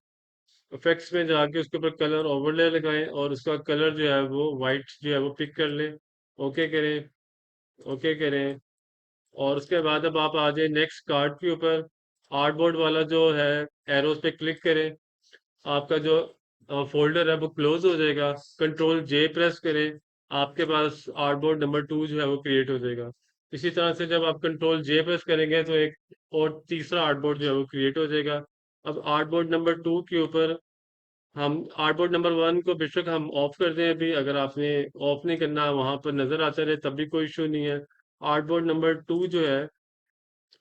इफेक्ट्स में जाके उसके ऊपर कलर ओवरले लगाएं, और उसका कलर जो है वो वाइट जो है वो पिक कर लें, ओके करें, ओके करें। और उसके बाद अब आप आ जाए नेक्स्ट कार्ड के ऊपर, आर्टबोर्ड वाला जो है एरोस पे क्लिक करें, आपका जो फोल्डर है वो क्लोज हो जाएगा। कंट्रोल जे प्रेस करें, आपके पास आर्टबोर्ड नंबर 2 जो है वो क्रिएट हो जाएगा। इसी तरह से जब आप कंट्रोल जे प्रेस करेंगे तो एक और तीसरा आर्टबोर्ड जो है वो क्रिएट हो जाएगा। अब आर्टबोर्ड नंबर 2 के ऊपर हम आर्टबोर्ड नंबर 1 को बेशक हम ऑफ कर दें, अभी अगर आपने ऑफ नहीं करना, वहां पर नजर आता रहे तब भी कोई इशू नहीं है। आर्टबोर्ड नंबर 2 जो है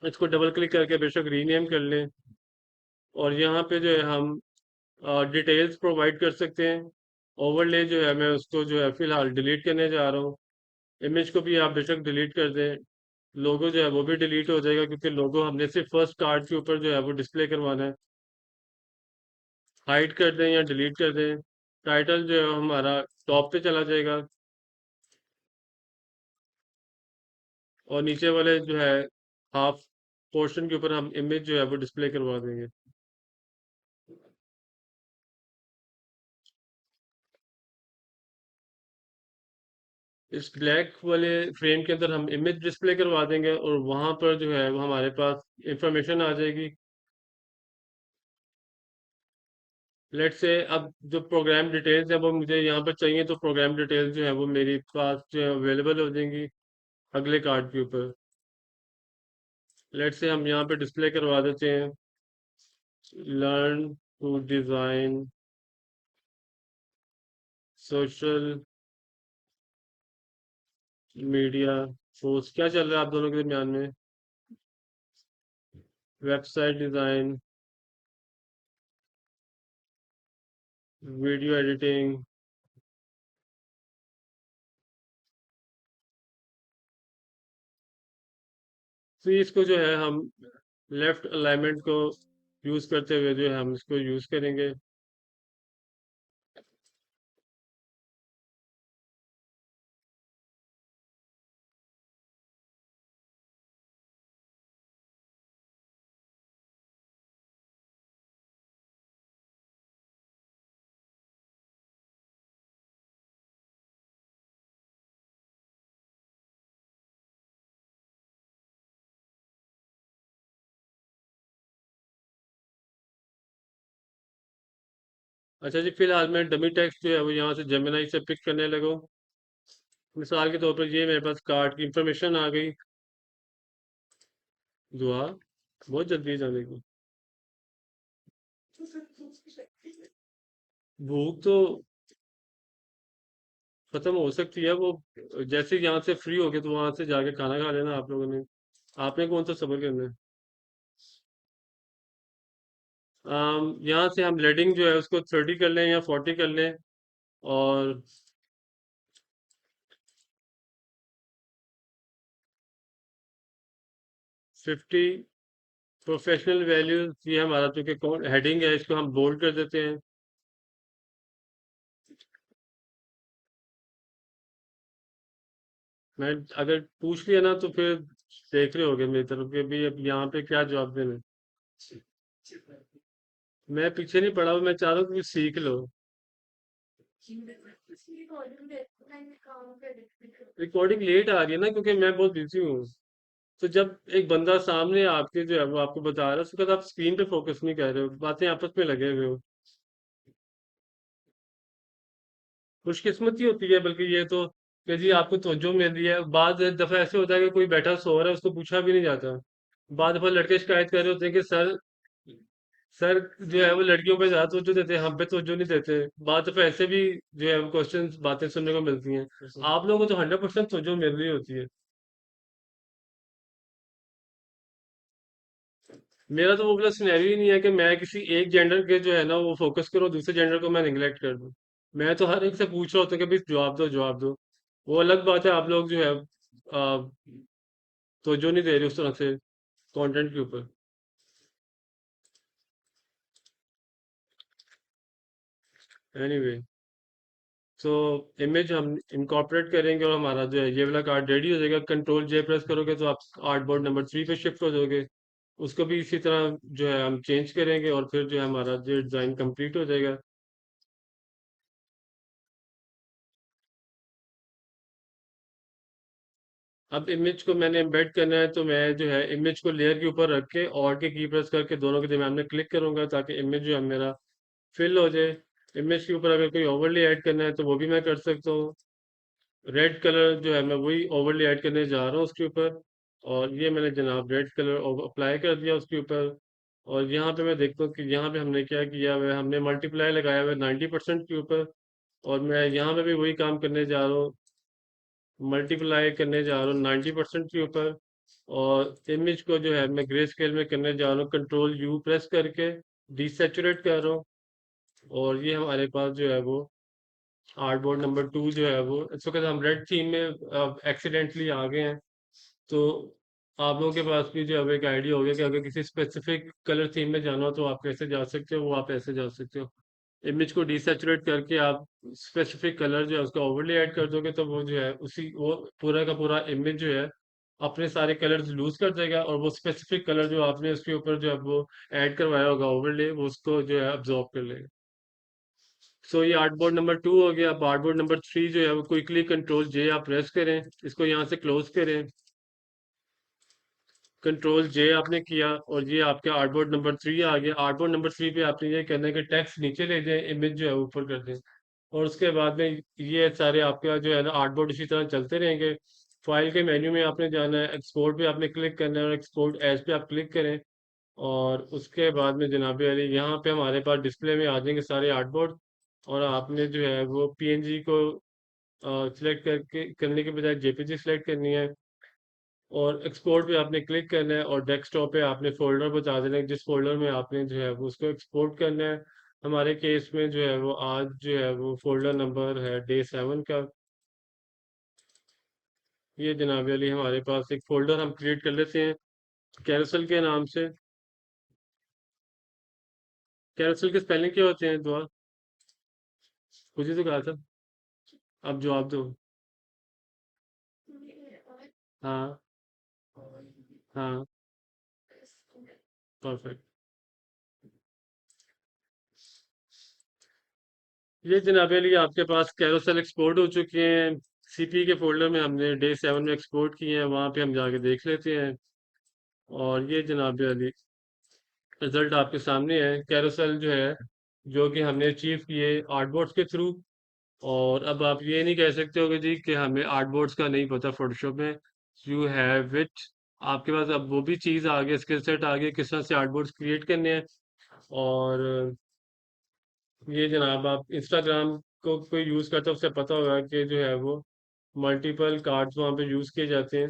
इसको डबल क्लिक करके बेशक रीनेम कर लें, और यहाँ पे जो है हम डिटेल्स प्रोवाइड कर सकते हैं। ओवरले जो है मैं उसको जो है फिलहाल डिलीट करने जा रहा हूँ। इमेज को भी आप बेशक डिलीट कर दें। लोगो जो है वो भी डिलीट हो जाएगा, क्योंकि लोगो हमने सिर्फ फर्स्ट कार्ड के ऊपर जो है वो डिस्प्ले करवाना है। हाइड कर दें या डिलीट कर दें। टाइटल जो है हमारा टॉप पे चला जाएगा, और नीचे वाले जो है हाफ पोर्शन के ऊपर हम इमेज जो है वो डिस्प्ले करवा देंगे। इस ब्लैक वाले फ्रेम के अंदर हम इमेज डिस्प्ले करवा देंगे, और वहां पर जो है वो हमारे पास इंफॉर्मेशन आ जाएगी। लेट से अब जो प्रोग्राम डिटेल्स है वो मुझे यहाँ पर चाहिए, तो प्रोग्राम डिटेल्स जो है वो मेरे पास जो है अवेलेबल हो जाएंगी अगले कार्ड के ऊपर। लेट से हम यहाँ पे डिस्प्ले करवा देते हैं learn to design social media post. क्या चल रहा है आप दोनों के दरमियान में? Website design, video editing. तो इसको जो है हम लेफ्ट अलाइनमेंट को यूज करते हुए जो है हम इसको यूज करेंगे। अच्छा जी, फिलहाल मैं डमी टेक्स्ट जो है वो यहाँ से जेमिनाई से पिक करने लगा हूँ। मिसाल के तौर पर ये मेरे पास कार्ड की इंफॉर्मेशन आ गई। दुआ बहुत जल्दी जाने की भूख तो खत्म हो सकती है, वो जैसे ही यहाँ से फ्री हो गए तो वहां से जाके खाना खा लेना आप लोगों ने। आपने कौन सा सफर करना है? यहाँ से हम लेडिंग जो है उसको 30 कर लें या 40 कर लें, और 50 प्रोफेशनल वैल्यूज। ये हमारा चूंकि हेडिंग है इसको हम बोल्ड कर देते हैं। मैं अगर पूछ लिया ना तो फिर देख रहे होगे मेरी तरफ के भी, अब यहाँ पे क्या जवाब देना है। मैं पीछे नहीं पड़ा हूँ, मैं चाह रहा हूँ कि सीख लो। रिकॉर्डिंग लेट आ रही है ना, क्योंकि मैं बहुत बिजी हूँ। तो जब एक बंदा सामने आपके जो है वो आपको बता रहा है, उसके बाद आप स्क्रीन पे फोकस नहीं कर रहे हो, बातें आपस में लगे हुए हो। खुशकिस्मती होती है बल्कि ये तो, कि जी आपको तवज्जो मिल रही है। बाद दफा ऐसे होता है कि कोई बैठा सो रहा है, उसको पूछा भी नहीं जाता। बाद दफा लड़के शिकायत कर रहे होते हैं कि सर जो है वो लड़कियों पे ज्यादा तवज्जो देते हैं, हम पे तवज्जो नहीं देते। बाद दफा ऐसे भी जो है क्वेश्चन बातें सुनने को मिलती हैं। आप लोगों को तो 100% तवज्जो मिल रही होती है। मेरा तो वो वाला सिनेरियो ही नहीं है कि मैं किसी एक जेंडर के जो है ना वो फोकस करूँ, दूसरे जेंडर को मैं निगलेक्ट कर दूं। मैं तो हर एक से पूछ रहा होता हूँ कि भाई जवाब दो जवाब दो। वो अलग बात है, आप लोग जो है तो जो नहीं दे रहे उस तरह से कंटेंट के ऊपर। एनीवे, सो इमेज हम इनकॉर्पोरेट करेंगे और हमारा जो है ये वाला कार्ड रेडी हो जाएगा। कंट्रोल जे प्रेस करोगे तो आप आर्टबोर्ड नंबर 3 पे शिफ्ट हो जाओगे। उसको भी इसी तरह जो है हम चेंज करेंगे, और फिर जो है हमारा जो डिज़ाइन कंप्लीट हो जाएगा। अब इमेज को मैंने एम्बेड करना है, तो मैं जो है इमेज को लेयर के ऊपर रख के और के की प्रेस करके दोनों के दरम्यान में क्लिक करूंगा, ताकि इमेज जो है मेरा फिल हो जाए। इमेज के ऊपर अगर कोई ओवरले ऐड करना है तो वो भी मैं कर सकता हूँ। रेड कलर जो है मैं वही ओवरले ऐड करने जा रहा हूँ उसके ऊपर, और ये मैंने जनाब रेड कलर अप्लाई कर दिया उसके ऊपर। और यहाँ पे मैं देखता हूँ कि यहाँ पे हमने क्या किया हुआ है, हमने मल्टीप्लाई लगाया हुआ है 90% के ऊपर, और मैं यहाँ पे भी वही काम करने जा रहा हूँ, मल्टीप्लाई करने जा रहा हूँ 90% के ऊपर। और इमेज को जो है मैं ग्रे स्केल में करने जा रहा हूँ, कंट्रोल यू प्रेस करके डिसेचुरेट कर रहा हूँ। और ये हमारे पास जो है वो आर्टबोर्ड नंबर 2 जो है वो इस वक्त हम रेड थीम में एक्सीडेंटली आ गए हैं। तो आप लोगों के पास भी जो है वो एक आइडिया हो गया कि अगर किसी स्पेसिफिक कलर थीम में जाना हो तो आप कैसे जा सकते हो, वो आप ऐसे जा सकते हो। इमेज को डिसेचुरेट करके आप स्पेसिफिक कलर जो है उसका ओवरले ऐड कर दोगे, तो वो जो है उसी वो पूरा का पूरा इमेज जो है अपने सारे कलर्स लूज कर देगा, और वो स्पेसिफिक कलर जो आपने उसके ऊपर जो है वो ऐड करवाया होगा ओवरले, वो उसको जो है अब्जॉर्ब कर लेगा। सो ये आर्टबोर्ड नंबर 2 हो गया। अब आर्टबोर्ड नंबर 3 जो है वो क्विकली कंट्रोल जे आप प्रेस करें, इसको यहाँ से क्लोज करें। कंट्रोल जे आपने किया और ये आपका आर्टबोर्ड नंबर 3 आ गया। आर्टबोर्ड नंबर 3 पे आपने ये करना है कि टेक्स्ट नीचे ले जाए, इमेज जो है ऊपर कर दें। और उसके बाद में ये सारे आपका जो है ना आर्टबोर्ड इसी तरह चलते रहेंगे। फाइल के मेन्यू में आपने जाना है, एक्सपोर्ट पे आपने क्लिक करना है और एक्सपोर्ट एज पे आप क्लिक करें। और उसके बाद में जनाबे अली यहाँ पे हमारे पास डिस्प्ले में आ जाएंगे सारे आर्टबोर्ड। और आपने जो है वो पीएनजी को सिलेक्ट करके करने के बजाय जेपीजी सिलेक्ट करनी है। और एक्सपोर्ट पे आपने क्लिक करना है और डेस्कटॉप पे आपने फोल्डर बता देना है जिस फोल्डर में आपने जो है वो उसको एक्सपोर्ट करना है। हमारे केस में जो है वो आज जो है वो फोल्डर नंबर है डे 7 का। ये जनाब अली हमारे पास एक फोल्डर हम क्रिएट कर लेते हैं कैरोसेल के नाम से। कैरोसेल के स्पेलिंग क्या होते हैं दुआ? कुछ ही तो कहा था, अब जवाब दो। हाँ। हाँ। परफेक्ट। ये जनाब अली आपके पास कैरोसेल एक्सपोर्ट हो चुके हैं। सीपी के फोल्डर में हमने डे 7 में एक्सपोर्ट किए हैं, वहां पे हम जाके देख लेते हैं। और ये जनाब अली रिजल्ट आपके सामने है, कैरोसेल जो है जो कि हमने अचीव किए आर्टबोर्ड्स के थ्रू। और अब आप ये नहीं कह सकते होगे जी कि हमें आर्टबोर्ड्स का नहीं पता फोटोशॉप में। You have it. आपके पास अब वो भी चीज़ आ गई, स्किल सेट आ गया किस तरह से आर्टबोर्ड्स क्रिएट करने हैं। और ये जनाब आप इंस्टाग्राम को कोई यूज़ करता है उससे पता होगा कि जो है वो मल्टीपल कार्ड्स वहाँ पे यूज़ किए जाते हैं।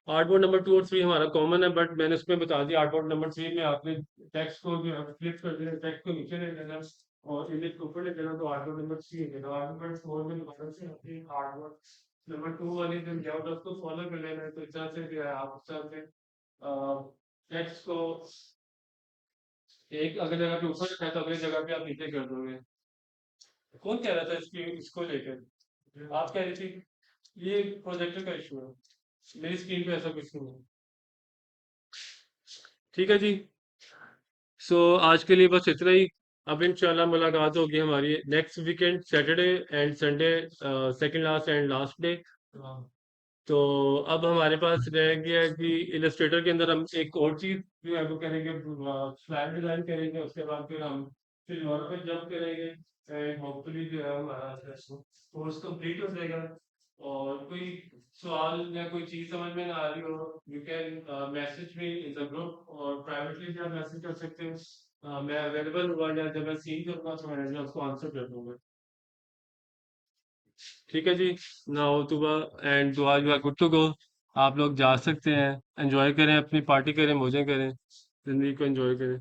आर्टबोर्ड नंबर 2 और 3 हमारा कॉमन है, बट मैंने उसमें बता दिया आर्टबोर्ड नंबर 3 में आपने टेक्स्ट को जो है फ्लिप कर देना, टेक्स्ट को नीचे ले लेना और इमेज को ऊपर ले जाना, तो आर्टबोर्ड नंबर 3 है। तो आर्टबोर्ड 4 में दोबारा से अपनी आर्टबोर्ड नंबर 2 वाली जो लेआउट है उसको फॉलो कर लेना है। तो इस तरह से जो है आप उस तरह से टेक्स्ट को एक अगली जगह पे ऊपर रखा है तो अगली जगह पे आप नीचे कर दोगे। कौन कह रहा था इसकी इसको लेकर? आप कह रही थी ये प्रोजेक्टर का इशू है, मेरी स्क्रीन पे ऐसा कुछ नहीं है। ठीक है जी। सो आज के लिए बस इतना ही। अब इंशाल्लाह मुलाकात होगी हमारी next weekend Saturday and Sunday, second last and last day. तो अब हमारे पास रह गया है कि इलस्ट्रेटर के अंदर हम एक और चीज जो है वो करेंगे, फ्लैट डिजाइन करेंगे, उसके बाद फिर हम फिर और पे जंप करेंगे एंड होपफुली जो है हमारा कोर्स कंप्लीट हो जाएगा। और कोई सवाल या कोई चीज समझ में ना आ रही हो, you can message me in the group, और प्राइवेटली भी आप मैसेज कर सकते हो। मैं अवेलेबल हुआ या जब मैं सीन करूंगा तो मैं उसको आंसर कर दूंगा। ठीक है जी। Now Dua and Dua you are good to go. आप लोग जा सकते हैं, एंजॉय करें, अपनी पार्टी करें, मौजें करें, जिंदगी को एंजॉय करें।